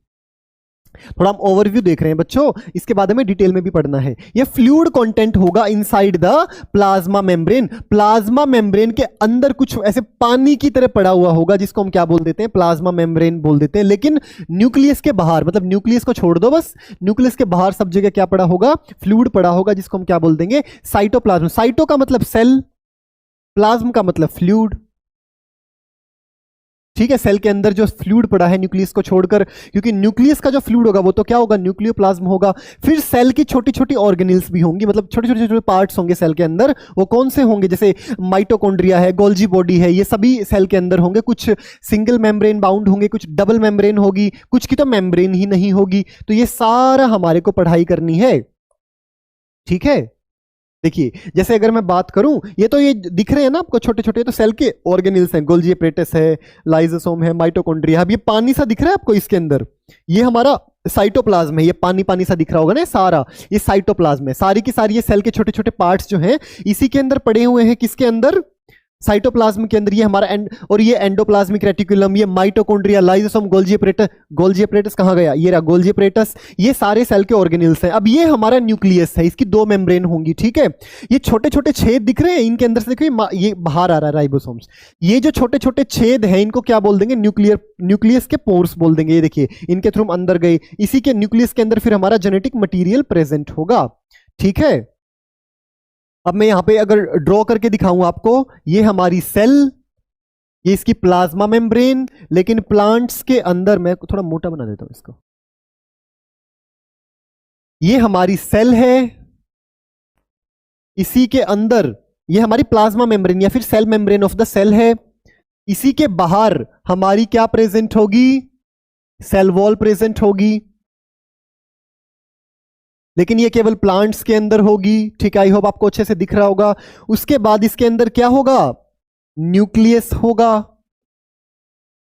थोड़ा हम ओवरव्यू देख रहे हैं बच्चों, इसके बाद हमें डिटेल में भी पढ़ना है। ये फ्लूइड कंटेंट होगा inside the plasma membrane. Plasma membrane के अंदर कुछ ऐसे पानी की तरह पड़ा हुआ होगा, जिसको हम क्या बोल देते हैं? प्लाज्मा मेम्ब्रेन बोल देते हैं। लेकिन न्यूक्लियस के बाहर, मतलब न्यूक्लियस को छोड़ दो बस, न्यूक्लियस के बाहर सब जगह क्या पड़ा होगा? फ्लूइड पड़ा होगा, जिसको हम क्या बोल देंगे? साइटोप्लाज्म। साइटो का मतलब सेल, प्लाज्म का मतलब फ्लूइड। ठीक है, सेल के अंदर जो फ्लूइड पड़ा है न्यूक्लियस को छोड़कर, क्योंकि न्यूक्लियस का जो फ्लूइड होगा वो तो क्या होगा? न्यूक्लियोप्लाज्म होगा। फिर सेल की छोटी छोटी ऑर्गेनेल्स भी होंगी, मतलब छोटे छोटे छोटे पार्ट्स होंगे सेल के अंदर। वो कौन से होंगे? जैसे माइटोकॉन्ड्रिया है, गोल्जी बॉडी है, ये सभी सेल के अंदर होंगे। कुछ सिंगल मेम्ब्रेन बाउंड होंगे, कुछ डबल मेम्ब्रेन होगी, कुछ की तो मेम्ब्रेन ही नहीं होगी। तो ये सारा हमारे को पढ़ाई करनी है। ठीक है, देखिए जैसे अगर मैं बात करूं, ये तो ये दिख रहे हैं ना आपको छोटे छोटे, तो सेल के ऑर्गेनेल्स हैं। गोल्जी एपरेटस है, लाइसोसोम है, माइटोकॉन्ड्रिया। अब ये पानी सा दिख रहा है आपको इसके अंदर, ये हमारा साइटोप्लाज्म है। ये पानी पानी सा दिख रहा होगा ना सारा, ये साइटोप्लाज्म है। सारी की सारी ये सेल के छोटे छोटे पार्ट्स जो हैं इसी के अंदर पड़े हुए हैं। किसके अंदर? साइटोप्लाज्म के अंदर। ये हमारा और ये एंडोप्लाज्मिक रेटिकुलम, ये mitochondria, lysosome, Golgi apparatus. Golgi apparatus कहां गया? ये रहा गोल्जी एपरेटस। ये सारे सेल के ऑर्गेनेल्स हैं। अब ये हमारा न्यूक्लियस है, इसकी दो मेम्ब्रेन होंगी। ठीक है, ये छोटे छोटे छेद दिख रहे हैं इनके अंदर से, देखिए ये बाहर आ रहा है राइबोसोम्स। ये जो छोटे छोटे छेद हैं इनको क्या बोल देंगे? न्यूक्लियस के पोर्स बोल देंगे। ये देखिए इनके थ्रू हम अंदर गए, इसी के न्यूक्लियस के अंदर फिर हमारा जेनेटिक मटीरियल प्रेजेंट होगा। ठीक है, अब मैं यहां पे अगर ड्रॉ करके दिखाऊं आपको, ये हमारी सेल, ये इसकी प्लाज्मा मेम्ब्रेन। लेकिन प्लांट्स के अंदर, मैं थोड़ा मोटा बना देता हूं इसको, ये हमारी सेल है, इसी के अंदर ये हमारी प्लाज्मा मेम्ब्रेन या फिर cell membrane of the cell है। इसी के बाहर हमारी क्या प्रेजेंट होगी? सेल वॉल प्रेजेंट होगी। लेकिन ये केवल प्लांट्स के अंदर होगी। ठीक है, आई होप आपको अच्छे से दिख रहा होगा। उसके बाद इसके अंदर क्या होगा? न्यूक्लियस होगा।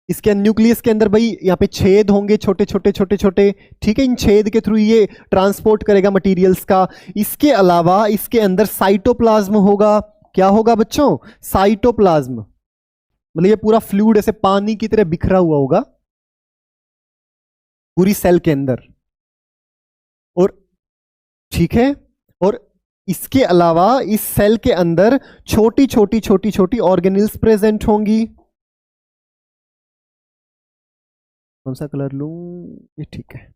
इसके न्यूक्लियस के अंदर भाई यहाँ पे छेद होंगे छोटे छोटे छोटे छोटे। ठीक है, इन छेद के थ्रू ये ट्रांसपोर्ट करेगा मटेरियल्स का। इसके अलावा इसके अंदर साइटोप्लाज्म होगा। क्या होगा बच्चों? साइटोप्लाज्म। मतलब ये पूरा फ्लूइड ऐसे पानी की तरह बिखरा हुआ होगा पूरी सेल के अंदर। और ठीक है, और इसके अलावा इस सेल के अंदर छोटी छोटी छोटी छोटी ऑर्गेनेल्स प्रेजेंट होंगी। कौन सा कलर लूं? ये ठीक है।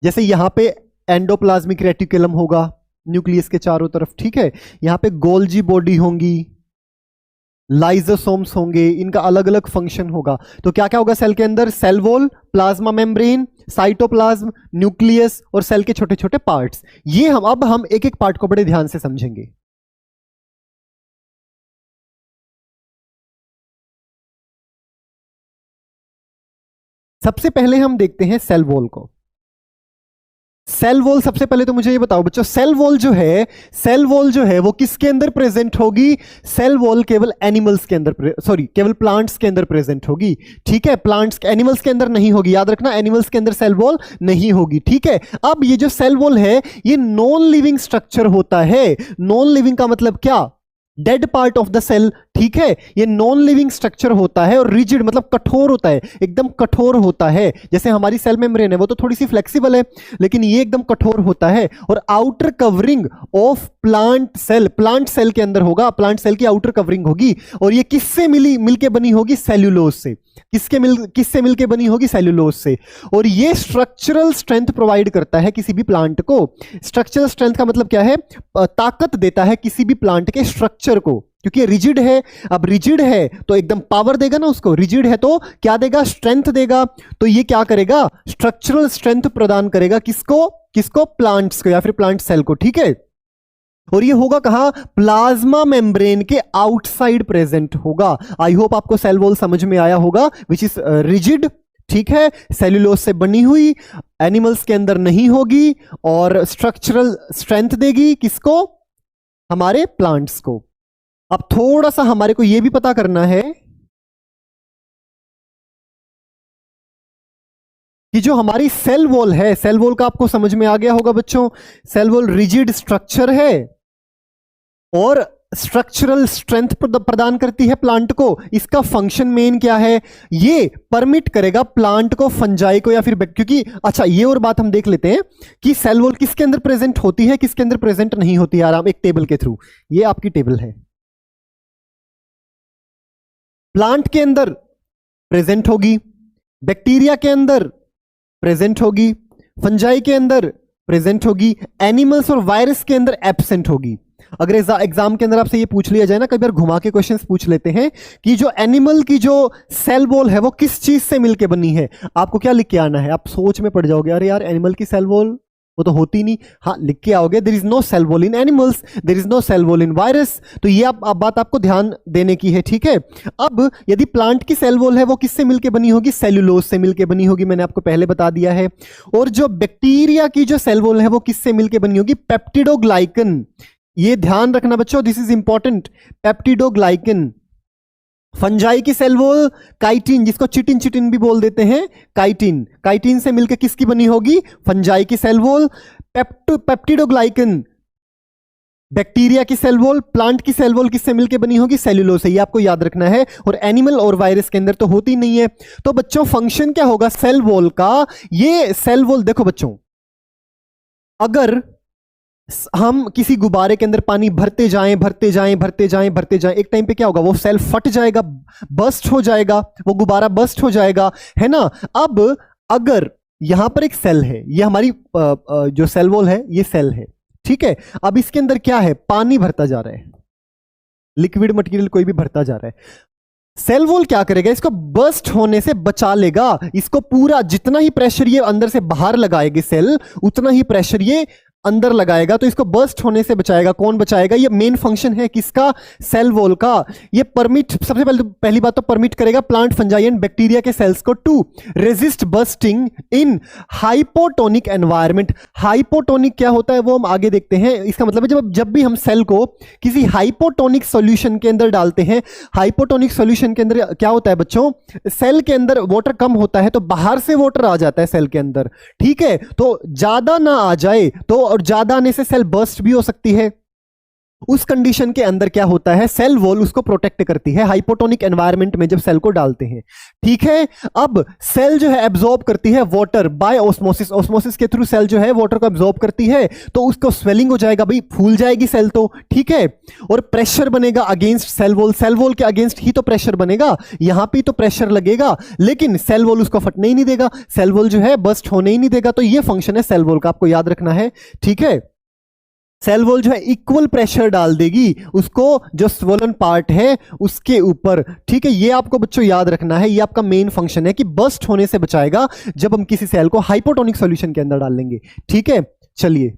जैसे यहां पे एंडोप्लाज्मिक रेटिकुलम होगा न्यूक्लियस के चारों तरफ। ठीक है, यहां पे गोल्जी बॉडी होंगी, लाइसोसोम्स होंगे, इनका अलग अलग फंक्शन होगा। तो क्या क्या होगा सेल के अंदर? Cell wall, plasma membrane, cytoplasm, nucleus और सेल के छोटे छोटे पार्ट्स। ये हम एक एक पार्ट को बड़े ध्यान से समझेंगे। सबसे पहले हम देखते हैं सेल वॉल को। सेल वॉल, सबसे पहले तो मुझे ये बताओ बच्चों, सेल वॉल जो है वो किसके अंदर प्रेजेंट होगी? सेल वॉल केवल एनिमल्स के अंदर, सॉरी केवल प्लांट्स के अंदर प्रेजेंट होगी। ठीक है, प्लांट्स, एनिमल्स के अंदर नहीं होगी। याद रखना, एनिमल्स के अंदर सेल वॉल नहीं होगी। ठीक है, अब ये जो सेल वॉल है ये नॉन लिविंग स्ट्रक्चर होता है। नॉन लिविंग का मतलब क्या? Dead part of the cell. ठीक है, ये नॉन लिविंग स्ट्रक्चर होता है और रिजिड मतलब कठोर होता है, एकदम कठोर होता है। जैसे हमारी सेल मेम्ब्रेन है वो तो थोड़ी सी फ्लेक्सिबल है, लेकिन ये एकदम कठोर होता है। और outer covering of plant cell के अंदर होगा, प्लांट सेल की आउटर कवरिंग होगी। और ये किससे मिलके बनी होगी? सेल्यूलोज से। किससे मिलके बनी होगी? सेल्यूलोज से। और ये स्ट्रक्चरल स्ट्रेंथ प्रोवाइड करता है किसी भी प्लांट को। स्ट्रक्चरल स्ट्रेंथ का मतलब क्या है? ताकत देता है किसी भी प्लांट के स्ट्रक्चर को, क्योंकि रिजिड है। अब रिजिड है तो एकदम पावर देगा ना उसको, रिजिड है तो क्या देगा? स्ट्रेंथ देगा। तो ये क्या करेगा? स्ट्रक्चरल स्ट्रेंथ प्रदान करेगा। किसको? प्लांट्स को या फिर प्लांट सेल को। ठीक है, और ये होगा कहां? प्लाज्मा मेम्ब्रेन के आउटसाइड प्रेजेंट होगा। आई होप आपको सेल वॉल समझ में आया होगा, विच इज रिजिड। ठीक है, सेल्यूलोज से बनी हुई, एनिमल्स के अंदर नहीं होगी और स्ट्रक्चरल स्ट्रेंथ देगी। किसको? हमारे प्लांट्स को। अब थोड़ा सा हमारे को यह भी पता करना है कि जो हमारी सेल वॉल है, सेल वॉल का आपको समझ में आ गया होगा बच्चों, सेल वॉल रिजिड स्ट्रक्चर है। और स्ट्रक्चरल स्ट्रेंथ प्रदान करती है प्लांट को। इसका फंक्शन मेन क्या है, ये परमिट करेगा प्लांट को, फंजाई को या फिर क्योंकि अच्छा ये और बात हम देख लेते हैं कि सेल वॉल किसके अंदर प्रेजेंट होती है, किसके अंदर प्रेजेंट नहीं होती है, आराम एक टेबल के थ्रू। ये आपकी टेबल है, प्लांट के अंदर प्रेजेंट होगी, बैक्टीरिया के अंदर प्रेजेंट होगी, फंजाई के अंदर प्रेजेंट होगी, एनिमल्स और वायरस के अंदर एब्सेंट होगी। अगर एग्जाम के अंदर आपसे ये पूछ लिया जाए ना, कई बार घुमा के क्वेश्चंस पूछ लेते हैं कि जो एनिमल की जो सेल वॉल है वो किस चीज से मिलके बनी है, आपको क्या लिख के आना है? आप सोच में पड़ जाओगे, अरे यार एनिमल की सेल वॉल वो तो होती नहीं। हाँ, लिख के आओगे there is no cell wall in animals, there is no cell wall in virus. तो ये आप बात आपको ध्यान देने की है, ठीक है। अब यदि प्लांट की सेल वॉल है वो किससे मिलके बनी होगी, सेल्यूलोज से मिलके बनी होगी, मैंने आपको पहले बता दिया है। और जो बैक्टीरिया की जो सेल वॉल है वो किससे मिलके बनी होगी, पेप्टिडोग्लाइकन। ये ध्यान रखना बच्चों, this is important, peptidoglycan. Fungi की सेल वॉल काइटिन, जिसको चिटिन चिटिन भी बोल देते हैं, काइटिन, काइटिन से मिलकर किसकी बनी होगी, फंजाई की सेल वॉल। पेप्टिडोग्लाइकन बैक्टीरिया की सेल वॉल, प्लांट की सेल वॉल किससे मिलकर बनी होगी, सेल्यूलोज से। ये आपको याद रखना है। और एनिमल और वायरस के अंदर तो होती नहीं है। तो बच्चों फंक्शन क्या होगा सेल वॉल का, ये सेल वॉल देखो बच्चों, अगर हम किसी गुब्बारे के अंदर पानी भरते जाएं भरते जाएं भरते जाएं भरते जाएं, एक टाइम पे क्या होगा, वो सेल फट जाएगा, बस्ट हो जाएगा, वो गुब्बारा बस्ट हो जाएगा, है ना। अब अगर यहां पर एक सेल है, ये हमारी जो सेल वॉल है ये सेल है, ठीक है। अब इसके अंदर क्या है, पानी भरता जा रहा है, लिक्विड मटेरियल कोई भी भरता जा रहा है। सेल वॉल क्या करेगा, इसको बस्ट होने से बचा लेगा। इसको पूरा जितना ही प्रेशर ये अंदर से बाहर लगाएगी सेल, उतना ही प्रेशर ये अंदर लगाएगा, तो इसको बस्ट होने से बचाएगा। कौन बचाएगा, ये मेन फंक्शन है किसका, सेल वॉल का। ये परमिट, सबसे पहली बात तो परमिट करेगा प्लांट, फंजाई एंड बैक्टीरिया के सेल्स को to resist bursting in hypotonic environment. Hypotonic क्या होता है वो हम आगे देखते हैं। इसका मतलब है जब भी हम सेल को किसी हाइपोटोनिक सॉल्यूशन के अंदर डालते हैं, हाइपोटोनिक सॉल्यूशन के अंदर क्या होता है बच्चों, सेल के अंदर वाटर कम होता है तो बाहर से वाटर आ जाता है सेल के अंदर, ठीक है। तो ज्यादा ना आ जाए तो, और ज्यादा आने से सेल बर्स्ट भी हो सकती है। उस कंडीशन के अंदर क्या होता है, सेल वॉल उसको प्रोटेक्ट करती है हाइपोटोनिक एनवायरनमेंट में जब सेल को डालते हैं, ठीक है। अब सेल जो है एब्जॉर्ब करती है वाटर बाय ऑस्मोसिस, ऑस्मोसिस के थ्रू सेल जो है वाटर को एब्जॉर्ब करती है, तो उसको स्वेलिंग हो जाएगा, भाई फूल जाएगी सेल तो, ठीक है। और प्रेशर बनेगा against cell wall, cell wall के अगेंस्ट ही तो प्रेशर बनेगा, यहां पे तो प्रेशर लगेगा, लेकिन सेल वॉल उसको फटने ही नहीं देगा, सेल वॉल जो है बस्ट होने ही नहीं देगा। तो ये फंक्शन है सेल वॉल का, आपको याद रखना है, ठीक है। सेल वॉल जो है इक्वल प्रेशर डाल देगी उसको, जो स्वोलन पार्ट है उसके ऊपर, ठीक है। ये आपको बच्चों याद रखना है, ये आपका मेन फंक्शन है कि बस्ट होने से बचाएगा जब हम किसी सेल को हाइपोटोनिक सॉल्यूशन के अंदर डाल लेंगे, ठीक है। चलिए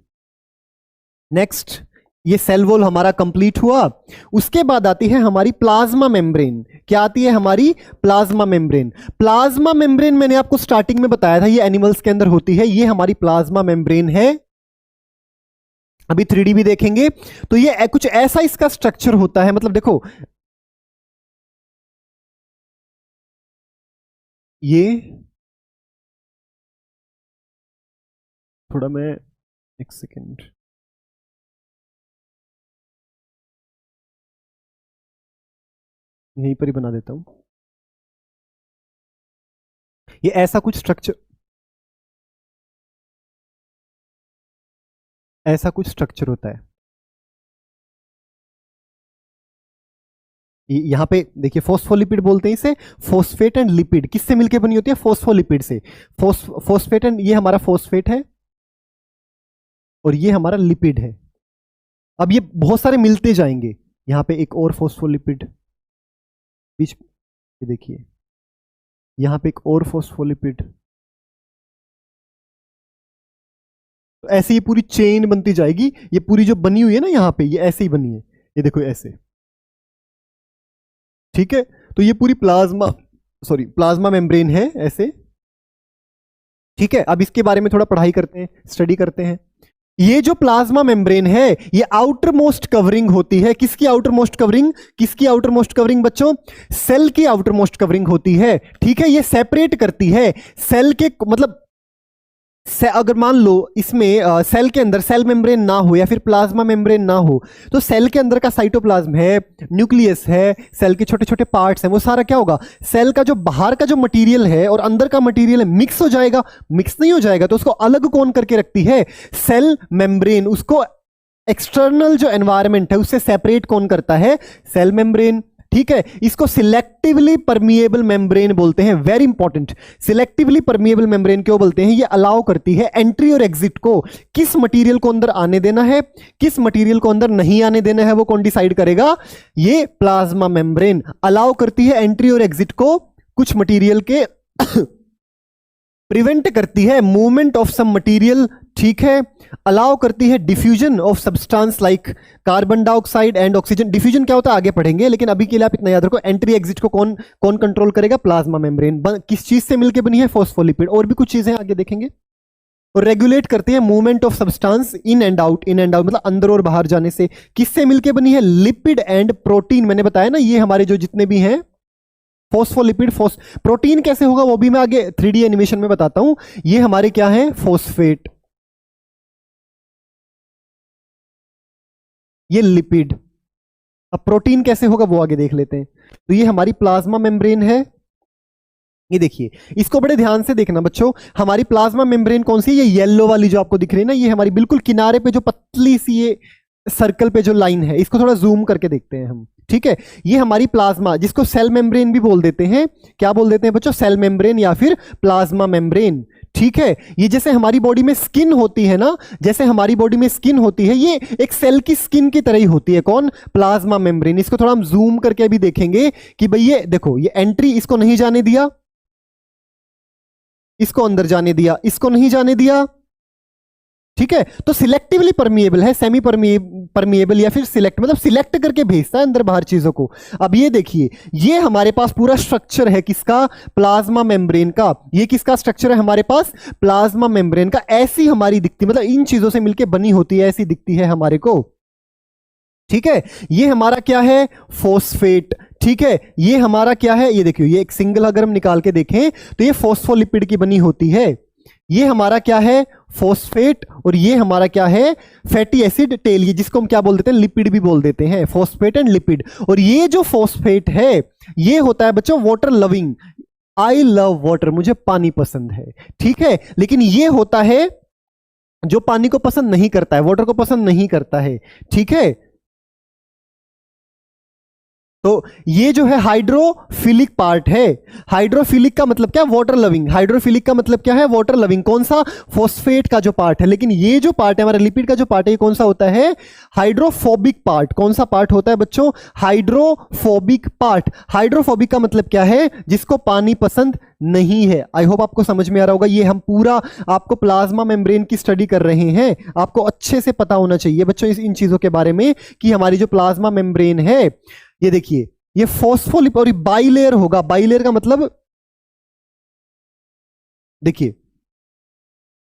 नेक्स्ट, ये सेल वॉल हमारा कंप्लीट हुआ। उसके बाद आती है हमारी प्लाज्मा मेम्ब्रेन। क्या आती है हमारी, प्लाज्मा मेम्ब्रेन। प्लाज्मा मेम्ब्रेन मैंने आपको स्टार्टिंग में बताया था, ये एनिमल्स के अंदर होती है, ये हमारी प्लाज्मा मेम्ब्रेन है। अभी 3D भी देखेंगे तो ये कुछ ऐसा इसका स्ट्रक्चर होता है, मतलब देखो ये थोड़ा मैं एक सेकेंड, यहीं पर ही बना देता हूं। ये ऐसा कुछ स्ट्रक्चर, ऐसा कुछ स्ट्रक्चर होता है। यहां पे देखिए फोस्फोलिपिड बोलते हैं इसे, फोस्फेट एंड लिपिड किससे मिलकर बनी होती है, फोस्फोलिपिड से। फोस्फेट एंड, ये हमारा फोस्फेट है और ये हमारा लिपिड है। अब ये बहुत सारे मिलते जाएंगे, यहां पे एक और फोस्फोलिपिड बीच, ये देखिए यहां पे एक और फोस्फोलिपिड, तो ऐसे ये पूरी चेन बनती जाएगी। ये पूरी जो बनी हुई है ना यहाँ पे, ये ऐसे ही बनी है, ये देखो ऐसे, ठीक है। तो ये पूरी प्लाज्मा मेम्ब्रेन है ऐसे, ठीक है। अब इसके बारे में थोड़ा पढ़ाई करते हैं, स्टडी करते हैं। ये जो प्लाज्मा मेम्ब्रेन है ये आउटर मोस्ट कवरिंग होती है, किसकी आउटर मोस्ट कवरिंग, किसकी आउटर मोस्ट कवरिंग बच्चों, सेल की आउटर मोस्ट कवरिंग होती है, ठीक है। ये सेपरेट करती है सेल के, मतलब अगर मान लो इसमें सेल के अंदर सेल मेम्ब्रेन ना हो या फिर प्लाज्मा मेम्ब्रेन ना हो, तो सेल के अंदर का साइटोप्लाज्म है, न्यूक्लियस है, सेल के छोटे छोटे पार्ट्स हैं, वो सारा क्या होगा, सेल का जो बाहर का जो मटेरियल है और अंदर का मटेरियल है मिक्स हो जाएगा। मिक्स नहीं हो जाएगा तो उसको अलग कौन करके रखती है, सेल मेम्ब्रेन। उसको एक्सटर्नल जो एनवायरमेंट है उससे सेपरेट कौन करता है, सेल मेम्ब्रेन। ठीक है, इसको सिलेक्टिवली परमिएबल मेम्ब्रेन बोलते हैं, very important. Selectively permeable membrane क्यों बोलते हैं, ये अलाउ करती है एंट्री और एग्जिट को, किस मटेरियल को अंदर आने देना है, किस मटेरियल को अंदर नहीं आने देना है, वो कौन डिसाइड करेगा, ये प्लाज्मा मेम्ब्रेन अलाउ करती है एंट्री और एग्जिट को, कुछ मटेरियल के प्रिवेंट करती है मूवमेंट ऑफ सम मटेरियल। ठीक है, अलाउ करती है diffusion of substance like carbon dioxide and oxygen. Diffusion क्या होता है आगे पढ़ेंगे, लेकिन अभी के लिए आप इतना याद रखो, एंट्री एग्जिट को कौन कौन कंट्रोल करेगा, प्लाज्मा मेम्ब्रेन। किस चीज से मिलकर बनी है, फॉस्फोलिपिड। और भी कुछ चीजें आगे देखेंगे। और रेगुलेट करते हैं movement of substance in and out, in and out मतलब अंदर और बाहर जाने से। किससे मिलकर बनी है, लिपिड एंड प्रोटीन। मैंने बताया ना, ये हमारे जो जितने भी हैं फॉस्फोलिपिड, प्रोटीन कैसे होगा वो भी मैं आगे 3D एनिमेशन में बताता हूं। ये हमारे क्या है, फॉस्फेट, ये लिपिड। अब प्रोटीन कैसे होगा वो आगे देख लेते हैं। तो ये हमारी प्लाज्मा मेम्ब्रेन है। ये देखिए, इसको बड़े ध्यान से देखना बच्चों। हमारी प्लाज्मा मेम्ब्रेन कौन सी है, ये येलो वाली जो आपको दिख रही है ना, ये हमारी बिल्कुल किनारे पे जो पतली सी ये सर्कल पे जो लाइन है, इसको थोड़ा जूम करके देखते हैं हम। ठीक है, ये हमारी प्लाज्मा, जिसको सेल मेम्ब्रेन भी बोल देते हैं। क्या बोल देते हैं बच्चों, सेल मेम्ब्रेन या फिर प्लाज्मा मेम्ब्रेन। ठीक है, ये जैसे हमारी बॉडी में स्किन होती है ना, जैसे हमारी बॉडी में स्किन होती है, ये एक सेल की स्किन की तरह ही होती है। कौन, प्लाज्मा मेम्ब्रेन। इसको थोड़ा हम जूम करके भी देखेंगे कि भाई ये देखो, ये एंट्री, इसको नहीं जाने दिया, इसको अंदर जाने दिया, इसको नहीं जाने दिया। ठीक है, तो सिलेक्टिवली परमिएबल है, सेमी परमिएबल या फिर सिलेक्ट, मतलब सिलेक्ट करके भेजता है अंदर बाहर चीजों को। अब ये देखिए, ये हमारे पास पूरा स्ट्रक्चर है किसका, प्लाज्मा मेम्ब्रेन का। ये किसका स्ट्रक्चर है हमारे पास, प्लाज्मा मेम्ब्रेन का। ऐसी हमारी दिखती, मतलब इन चीजों से मिलकर बनी होती है, ऐसी दिखती है हमारे को। ठीक है, ये हमारा क्या है, फॉस्फेट। ठीक है, ये हमारा क्या है, ये देखिए, ये एक सिंगल अगर हम निकाल के देखें तो ये फॉस्फोलिपिड की बनी होती है। ये हमारा क्या है, फॉस्फेट, और ये हमारा क्या है, फैटी एसिड टेल, ये जिसको हम क्या बोल देते हैं, लिपिड भी बोल देते हैं, फॉस्फेट एंड लिपिड। और ये जो फॉस्फेट है, ये होता है बच्चों water loving. I love water, मुझे पानी पसंद है। ठीक है, लेकिन ये होता है जो पानी को पसंद नहीं करता है, वाटर को पसंद नहीं करता है। ठीक है, तो ये जो है हाइड्रोफिलिक पार्ट है। हाइड्रोफिलिक का मतलब क्या, वाटर लविंग। हाइड्रोफिलिक का मतलब क्या है, वाटर लविंग। कौन सा, फॉस्फेट का जो पार्ट है। लेकिन ये जो पार्ट है हमारा लिपिड का जो पार्ट है, ये कौन सा होता है, हाइड्रोफोबिक पार्ट। कौन सा पार्ट होता है बच्चों, हाइड्रोफोबिक पार्ट। हाइड्रोफोबिक का मतलब क्या है, जिसको पानी पसंद नहीं है। आई होप आपको समझ में आ रहा होगा। ये हम पूरा आपको प्लाज्मा मेम्ब्रेन की स्टडी कर रहे हैं, आपको अच्छे से पता होना चाहिए बच्चों इन चीजों के बारे में कि हमारी जो प्लाज्मा मेम्ब्रेन है, ये देखिए, ये फॉस्फोलिपिड और बाइलेयर होगा। बाइलेयर का मतलब देखिए,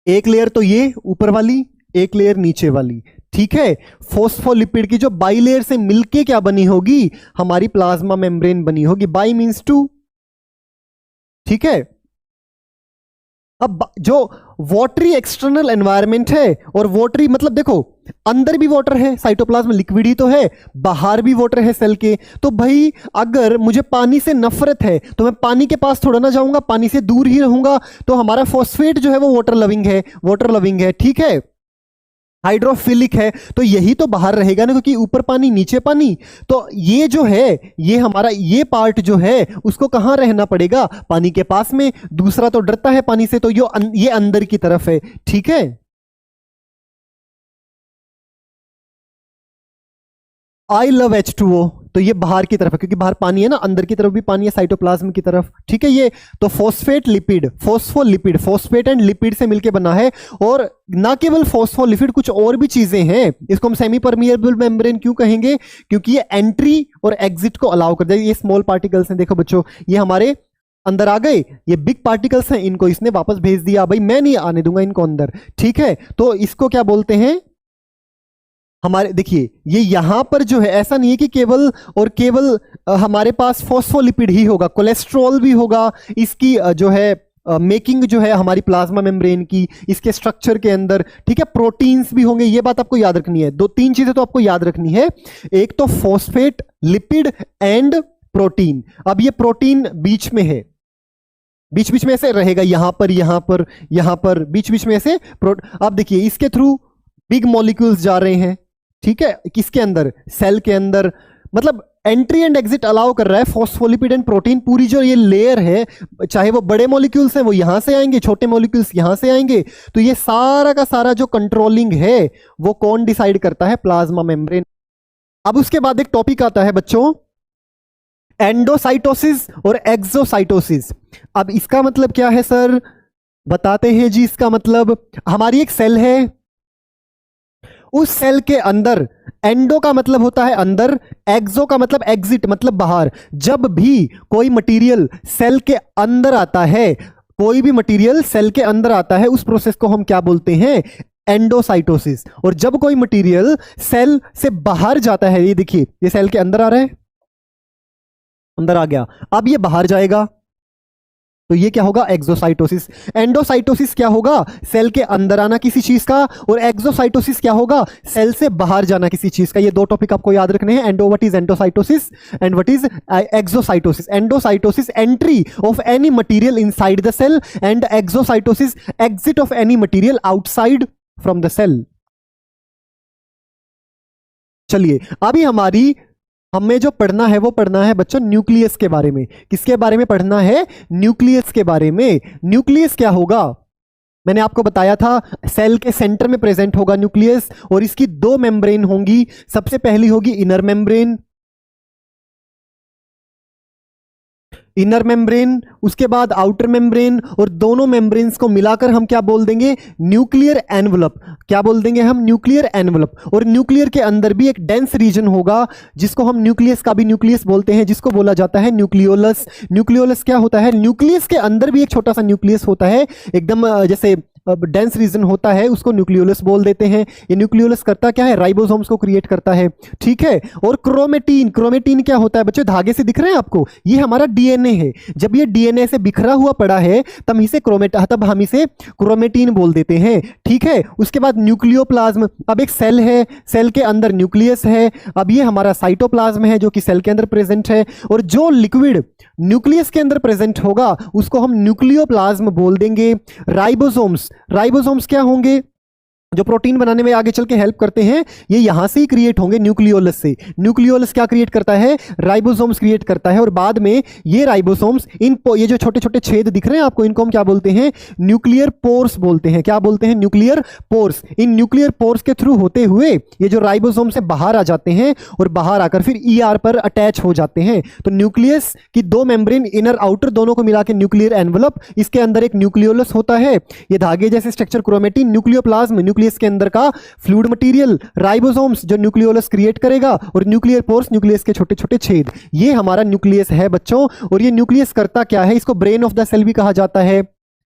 एक लेयर तो ये ऊपर वाली, एक लेयर नीचे वाली। ठीक है, फॉस्फोलिपिड की जो बाइलेयर से मिलके क्या बनी होगी, हमारी प्लाज्मा मेम्ब्रेन बनी होगी। By means to. ठीक है, अब जो वाटरी एक्सटर्नल एनवायरनमेंट है, और वाटरी मतलब देखो, अंदर भी वाटर है, साइटोप्लाज्म लिक्विड ही तो है, बाहर भी वाटर है सेल के। तो भाई अगर मुझे पानी से नफरत है तो मैं पानी के पास थोड़ा ना जाऊंगा, पानी से दूर ही रहूंगा। तो हमारा फॉस्फेट जो है वो वाटर लविंग है, वाटर लविंग है। ठीक है, हाइड्रोफिलिक है, तो यही तो बाहर रहेगा ना, क्योंकि ऊपर पानी नीचे पानी। तो ये जो है, ये हमारा ये पार्ट जो है, उसको कहां रहना पड़ेगा, पानी के पास में। दूसरा तो डरता है पानी से, तो ये अंदर की तरफ है। ठीक है, आई लव H2O, तो ये बाहर की तरफ है, क्योंकि बाहर पानी है ना, अंदर की तरफ भी पानी है, साइटोप्लाज्म की तरफ। ठीक है, ये तो phosphate lipid, phospholipid, phosphate and lipid से मिलकर बना है। और ना केवल फॉस्फोलिपिड, कुछ और भी चीजें हैं। इसको हम सेमी परमिएबल मेम्ब्रेन क्यों कहेंगे, क्योंकि ये एंट्री और एग्जिट को अलाउ कर दे। ये स्मॉल पार्टिकल्स हैं, देखो बच्चों, ये हमारे अंदर आ गए, ये बिग पार्टिकल्स हैं, इनको इसने वापस भेज दिया, भाई मैं नहीं आने दूंगा इनको अंदर। ठीक है, तो इसको क्या बोलते हैं, हमारे देखिए, ये यहां पर जो है, ऐसा नहीं है कि केवल और केवल हमारे पास फॉस्फोलिपिड ही होगा, कोलेस्ट्रॉल भी होगा, इसकी जो है मेकिंग जो है हमारी प्लाज्मा मेम्ब्रेन की, इसके स्ट्रक्चर के अंदर, ठीक है, प्रोटीन्स भी होंगे, ये बात आपको याद रखनी है। दो तीन चीजें तो आपको याद रखनी है, एक तो फॉस्फेट, लिपिड एंड प्रोटीन। अब ये प्रोटीन बीच में है, बीच बीच में ऐसे रहेगा, यहां पर यहां पर यहां पर, बीच बीच में ऐसे अब देखिए इसके थ्रू बिग मॉलिक्यूल्स जा रहे हैं, ठीक है, किसके अंदर, सेल के अंदर, मतलब एंट्री एंड एग्जिट अलाउ कर रहा है फॉस्फोलिपिड एंड प्रोटीन। पूरी जो ये लेयर है, चाहे वो बड़े मॉलिक्यूल्स हैं वो यहां से आएंगे, छोटे मॉलिक्यूल्स यहां से आएंगे, तो ये सारा का सारा जो कंट्रोलिंग है वो कौन डिसाइड करता है, प्लाज्मा मेम्ब्रेन। अब उसके बाद एक टॉपिक आता है बच्चों, एंडोसाइटोसिस और एक्सोसाइटोसिस। अब इसका मतलब क्या है सर, बताते हैं जी। इसका मतलब हमारी एक सेल है, उस सेल के अंदर एंडो का मतलब होता है अंदर, एक्सो का मतलब एग्जिट मतलब बाहर। जब भी कोई मटेरियल सेल के अंदर आता है, कोई भी मटेरियल सेल के अंदर आता है, उस प्रोसेस को हम क्या बोलते हैं, एंडोसाइटोसिस। और जब कोई मटेरियल सेल से बाहर जाता है, ये देखिए ये सेल के अंदर आ रहा है, अंदर आ गया, अब ये बाहर जाएगा, तो ये क्या होगा, एक्सोसाइटोसिस। एंडोसाइटोसिस क्या होगा, सेल के अंदर आना किसी चीज का, और एक्सोसाइटोसिस क्या होगा, सेल से बाहर जाना किसी चीज का। ये दो टॉपिक आपको याद रखने हैं, endo what is endocytosis and what is exocytosis. Endocytosis entry of any material inside the cell, and exocytosis exit of any material outside from the cell. चलिए अभी हमें जो पढ़ना है वो पढ़ना है बच्चों न्यूक्लियस के बारे में। किसके बारे में पढ़ना है, न्यूक्लियस के बारे में। न्यूक्लियस क्या होगा, मैंने आपको बताया था, सेल के सेंटर में प्रेजेंट होगा न्यूक्लियस, और इसकी दो मेम्ब्रेन होंगी। सबसे पहली होगी इनर मेम्ब्रेन, इनर मेम्ब्रेन, उसके बाद आउटर मेम्ब्रेन, और दोनों मेम्ब्रेन्स को मिलाकर हम क्या बोल देंगे, न्यूक्लियर एनवलप। क्या बोल देंगे हम, न्यूक्लियर एनवलप। और न्यूक्लियर के अंदर भी एक डेंस रीजन होगा, जिसको हम न्यूक्लियस का भी न्यूक्लियस बोलते हैं, जिसको बोला जाता है न्यूक्लियोलस। न्यूक्लियोलस क्या होता है, न्यूक्लियस के अंदर भी एक छोटा सा न्यूक्लियस होता है, एकदम जैसे डेंस रीजन होता है, उसको न्यूक्लियोलस बोल देते हैं। ये न्यूक्लियोलस करता क्या है, राइबोसोम्स को क्रिएट करता है, ठीक है। और क्रोमेटीन, क्रोमेटीन क्या होता है बच्चों, धागे से दिख रहे हैं आपको, ये हमारा डीएनए है। जब ये डीएनए से बिखरा हुआ पड़ा है तब हम इसे क्रोमेटीन बोल देते हैं, ठीक है। उसके बाद न्यूक्लियोप्लाज्म, अब एक सेल है, सेल के अंदर न्यूक्लियस है। अब ये हमारा साइटोप्लाज्म है जो कि सेल के अंदर प्रेजेंट है, और जो लिक्विड न्यूक्लियस के अंदर प्रेजेंट होगा उसको हम न्यूक्लियोप्लाज्म बोल देंगे। राइबोसोम्स, राइबोसोम्स क्या होंगे, जो प्रोटीन बनाने में आगे चल के हेल्प करते हैं, ये यहां से ही क्रिएट होंगे, न्यूक्लियोलस से। न्यूक्लियोलस क्या क्रिएट करता है, राइबोसोम्स क्रिएट करता है। और बाद में ये राइबोसोम्स, ये जो छोटे छोटे छेद दिख रहे हैं आपको, इनको हम क्या बोलते हैं, न्यूक्लियर पोर्स बोलते हैं। क्या बोलते हैं, nuclear pores. In nuclear pores के थ्रू होते हुए ये जो राइबोसोम से बाहर आ जाते हैं, और बाहर आकर फिर ईआर पर अटैच हो जाते हैं। तो न्यूक्लियस की दो मेम्ब्रेन, इनर आउटर, दोनों को मिला के न्यूक्लियर एनवलप, इसके अंदर एक न्यूक्लियोलस होता है, ये धागे जैसे स्ट्रक्चर क्रोमेटिन। न्यूक्लियोप्लाज्म, न्यूक्लियस के अंदर का फ्लूइड मटेरियल, राइबोसोम्स जो न्यूक्लियोलस क्रिएट करेगा, और न्यूक्लियर पोर्स, न्यूक्लियस के छोटे छोटे छेद। ये हमारा न्यूक्लियस है बच्चों। और ये न्यूक्लियस करता क्या है, इसको ब्रेन ऑफ द सेल भी कहा जाता है,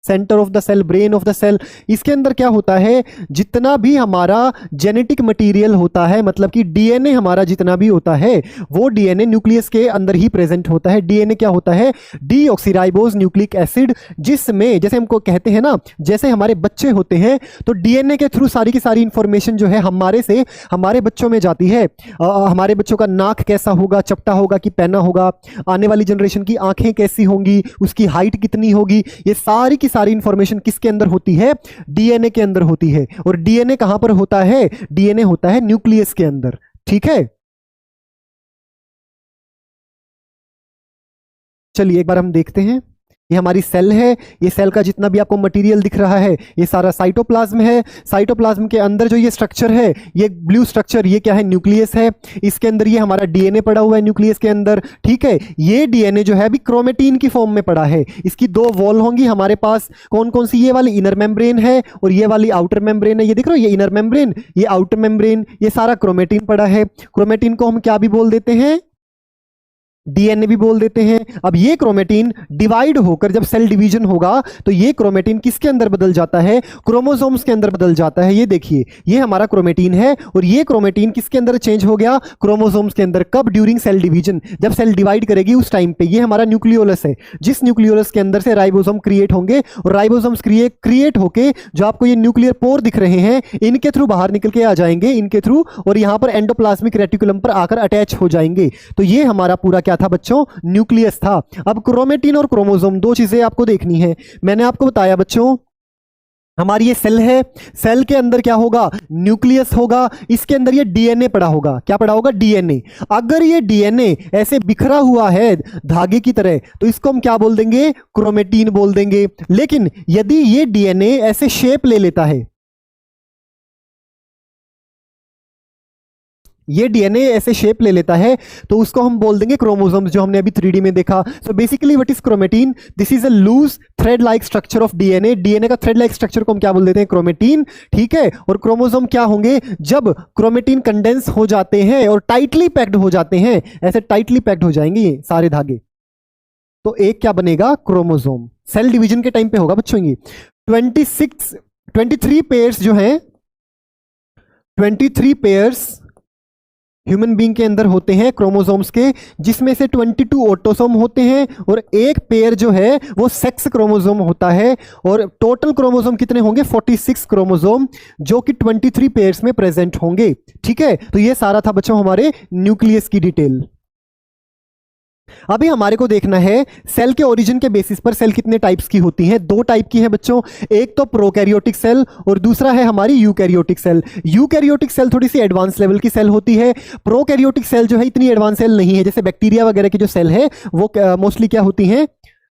centre of the cell, brain of the cell. इसके अंदर क्या होता है, जितना भी हमारा जेनेटिक मटेरियल होता है, मतलब कि डीएनए हमारा जितना भी होता है, वो डीएनए न्यूक्लियस के अंदर ही प्रेजेंट होता है। डीएनए क्या होता है, डीऑक्सीराइबोज न्यूक्लिक एसिड, जिसमें जैसे हमको कहते हैं ना, जैसे हमारे बच्चे होते हैं तो डीएनए के थ्रू सारी की सारी इंफॉर्मेशन जो है हमारे बच्चों में जाती है। हमारे बच्चों का नाक कैसा होगा, चपटा होगा कि पैना होगा, आने वाली जनरेशन की आंखें कैसी होंगी, उसकी हाइट कितनी होगी, ये सारी इंफॉर्मेशन किसके अंदर होती है, डीएनए के अंदर होती है। और डीएनए कहां पर होता है, डीएनए होता है न्यूक्लियस के अंदर, ठीक है। चलिए एक बार हम देखते हैं, ये हमारी सेल है, ये सेल का जितना भी आपको मटेरियल दिख रहा है ये सारा साइटोप्लाज्म है। साइटोप्लाज्म के अंदर जो ये स्ट्रक्चर है, ये ब्लू स्ट्रक्चर, ये क्या है, न्यूक्लियस है। इसके अंदर ये हमारा डीएनए पड़ा हुआ है न्यूक्लियस के अंदर, ठीक है। ये डीएनए जो है अभी क्रोमेटीन की फॉर्म में पड़ा है। इसकी दो वॉल होंगी हमारे पास, कौन कौन सी, ये वाली इनर मेम्ब्रेन है और ये वाली आउटर मेम्ब्रेन है। ये देख रहे हो, ये इनर मेम्ब्रेन, ये आउटर मेम्ब्रेन, ये सारा क्रोमेटीन पड़ा है। क्रोमेटीन को हम क्या भी बोल देते हैं, डीएनए भी बोल देते हैं। अब ये क्रोमेटिन डिवाइड होकर जब सेल डिवीजन होगा तो ये क्रोमेटिन किसके अंदर बदल जाता है? क्रोमोसोम्स के अंदर बदल जाता है। ये देखिए, ये हमारा क्रोमेटिन है और ये क्रोमेटिन किसके अंदर चेंज हो गया? क्रोमोसोम्स के अंदर। कब? ड्यूरिंग सेल डिवीजन, जब सेल डिवाइड करेगी उस टाइम पे। ये हमारा न्यूक्लियोलस है, जिस न्यूक्लियोलस के अंदर से राइबोसोम क्रिएट होंगे और राइबोसोम्स क्रिएट होके जो आपको ये न्यूक्लियर पोर दिख रहे हैं, इनके थ्रू बाहर निकल के आ जाएंगे, इनके थ्रू, और यहां पर एंडोप्लाज्मिक रेटिकुलम पर आकर अटैच हो जाएंगे। तो ये हमारा पूरा क्या था बच्चों? न्यूक्लियस था। अब क्रोमेटिन और क्रोमोसोम दो चीजें आपको देखनी है। मैंने आपको बताया बच्चों, हमारी ये सेल है, सेल के अंदर क्या होगा? न्यूक्लियस होगा, इसके अंदर ये डीएनए पड़ा होगा। क्या पड़ा होगा? डीएनए। अगर ये डीएनए ऐसे बिखरा हुआ है धागे की तरह तो इसको हम क्या बोल देंगे? क्रोमेटिन बोल देंगे। लेकिन यदि ये डीएनए ऐसे शेप ले लेता है, ये डीएनए ऐसे शेप ले लेता है तो उसको हम बोल देंगे क्रोमोसोम्स, जो हमने अभी 3D में देखा। So basically what is chromatin? This is a loose thread like structure of DNA. DNA का थ्रेड लाइक स्ट्रक्चर को हम क्या बोल देते हैं? क्रोमेटिन। ठीक है। और क्रोमोसोम क्या होंगे? जब क्रोमेटिन कंडेंस हो जाते हैं और टाइटली पैक्ड हो जाते हैं, ऐसे टाइटली पैक्ड हो जाएंगे ये सारे धागे, तो एक क्या बनेगा? क्रोमोसोम। सेल डिवीजन के टाइम पे होगा बच्चों ये। 23 पेयर्स जो हैं, 23 पेयर्स ह्यूमन बीइंग के अंदर होते हैं क्रोमोसोम्स के, जिसमें से 22 ऑटोसोम होते हैं और एक पेयर जो है वो सेक्स क्रोमोसोम होता है। और टोटल क्रोमोसोम कितने होंगे? 46 क्रोमोसोम, जो कि 23 पेयर्स में प्रेजेंट होंगे। ठीक है। तो ये सारा था बच्चों हमारे न्यूक्लियस की डिटेल। अभी हमारे को देखना है सेल के ओरिजिन के बेसिस पर सेल कितने टाइप्स की होती हैं। दो टाइप की है बच्चों, एक तो प्रोकैरियोटिक सेल और दूसरा है हमारी यूकैरियोटिक सेल। यूकैरियोटिक सेल थोड़ी सी एडवांस लेवल की सेल होती है। प्रोकैरियोटिक सेल जो है इतनी एडवांस सेल नहीं है, जैसे बैक्टीरिया वगैरह की जो सेल है वो मोस्टली क्या होती हैं?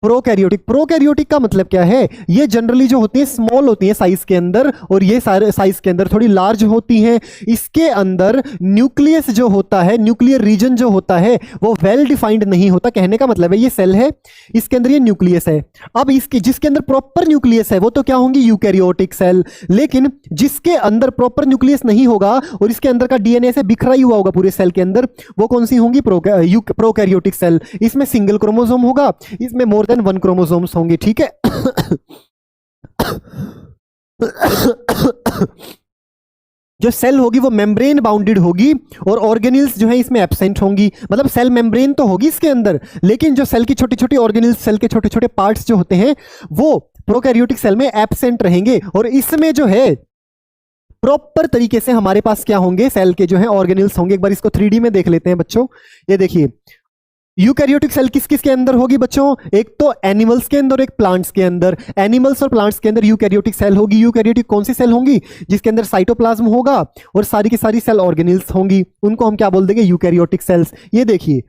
प्रोकैरियोटिक। प्रोकैरियोटिक का मतलब क्या है? ये जनरली जो होती है स्मॉल होती है साइज के अंदर, और ये सारे साइज के अंदर थोड़ी लार्ज होती हैं। इसके अंदर न्यूक्लियस जो होता है, न्यूक्लियर रीजन जो होता है वो वेल डिफाइंड नहीं होता। कहने का मतलब है ये सेल है, इसके अंदर ये न्यूक्लियस है। अब इसके जिसके अंदर प्रॉपर न्यूक्लियस है वो तो क्या होंगी? Eukaryotic cell. लेकिन जिसके अंदर प्रॉपर न्यूक्लियस नहीं होगा और इसके अंदर का डीएनए से बिखरा ही हुआ होगा पूरे सेल के अंदर, वो कौन सी होंगी? Prokaryotic cell. इसमें सिंगल क्रोमोसोम होगा, इसमें मोर 1 क्रोमोसोम्स होंगे। ठीक है। जो सेल होगी वो मेम्ब्रेन बाउंडेड होगी और ऑर्गेनिल्स जो है इसमें एब्सेंट होंगी। मतलब सेल मेम्ब्रेन तो होगी इसके अंदर, लेकिन जो सेल की छोटी छोटी ऑर्गेनिल्स, सेल के छोटे छोटे पार्ट्स जो होते हैं वो प्रोकैरियोटिक सेल में एब्सेंट रहेंगे। और इसमें जो है प्रॉपर तरीके से हमारे पास क्या होंगे? सेल के जो है ऑर्गेनिल्स होंगे। एक बार इसको 3D में देख लेते हैं बच्चों। ये देखिए, यूकैरियोटिक सेल किस किस के अंदर होगी बच्चों? एक तो एनिमल्स के अंदर, एक प्लांट्स के अंदर। एनिमल्स और प्लांट्स के अंदर यूकैरियोटिक सेल होगी। यूकैरियोटिक कौन सी सेल होंगी? जिसके अंदर साइटोप्लाज्म होगा और सारी की सारी सेल ऑर्गेनिल्स होंगी, उनको हम क्या बोल देंगे? Eukaryotic cells. ये देखिए,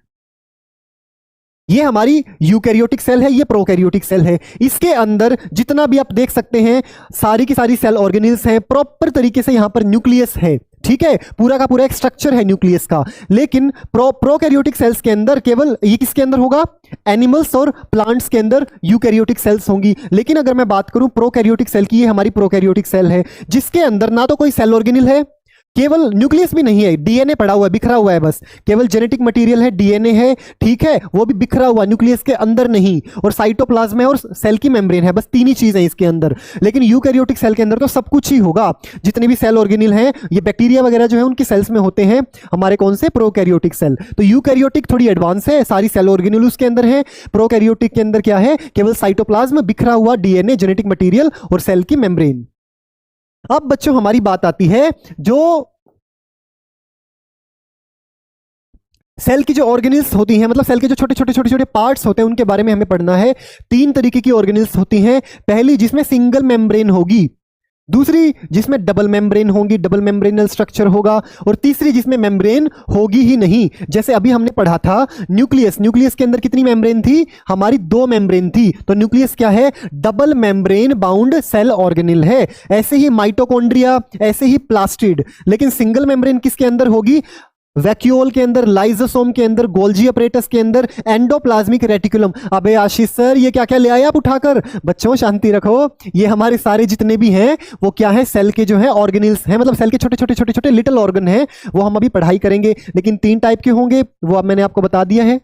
ये हमारी यूकैरियोटिक सेल है, ये प्रोकैरियोटिक सेल है। इसके अंदर जितना भी आप देख सकते हैं सारी की सारी सेल ऑर्गेनिल्स हैं, प्रॉपर तरीके से यहां पर न्यूक्लियस है। ठीक है, पूरा का पूरा एक स्ट्रक्चर है न्यूक्लियस का। लेकिन प्रोकैरियोटिक सेल्स के अंदर केवल ये किसके अंदर होगा? एनिमल्स और प्लांट्स के अंदर यूकैरियोटिक सेल्स होंगी। लेकिन अगर मैं बात करूं प्रोकैरियोटिक सेल की, ये हमारी प्रोकैरियोटिक सेल है, जिसके अंदर ना तो कोई सेल ऑर्गेनिल है, केवल न्यूक्लियस भी नहीं है, डीएनए पड़ा हुआ है, बिखरा हुआ है, बस केवल जेनेटिक मटेरियल है, डीएनए है। ठीक है, वो भी बिखरा हुआ, न्यूक्लियस के अंदर नहीं। और साइटोप्लाज्म है और सेल की मेम्ब्रेन है, बस 3 ही चीजें इसके अंदर। लेकिन यूकैरियोटिक सेल के अंदर तो सब कुछ ही होगा। जितने भी सेल ऑर्गेनिल हैं, ये बैक्टीरिया वगैरह जो है उनकी सेल्स में होते हैं हमारे कौन से? Prokaryotic cell. तो यूकैरियोटिक थोड़ी एडवांस है, सारी सेल ऑर्गेनिल उसके अंदर है। प्रोकैरियोटिक के अंदर क्या है? केवल साइटोप्लाज्म, बिखरा हुआ डीएनए, जेनेटिक मटीरियल और सेल की मेम्ब्रेन। अब बच्चों हमारी बात आती है जो सेल की जो ऑर्गेनिल्स होती हैं, मतलब सेल के जो छोटे छोटे छोटे छोटे पार्ट्स होते हैं, उनके बारे में हमें पढ़ना है। 3 तरीके की ऑर्गेनिल्स होती हैं। पहली जिसमें सिंगल मेम्ब्रेन होगी, दूसरी जिसमें डबल मेम्ब्रेन होगी, डबल मेम्ब्रेनल स्ट्रक्चर होगा, और तीसरी जिसमें मेम्ब्रेन होगी ही नहीं। जैसे अभी हमने पढ़ा था न्यूक्लियस, न्यूक्लियस के अंदर कितनी मेम्ब्रेन थी? हमारी 2 मेम्ब्रेन थी। तो न्यूक्लियस क्या है? Double membrane bound cell organelle है। ऐसे ही माइटोकॉन्ड्रिया, ऐसे ही प्लास्टिड। लेकिन सिंगल मेम्ब्रेन किसके अंदर होगी? वैक्यूल के अंदर, लाइजोसोम के अंदर, गोल्जी अपरेटस के अंदर, एंडोप्लाज्मिक रेटिकुलम। अबे आशीष सर, ये क्या क्या ले आए आप उठाकर? बच्चों शांति रखो। ये हमारे सारे जितने भी हैं वो क्या है? सेल के जो है ऑर्गेनिल्स हैं, मतलब सेल के छोटे छोटे छोटे छोटे लिटिल ऑर्गन हैं। वो हम अभी पढ़ाई करेंगे। लेकिन 3 टाइप के होंगे, वो अब मैंने आपको बता दिया है।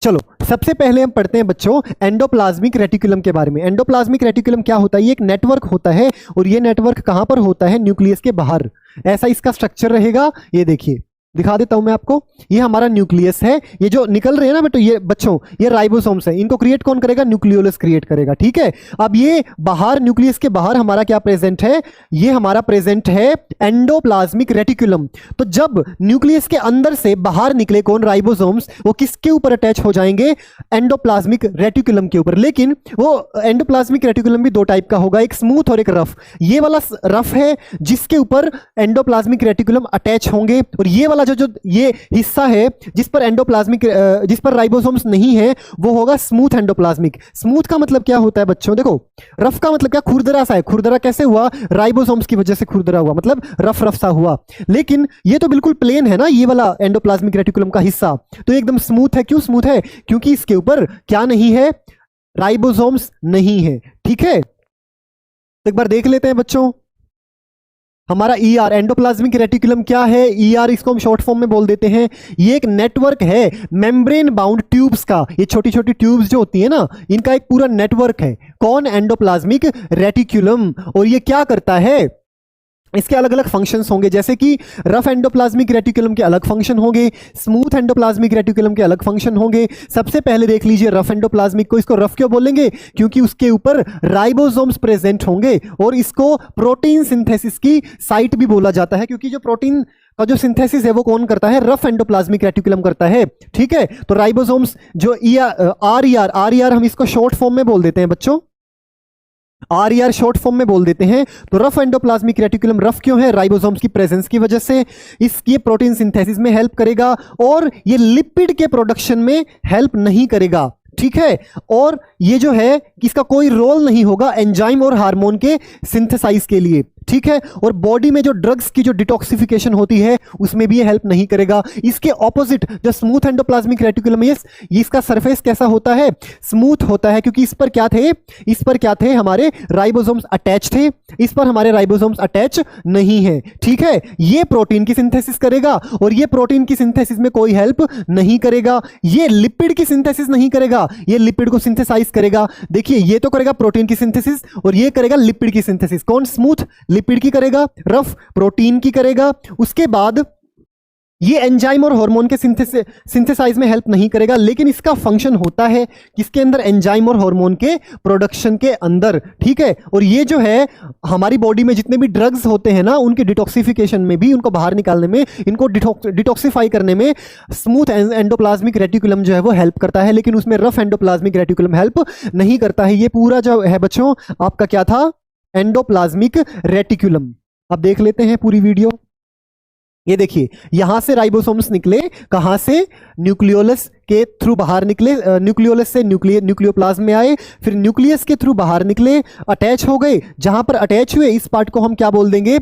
चलो सबसे पहले हम पढ़ते हैं बच्चों एंडोप्लाज्मिक रेटिकुलम के बारे में। एंडोप्लाज्मिक रेटिकुलम क्या होता है? ये एक नेटवर्क होता है और ये नेटवर्क कहां पर होता है? न्यूक्लियस के बाहर। ऐसा इसका स्ट्रक्चर रहेगा। ये देखिए, दिखा देता हूं मैं आपको। ये हमारा न्यूक्लियस है। ये जो निकल रहे हैं ना ये बच्चों, ये राइबोसोम्स है। इनको क्रिएट कौन करेगा? न्यूक्लियोलस क्रिएट करेगा। ठीक है, अब ये बाहर, न्यूक्लियस के बाहर हमारा क्या प्रेजेंट है? ये हमारा प्रेजेंट है एंडोप्लाज्मिक रेटिकुलम। तो जब न्यूक्लियस के अंदर से बाहर निकले कौन? राइबोसोम्स, वो किसके ऊपर अटैच हो जाएंगे? एंडोप्लाज्मिक रेटिकुलम के ऊपर। लेकिन वो एंडोप्लाज्मिक रेटिकुलम भी दो टाइप का होगा, एक स्मूथ और एक रफ। ये वाला रफ है जिसके ऊपर एंडोप्लाज्मिक रेटिकुलम अटैच होंगे, और ये वाला जो ये हिस्सा है जिस पर जिस पर राइबोसोम्स नहीं है, वो होगा स्मूथ एंडोप्लाज्मिक। स्मूथ का मतलब क्या होता है बच्चों? देखो, रफ का मतलब क्या? खुरदरा सा है। खुरदरा कैसे हुआ? राइबोसोम्स की वजह से खुरदरा हुआ, मतलब रफ रफ सा हुआ। लेकिन ये तो बिल्कुल प्लेन है ना, ये वाला एंडोप्लाज्मिक रेटिकुलम का हिस्सा तो एकदम स्मूथ है। क्यों स्मूथ है? क्योंकि इसके ऊपर क्या नहीं है? राइबोसोम्स नहीं है। ठीक है, एक बार देख लेते हैं बच्चों हमारा ईआर। एंडोप्लाज्मिक रेटिकुलम क्या है? ईआर, इसको हम शॉर्ट फॉर्म में बोल देते हैं। ये एक नेटवर्क है मेम्ब्रेन बाउंड ट्यूब्स का। ये छोटी छोटी ट्यूब्स जो होती है ना, इनका एक पूरा नेटवर्क है। कौन? Endoplasmic reticulum. और ये क्या करता है? इसके अलग अलग फंक्शंस होंगे, जैसे कि रफ एंडोप्लाज्मिक रेटिकुलम के अलग फंक्शन होंगे, स्मूथ एंडोप्लाज्मिक रेटिकुलम के अलग फंक्शन होंगे। सबसे पहले देख लीजिए रफ एंडोप्लाज्मिक को। इसको रफ क्यों बोलेंगे? क्योंकि उसके ऊपर राइबोसोम्स प्रेजेंट होंगे, और इसको प्रोटीन सिंथेसिस की साइट भी बोला जाता है, क्योंकि जो प्रोटीन का जो सिंथेसिस है वो कौन करता है? रफ एंडोप्लाज्मिक रेटिकुलम करता है। ठीक है, तो राइबोसोम्स जो आर हम इसको शॉर्ट फॉर्म में बोल देते हैं बच्चों, आर शॉर्ट फॉर्म में बोल देते हैं। तो रफ एंडोप्लाज्मिक रेटिकुलम रफ क्यों है? राइबोसोम्स की प्रेजेंस की वजह से। इसकी प्रोटीन सिंथेसिस में हेल्प करेगा, और ये लिपिड के प्रोडक्शन में हेल्प नहीं करेगा। ठीक है, और ये जो है इसका कोई रोल नहीं होगा एंजाइम और हार्मोन के सिंथेसाइज के लिए। ठीक है, और बॉडी में जो ड्रग्स की जो डिटॉक्सिफिकेशन होती है उसमें भी ये हेल्प नहीं करेगा। इसके ऑपोजिट जो स्मूथ एंडोप्लाज्मिक रेटिकुलम है, इसका सरफेस कैसा होता है? स्मूथ होता है, क्योंकि इस पर क्या थे? हमारे राइबोसोम्स अटैच थे। इस पर हमारे राइबोसोम्स अटैच नहीं है। ठीक है, ये प्रोटीन की सिंथेसिस करेगा, और ये प्रोटीन की सिंथेसिस में कोई हेल्प नहीं करेगा। ये लिपिड की सिंथेसिस नहीं करेगा, ये लिपिड को सिंथेसाइज करेगा। देखिए, ये तो करेगा प्रोटीन की सिंथेसिस, और ये करेगा लिपिड की सिंथेसिस। कौन? स्मूथ लिपिड की करेगा, रफ प्रोटीन की करेगा। उसके बाद ये एंजाइम और हार्मोन के सिंथेसाइज में हेल्प नहीं करेगा, लेकिन इसका फंक्शन होता है किसके अंदर? एंजाइम और हार्मोन के प्रोडक्शन के अंदर। ठीक है, और ये जो है हमारी बॉडी में जितने भी ड्रग्स होते हैं ना, उनके डिटॉक्सिफिकेशन में भी, उनको बाहर निकालने में, इनको डिटॉक्सिफाई करने में स्मूथ एंडोप्लाज्मिक रेटिकुलम जो है वो हेल्प करता है, लेकिन उसमें रफ एंडोप्लाज्मिक रेटिकुलम हेल्प नहीं करता है। ये पूरा जो है बच्चों आपका क्या था? Endoplasmic reticulum. अब देख लेते हैं पूरी वीडियो। ये देखिए, यहां से राइबोसोम्स निकले, कहां से? न्यूक्लियोलस के थ्रू बाहर निकले, न्यूक्लियोलस से न्यूक्लियोप्लाज्म में आए, फिर न्यूक्लियस के थ्रू बाहर निकले, अटैच हो गए। जहां पर अटैच हुए इस पार्ट को हम क्या बोल देंगे?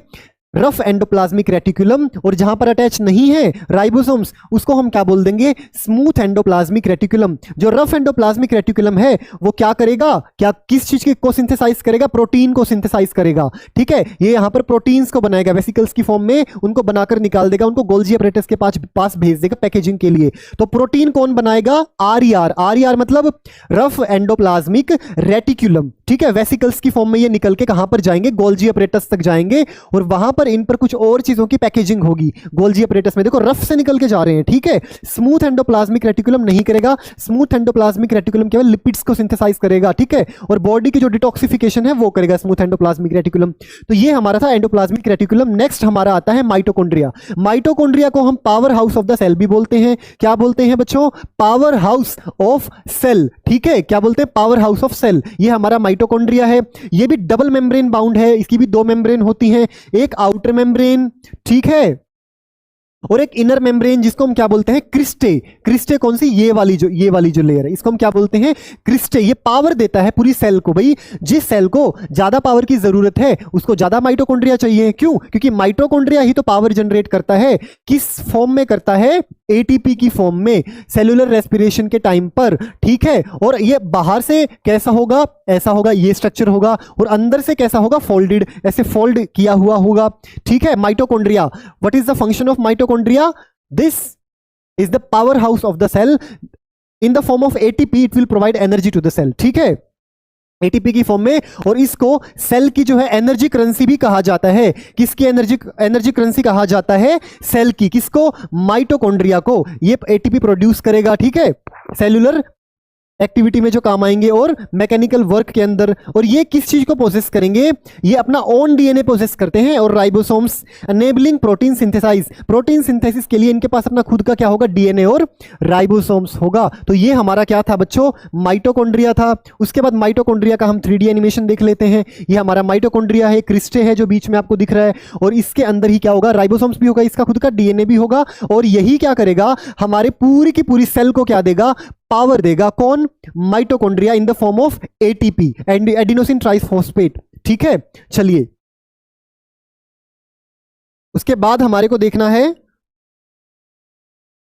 Rough endoplasmic reticulum. और जहां पर अटैच नहीं है राइबोसोम्स, उसको हम क्या बोल देंगे? Smooth endoplasmic reticulum. जो रफ एंडोप्लाज्मिक रेटिकुलम है वो क्या करेगा? क्या किस चीज को सिंथेसाइज करेगा? प्रोटीन को सिंथेसाइज करेगा। ठीक है, ये यहां पर प्रोटीन्स को बनाएगा, वेसिकल्स की फॉर्म में उनको बनाकर निकाल देगा, उनको गोल्जी अपरेटस के पास भेज देगा पैकेजिंग के लिए। तो प्रोटीन कौन बनाएगा? आर मतलब रफ एंडोप्लाज्मिक रेटिकुलम। ठीक है, वेसिकल्स की फॉर्म में ये निकल के कहां पर जाएंगे? गोल्जी अपरेटस तक जाएंगे, और वहां पर इन पर कुछ और चीजों की पैकेजिंग होगी गोल्जी अपरेटस में। देखो, रफ से निकल के जा रहे हैं। ठीक है, स्मूथ एंडोप्लाज्मिक रेटिकुलम नहीं करेगा। स्मूथ एंडोप्लाज्मिक रेटिकुलम केवल लिपिड्स को सिंथेसाइज करेगा। ठीक है, और बॉडी की जो डिटॉक्सिफिकेशन है वो करेगा स्मूथ एंडोप्लाज्मिक रेटिकुलम। तो ये हमारा था एंडोप्लाज्मिक रेटिकुलम। नेक्स्ट हमारा आता है माइटोकॉन्ड्रिया। माइटोकॉन्ड्रिया को हम power house of the cell भी बोलते हैं। क्या बोलते हैं बच्चों? Power house of cell. ठीक है, क्या बोलते हैं? Power house of cell. ये हमारा माइटोकॉन्ड्रिया है। ये भी डबल मेम्ब्रेन बाउंड है, इसकी भी दो मेम्ब्रेन होती हैं, एक आउटर मेम्ब्रेन, ठीक है, और एक इनर मेम्ब्रेन, जिसको हम क्या बोलते हैं? क्रिस्टे। क्रिस्टे कौन सी? ये वाली जो लेयर है, इसको हम क्या बोलते हैं? क्रिस्टे। ये पावर देता है पूरी सेल को। भाई, जिस सेल को ज्यादा पावर की जरूरत है उसको ज्यादा माइटोकॉन्ड्रिया चाहिए। क्यों? क्योंकि माइटोकॉन्ड्रिया ही तो पावर जनरेट करता है। किस फॉर्म में करता है? एटीपी की फॉर्म में, सेलुलर रेस्पिरेशन के टाइम पर। ठीक है, और ये बाहर से कैसा होगा? ऐसा होगा, ये स्ट्रक्चर होगा, और अंदर से कैसा होगा? फोल्डेड, ऐसे फोल्ड किया हुआ होगा। ठीक है, mitochondria. What is the function of mitochondria? This is the powerhouse of the cell. In the form of ATP it will provide energy to the cell, ठीक है, एटीपी की फॉर्म में। और इसको सेल की जो है एनर्जी करेंसी भी कहा जाता है। किसकी एनर्जी करेंसी कहा जाता है? सेल की। किसको? माइटोकॉन्ड्रिया को। ये एटीपी प्रोड्यूस करेगा, ठीक है, सेल्यूलर एक्टिविटी में जो काम आएंगे और मैकेनिकल वर्क के अंदर। और ये किस चीज को प्रोसेस करेंगे? ये अपना ओन डीएनए प्रोसेस करते हैं। और ribosomes enabling protein synthesize, protein synthesis के लिए इनके पास अपना खुद का क्या होगा? डीएनए और राइबोसोम्स होगा। तो ये हमारा क्या था बच्चों? माइटोकॉन्ड्रिया था। उसके बाद माइटोकॉन्ड्रिया का हम 3D एनिमेशन देख लेते हैं। ये हमारा माइटोकॉन्ड्रिया है, क्रिस्टे है जो बीच में आपको दिख रहा है, और इसके अंदर ही क्या होगा? राइबोसोम्स भी होगा, इसका खुद का डीएनए भी होगा। और यही क्या करेगा? हमारे पूरी की पूरी सेल को क्या देगा? पावर देगा। कौन? Mitochondria in the form of ATP, adenosine triphosphate, ठीक है। चलिए, उसके बाद हमारे को देखना है,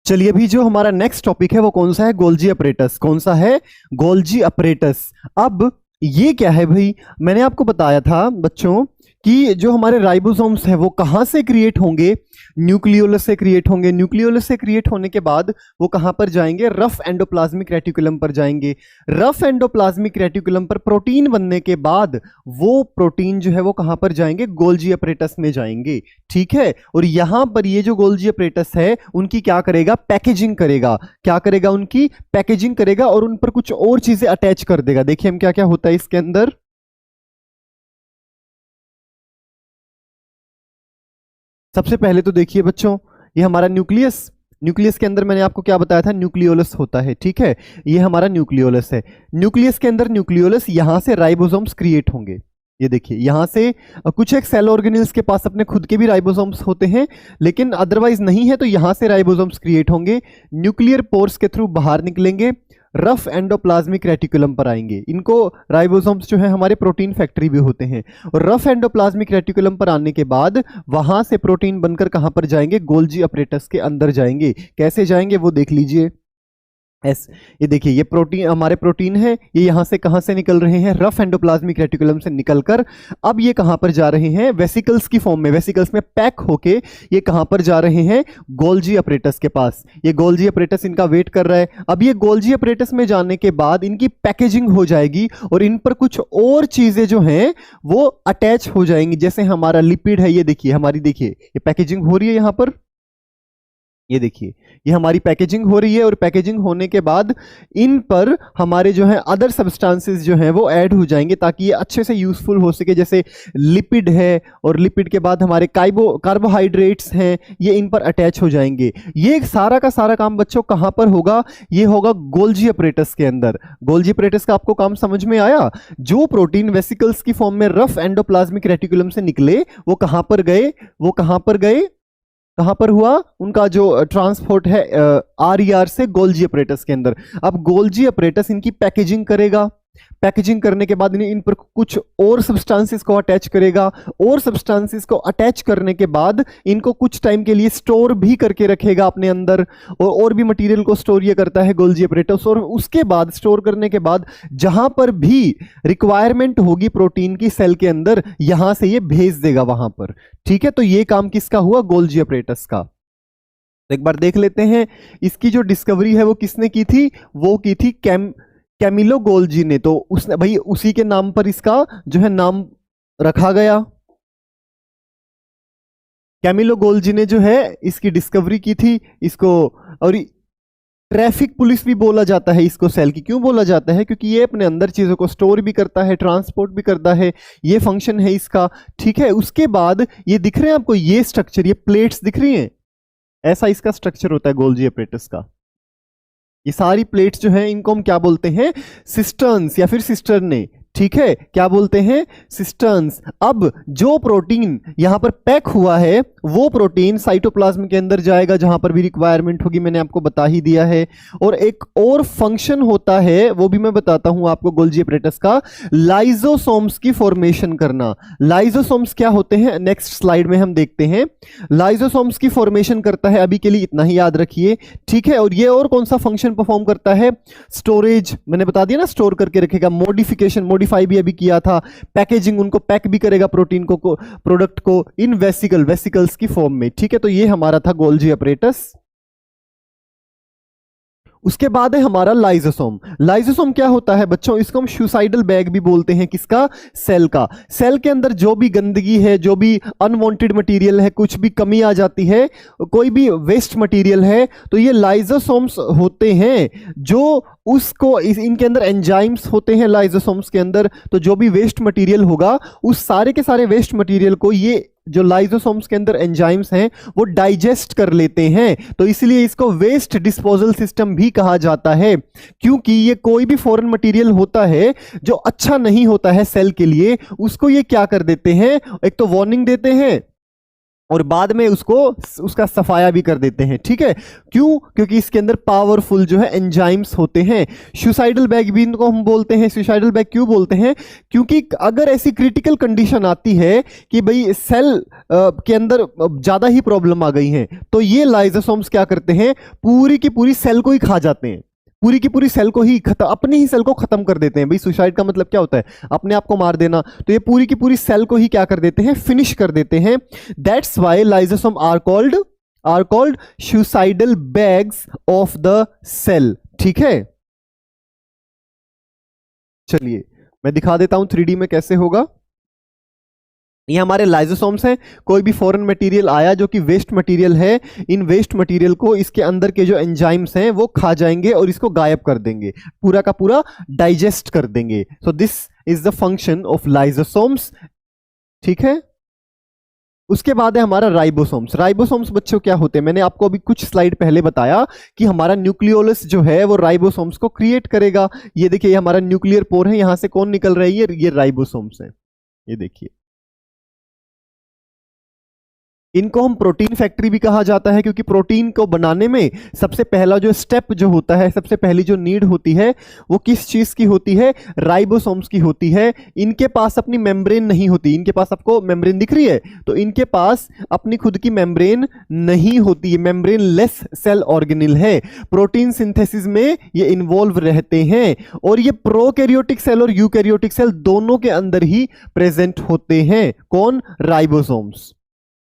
चलिए अभी जो हमारा नेक्स्ट टॉपिक है वो कौन सा है? Golgi apparatus. कौन सा है? Golgi apparatus. अब ये क्या है भाई? मैंने आपको बताया था बच्चों कि जो हमारे राइबोसोम्स है वो कहां से क्रिएट होंगे? न्यूक्लियोलस से क्रिएट होंगे। न्यूक्लियोलस से क्रिएट होने के बाद वो कहां पर जाएंगे? रफ एंडोप्लाज्मिक रेटिकुलम पर जाएंगे। रफ एंडोप्लाज्मिक रेटिकुलम पर प्रोटीन बनने के बाद वो प्रोटीन जो है वो कहां पर जाएंगे? गोल्जी अपरेटस में जाएंगे, ठीक है। और यहां पर ये जो गोल्जी अपरेटस है उनकी क्या करेगा? पैकेजिंग करेगा। क्या करेगा? उनकी पैकेजिंग करेगा और उन पर कुछ और चीजें अटैच कर देगा। देखिए हम क्या क्या होता है इसके अंदर। सबसे पहले तो देखिए बच्चों, ये हमारा न्यूक्लियस, न्यूक्लियस के अंदर मैंने आपको क्या बताया था? न्यूक्लियोलस होता है, ठीक है। ये हमारा न्यूक्लियोलस है। न्यूक्लियस के अंदर न्यूक्लियोलस, यहां से राइबोसोम्स क्रिएट होंगे। ये देखिए यहां से कुछ एक सेल ऑर्गेनेल्स के पास अपने खुद के भी राइबोसोम्स होते हैं, लेकिन अदरवाइज नहीं है, तो यहां से राइबोसोम्स क्रिएट होंगे, न्यूक्लियर पोर्स के थ्रू बाहर निकलेंगे, रफ एंडोप्लाज्मिक रेटिकुलम पर आएंगे। इनको राइबोसोम्स जो है हमारे प्रोटीन फैक्ट्री भी होते हैं। और रफ एंडोप्लाज्मिक रेटिकुलम पर आने के बाद वहां से प्रोटीन बनकर कहां पर जाएंगे? गोल्जी अपरेटस के अंदर जाएंगे। कैसे जाएंगे वो देख लीजिए। ये देखिए, ये प्रोटीन, हमारे प्रोटीन है, ये यहां से कहां से निकल रहे हैं? रफ एंडोप्लाज्मिक रेटिकुलम से निकलकर अब ये कहां पर जा रहे हैं? वेसिकल्स की फॉर्म में, वेसिकल्स में पैक होके ये कहां पर जा रहे हैं? गोल्जी अपरेटस के पास। ये गोल्जी अपरेटस इनका वेट कर रहा है। अब ये गोल्जी अपरेटस में जाने के बाद इनकी पैकेजिंग हो जाएगी और इन पर कुछ और चीजें जो हैं वो अटैच हो जाएंगी। जैसे हमारा लिपिड है, ये देखिए हमारी, देखिए ये पैकेजिंग हो रही है यहां पर, ये देखिए ये हमारी पैकेजिंग हो रही है। और पैकेजिंग होने के बाद इन पर हमारे जो है अदर सब्सटेंसेस जो हैं वो ऐड हो जाएंगे ताकि ये अच्छे से यूजफुल हो सके। जैसे लिपिड है, और लिपिड के बाद हमारे कार्बोहाइड्रेट्स हैं, ये इन पर अटैच हो जाएंगे। ये सारा का सारा काम बच्चों कहां पर होगा? ये होगा गोल्जी अपरेटस के अंदर। गोल्जी अपरेटस का आपको काम समझ में आया? जो प्रोटीन वेसिकल्स की फॉर्म में रफ एंडोप्लाज्मिक रेटिकुलम से निकले वो कहां पर गए? वो कहां पर गए? कहां पर हुआ उनका जो ट्रांसपोर्ट है? RER से गोल्जी अपरेटस के अंदर। अब गोल्जी अपरेटस इनकी पैकेजिंग करेगा। पैकेजिंग करने के बाद इन पर कुछ और सब्सटेंसेस को अटैच करेगा, और सब्सटेंसेस को अटैच करने के बाद इनको कुछ टाइम के लिए स्टोर भी करके रखेगा अपने अंदर। और भी मटेरियल को स्टोर ये करता है गोल्जी अपरेटस। और उसके बाद स्टोर करने के बाद जहां पर भी रिक्वायरमेंट होगी प्रोटीन की सेल के अंदर, यहां से ये भेज देगा वहां पर, ठीक है। तो ये काम किसका हुआ? गोल्जी अपरेटस का। एक बार देख लेते हैं, इसकी जो डिस्कवरी है वो किसने की थी? वो की थी कैमिलो गोल्जी ने। तो उसने भाई उसी के नाम पर इसका जो है नाम रखा गया। कैमिलो गोल्जी ने जो है इसकी डिस्कवरी की थी इसको। और ट्रैफिक पुलिस भी बोला जाता है इसको सेल की। क्यों बोला जाता है? क्योंकि ये अपने अंदर चीजों को स्टोर भी करता है, ट्रांसपोर्ट भी करता है, ये फंक्शन है इसका, ठीक है। उसके बाद ये दिख रहे हैं आपको, ये स्ट्रक्चर, ये प्लेट्स दिख रही हैं, ऐसा इसका स्ट्रक्चर होता है गोल्जी अपरेटस का। ये सारी प्लेट्स जो हैं इनको हम क्या बोलते हैं? सिस्टर्न्स या फिर सिस्टर्ने, ठीक है। क्या बोलते हैं? सिस्टर्न्स। अब जो प्रोटीन यहां पर पैक हुआ है वो प्रोटीन साइटोप्लाज्म के अंदर जाएगा जहां पर भी रिक्वायरमेंट होगी, मैंने आपको बता ही दिया है। और एक और फंक्शन होता है वो भी मैं बताता हूं आपको गोल्जी अपरेटस का, लाइजोसोम्स की फॉर्मेशन करना। लाइजोसोम्स क्या होते हैं? नेक्स्ट स्लाइड में हम देखते हैं। लाइजोसोम्स की फॉर्मेशन करता है, अभी के लिए इतना ही याद रखिए, ठीक है। और ये और कौन सा फंक्शन परफॉर्म करता है? स्टोरेज, मैंने बता दिया ना, स्टोर करके रखेगा। मॉडिफिकेशन, मॉडिफाई भी अभी किया था। पैकेजिंग, उनको पैक भी करेगा प्रोटीन को, प्रोडक्ट को इन वेसिकल्स की फॉर्म में, ठीक है। तो ये हमारा था गोल्जी अपरेटस। उसके बाद है हमारा लाइजोसोम। लाइजोसोम क्या होता है बच्चों, इसको हम सुसाइडल बैग भी बोलते हैं, किसका, सेल का। सेल के अंदर जो भी गंदगी है, जो भी अनवांटेड मटेरियल है, कुछ भी कमी आ जाती है, कोई भी वेस्ट मटेरियल है, तो ये लाइजोसोम्स होते हैं जो उसको इनके अंदर एंजाइम्स होते हैं लाइजोसोम्स के अंदर, तो जो भी वेस्ट मटेरियल होगा उस सारे के सारे वेस्ट मटेरियल को ये जो लाइजोसोम्स के अंदर एंजाइम्स हैं वो डाइजेस्ट कर लेते हैं। तो इसलिए इसको वेस्ट डिस्पोजल सिस्टम भी कहा जाता है, क्योंकि ये कोई भी फॉरेन मटेरियल होता है जो अच्छा नहीं होता है सेल के लिए, उसको ये क्या कर देते हैं, एक तो वार्निंग देते हैं और बाद में उसका सफाया भी कर देते हैं। ठीक है, क्यों, क्योंकि इसके अंदर पावरफुल जो है एंजाइम्स होते हैं। सुसाइडल बैग भी इनको हम बोलते हैं। सुसाइडल बैग क्यों बोलते हैं, क्योंकि अगर ऐसी क्रिटिकल कंडीशन आती है कि भाई सेल के अंदर ज्यादा ही प्रॉब्लम आ गई है, तो ये लाइजोसोम्स क्या करते हैं, पूरी की पूरी सेल को ही खा जाते हैं, पूरी की पूरी सेल को ही अपनी ही सेल को खत्म कर देते हैं। भाई सुसाइड का मतलब क्या होता है, अपने आप को मार देना, तो ये पूरी की पूरी सेल को ही क्या कर देते हैं, फिनिश कर देते हैं। That's why lysosome are called suicidal bags of the cell. ठीक है, चलिए मैं दिखा देता हूं 3D में कैसे होगा। ये हमारे लाइजोसोम्स हैं। कोई भी फॉरेन मटेरियल आया जो कि वेस्ट मटेरियल है, इन वेस्ट मटेरियल को इसके अंदर के जो एंजाइम्स हैं वो खा जाएंगे और इसको गायब कर देंगे, पूरा का पूरा डाइजेस्ट कर देंगे। So this is the function of lysosomes. ठीक है, उसके बाद है हमारा राइबोसोम्स। राइबोसोम्स बच्चों क्या होते हैं, मैंने आपको अभी कुछ स्लाइड पहले बताया कि हमारा न्यूक्लियोलस जो है वो राइबोसोम्स को क्रिएट करेगा। ये देखिए, ये हमारा न्यूक्लियर पोर है, यहां से कौन निकल रही है, ये राइबोसोम्स है। ये देखिए, इनको हम प्रोटीन फैक्ट्री भी कहा जाता है, क्योंकि प्रोटीन को बनाने में सबसे पहला जो स्टेप जो होता है, सबसे पहली जो नीड होती है वो किस चीज की होती है, राइबोसोम्स की होती है। इनके पास अपनी मेम्ब्रेन नहीं होती। इनके पास, आपको मेम्ब्रेन दिख रही है, तो इनके पास अपनी खुद की मेम्ब्रेन नहीं होती है, मेम्ब्रेन लेस सेल ऑर्गेनिल है। प्रोटीन सिंथेसिस में ये इन्वॉल्व रहते हैं और ये प्रोकैरियोटिक सेल और यूकैरियोटिक सेल दोनों के अंदर ही प्रेजेंट होते हैं। कौन, राइबोसोम्स।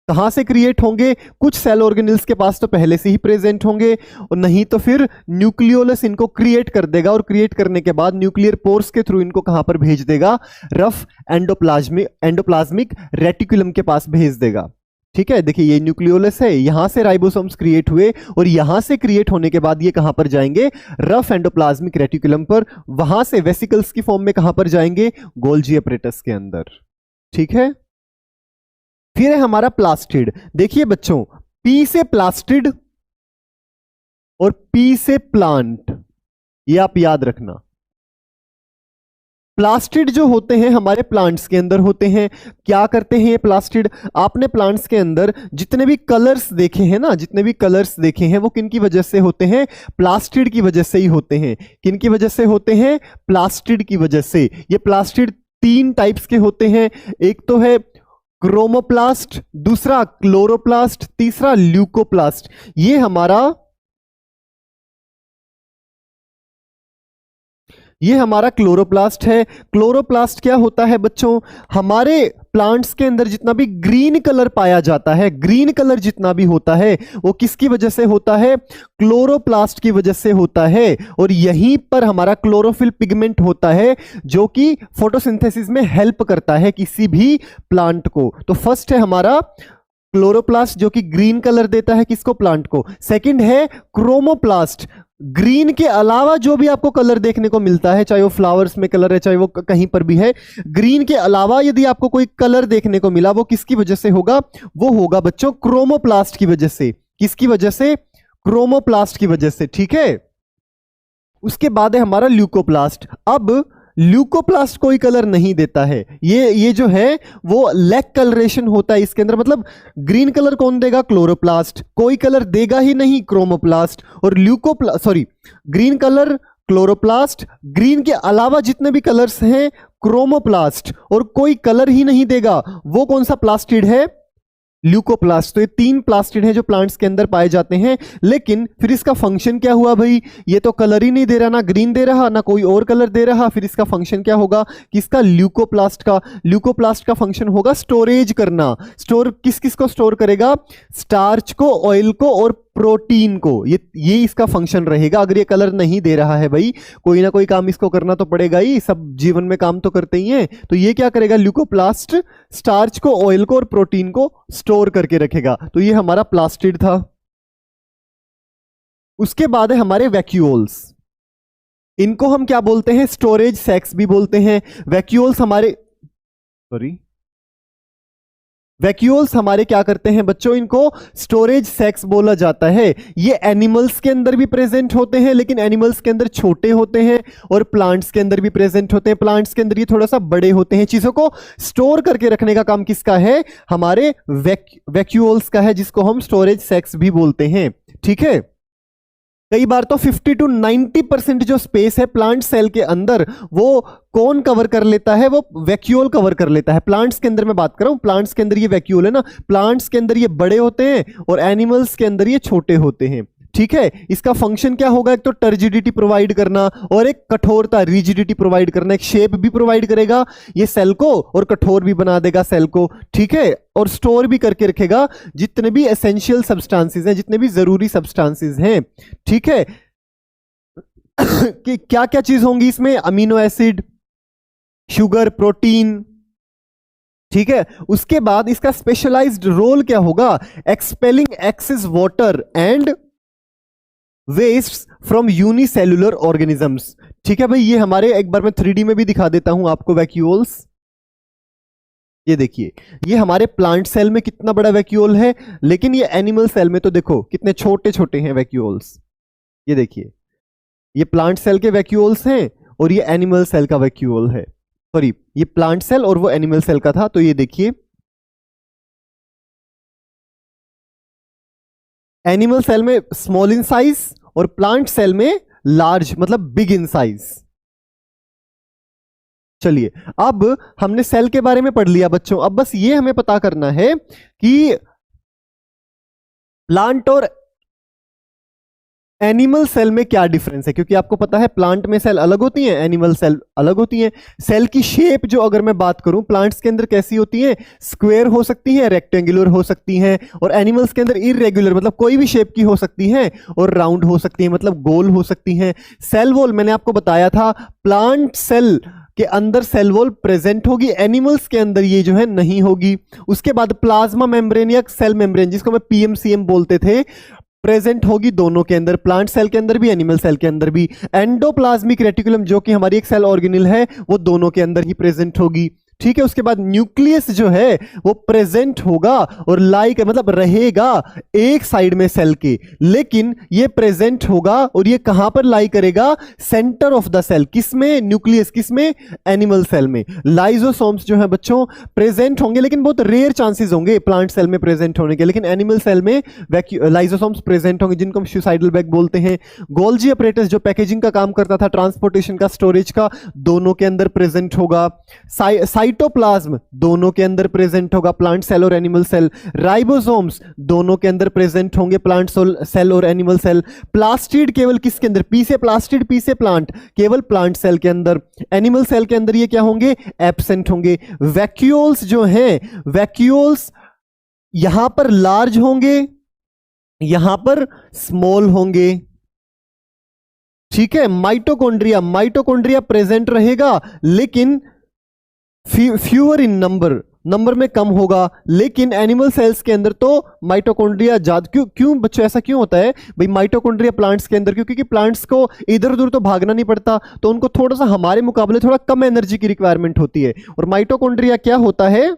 कहां से क्रिएट होंगे, कुछ सेल ऑर्गेनिल्स के पास तो पहले से ही प्रेजेंट होंगे, और नहीं तो फिर न्यूक्लियोलस इनको क्रिएट कर देगा, और क्रिएट करने के बाद न्यूक्लियर पोर्स के थ्रू इनको कहां पर भेज देगा, रफ एंडोप्लाज्मिक रेटिकुलम के पास भेज देगा। ठीक है, देखिए ये न्यूक्लियोलस है, यहां से राइबोसोम्स क्रिएट हुए और यहां से क्रिएट होने के बाद ये कहां पर जाएंगे, रफ एंडोप्लाज्मिक रेटिकुलम पर। वहां से वेसिकल्स की फॉर्म में कहां पर जाएंगे, गोल्जी अपरेटस के अंदर। ठीक है, फिर है हमारा प्लास्टिड। देखिए बच्चों, पी से प्लास्टिड और पी से प्लांट, ये आप याद रखना। प्लास्टिड जो होते हैं हमारे प्लांट्स के अंदर होते हैं। क्या करते हैं ये प्लास्टिड, आपने प्लांट्स के अंदर जितने भी कलर्स देखे हैं ना, जितने भी कलर्स देखे हैं वो किन की वजह से होते हैं, प्लास्टिड की वजह से ही होते हैं। किन की वजह से होते हैं, प्लास्टिड की वजह से। ये प्लास्टिड 3 टाइप्स के होते हैं, एक तो है क्रोमोप्लास्ट, दूसरा क्लोरोप्लास्ट, तीसरा ल्यूकोप्लास्ट। ये हमारा क्लोरोप्लास्ट है। क्लोरोप्लास्ट क्या होता है बच्चों, हमारे प्लांट्स के अंदर जितना भी ग्रीन कलर पाया जाता है, ग्रीन कलर जितना भी होता है वो किसकी वजह से होता है, क्लोरोप्लास्ट की वजह से होता है। और यहीं पर हमारा क्लोरोफिल पिगमेंट होता है जो कि फोटोसिंथेसिस में हेल्प करता है किसी भी प्लांट को। तो फर्स्ट है हमारा क्लोरोप्लास्ट जो कि ग्रीन कलर देता है किसको, प्लांट को। सेकंड है क्रोमोप्लास्ट, ग्रीन के अलावा जो भी आपको कलर देखने को मिलता है, चाहे वो फ्लावर्स में कलर है, चाहे वो कहीं पर भी है, ग्रीन के अलावा यदि आपको कोई कलर देखने को मिला, वो किसकी वजह से होगा, वो होगा बच्चों क्रोमोप्लास्ट की वजह से। किसकी वजह से, क्रोमोप्लास्ट की वजह से। ठीक है, उसके बाद है हमारा ल्यूकोप्लास्ट। अब ल्यूकोप्लास्ट कोई कलर नहीं देता है, ये जो है वो लैक कलरेशन होता है इसके अंदर। मतलब ग्रीन कलर कौन देगा, क्लोरोप्लास्ट, कोई कलर देगा ही नहीं, क्रोमोप्लास्ट। और ग्रीन कलर क्लोरोप्लास्ट, ग्रीन के अलावा जितने भी कलर्स हैं क्रोमोप्लास्ट, और कोई कलर ही नहीं देगा, वो कौन सा प्लास्टिड है, ल्यूकोप्लास्ट। तो ये 3 प्लास्टिड हैं जो प्लांट्स के अंदर पाए जाते हैं। लेकिन फिर इसका फंक्शन क्या हुआ भाई, ये तो कलर ही नहीं दे रहा, ना ग्रीन दे रहा, ना कोई और कलर दे रहा। फिर इसका फंक्शन क्या होगा, किसका, ल्यूकोप्लास्ट का फंक्शन होगा स्टोरेज करना। किस किस को स्टोर करेगा, स्टार्च को, ऑयल को और प्रोटीन को। ये इसका फंक्शन रहेगा। अगर ये कलर नहीं दे रहा है भाई, कोई ना कोई काम इसको करना तो पड़ेगा ही, सब जीवन में काम तो करते ही हैं। तो ये क्या करेगा, ल्यूकोप्लास्ट स्टार्च को, ऑयल को और प्रोटीन को स्टोर करके रखेगा। तो ये हमारा प्लास्टिड था। उसके बाद है हमारे वैक्यूल्स। इनको हम क्या बोलते हैं, स्टोरेज सैक्स भी बोलते हैं। वैक्यूल्स हमारे क्या करते हैं बच्चों, इनको स्टोरेज सैक्स बोला जाता है। ये एनिमल्स के अंदर भी प्रेजेंट होते हैं, लेकिन एनिमल्स के अंदर छोटे होते हैं, और प्लांट्स के अंदर भी प्रेजेंट होते हैं। प्लांट्स के अंदर ये थोड़ा सा बड़े होते हैं। चीजों को स्टोर करके रखने का काम किसका है, हमारे वैक्यूल्स का है, जिसको हम स्टोरेज सैक्स भी बोलते हैं। ठीक है, कई बार तो 50 to 90% जो स्पेस है प्लांट सेल के अंदर, वो कौन कवर कर लेता है, वो वैक्यूल कवर कर लेता है। प्लांट्स के अंदर मैं बात कर रहा हूं, प्लांट्स के अंदर ये वैक्यूल है ना, प्लांट्स के अंदर ये बड़े होते हैं और एनिमल्स के अंदर ये छोटे होते हैं। ठीक है, इसका फंक्शन क्या होगा, एक तो टर्जिडिटी प्रोवाइड करना और एक कठोरता, रिजिडिटी प्रोवाइड करना। एक शेप भी प्रोवाइड करेगा ये सेल को, और कठोर भी बना देगा सेल को। ठीक है, और स्टोर भी करके रखेगा जितने भी एसेंशियल सब्सटेंसेस हैं, जितने भी जरूरी सब्सटेंसेस हैं। ठीक है, कि क्या क्या चीज होंगी इसमें, अमीनो एसिड, शुगर, प्रोटीन। ठीक है, उसके बाद इसका स्पेशलाइज्ड रोल क्या होगा, expelling excess water and waste from unicellular organisms. ठीक है भाई, ये हमारे, एक बार मैं 3D में भी दिखा देता हूं आपको वैक्यूल्स। ये देखिए, ये हमारे प्लांट सेल में कितना बड़ा वैक्यूल है, लेकिन ये एनिमल सेल में तो देखो कितने छोटे छोटे हैं वैक्यूल्स। ये देखिए, ये प्लांट सेल के वैक्यूल्स हैं और ये एनिमल सेल का वैक्यूल है। सॉरी, ये प्लांट सेल और वो एनिमल सेल का था। तो ये देखिए, एनिमल सेल में स्मॉल इन साइज और प्लांट सेल में लार्ज, मतलब बिग इन साइज। चलिए, अब हमने सेल के बारे में पढ़ लिया बच्चों। अब बस ये हमें पता करना है कि प्लांट और एनिमल सेल में क्या डिफरेंस है, क्योंकि आपको पता है प्लांट में सेल अलग होती हैं, एनिमल सेल अलग होती हैं। सेल की शेप जो अगर मैं बात करूं, प्लांट्स के अंदर कैसी होती है, स्क्वायर हो सकती है, रेक्टेंगुलर हो सकती हैं, और एनिमल्स के अंदर इररेगुलर, मतलब कोई भी शेप की हो सकती है, और राउंड हो सकती है, मतलब गोल हो सकती हैं। सेल वॉल मैंने आपको बताया था, प्लांट सेल के अंदर सेल वॉल प्रेजेंट होगी, एनिमल्स के अंदर ये जो है नहीं होगी। उसके बाद प्लाज्मा मेम्ब्रेन या सेल मेम्ब्रेन, जिसको मैं पीएमसीएम बोलते थे, प्रेजेंट होगी दोनों के अंदर, प्लांट सेल के अंदर भी, एनिमल सेल के अंदर भी। एंडोप्लाज्मिक रेटिकुलम जो कि हमारी एक सेल ऑर्गेनेल है, वो दोनों के अंदर ही प्रेजेंट होगी। ठीक है, उसके बाद न्यूक्लियस जो है वो प्रेजेंट होगा और लाइक, मतलब रहेगा एक साइड में सेल के, लेकिन ये प्रेजेंट होगा और ये कहां पर लाई करेगा, सेंटर ऑफ द सेल। किसमें, न्यूक्लियस, किसमें, एनिमल सेल में। लाइजोसोम्स जो है बच्चों प्रेजेंट होंगे, लेकिन बहुत रेयर चांसेस होंगे प्लांट सेल में प्रेजेंट होने के, लेकिन एनिमल सेल में लाइजोसोम्स प्रेजेंट होंगे, जिनको हम सुसाइडल बैग बोलते हैं। गोल्जी अपरेटस जो पैकेजिंग का काम करता था, ट्रांसपोर्टेशन का, स्टोरेज का, दोनों के अंदर प्रेजेंट होगा। साइटोप्लाज्म दोनों के अंदर प्रेजेंट होगा, प्लांट सेल और एनिमल सेल। राइबोसोम्स दोनों के अंदर प्रेजेंट होंगे, प्लांट सेल और एनिमल सेल। प्लास्टिड केवल किसके अंदर, पी से प्लास्टिड, पी से प्लांट, केवल प्लांट सेल के अंदर। एनिमल सेल के अंदर ये क्या होंगे, एब्सेंट होंगे। वैक्यूल्स जो हैं, वैक्यूल्स यहां पर लार्ज होंगे, यहां पर स्मॉल होंगे। ठीक है, माइटोकॉन्ड्रिया प्रेजेंट रहेगा, लेकिन फ्यूअर इन नंबर में कम होगा। लेकिन एनिमल सेल्स के अंदर तो माइटोकॉन्ड्रिया ज्यादा। क्यों बच्चों ऐसा क्यों होता है भाई, माइटोकॉन्ड्रिया प्लांट्स के अंदर क्यों, क्योंकि प्लांट्स को इधर उधर तो भागना नहीं पड़ता, तो उनको थोड़ा सा हमारे मुकाबले थोड़ा कम एनर्जी की रिक्वायरमेंट होती है। और माइटोकॉन्ड्रिया क्या होता है,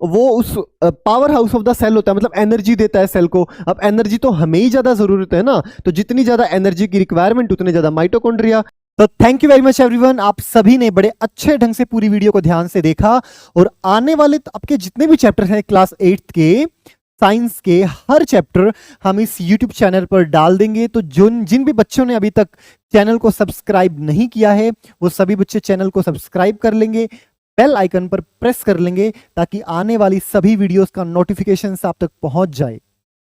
वो उस power house of the cell होता है, मतलब एनर्जी देता है सेल को। अब एनर्जी तो हमें ही ज्यादा जरूरत है ना, तो जितनी ज्यादा एनर्जी की रिक्वायरमेंट उतने ज्यादा माइटोकॉन्ड्रिया। तो thank you very much everyone, आप सभी ने बड़े अच्छे ढंग से पूरी वीडियो को ध्यान से देखा, और आने वाले आपके जितने भी चैप्टर हैं क्लास 8 के साइंस के, हर चैप्टर हम इस YouTube चैनल पर डाल देंगे। तो जिन भी बच्चों ने अभी तक चैनल को सब्सक्राइब नहीं किया है, वो सभी बच्चे चैनल को सब्सक्राइब कर लेंगे, बेल आइकन पर प्रेस कर लेंगे, ताकि आने वाली सभी वीडियोस का नोटिफिकेशन आप तक पहुंच जाए।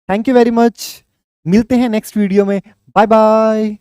थैंक यू वेरी मच, मिलते हैं नेक्स्ट वीडियो में, बाय बाय।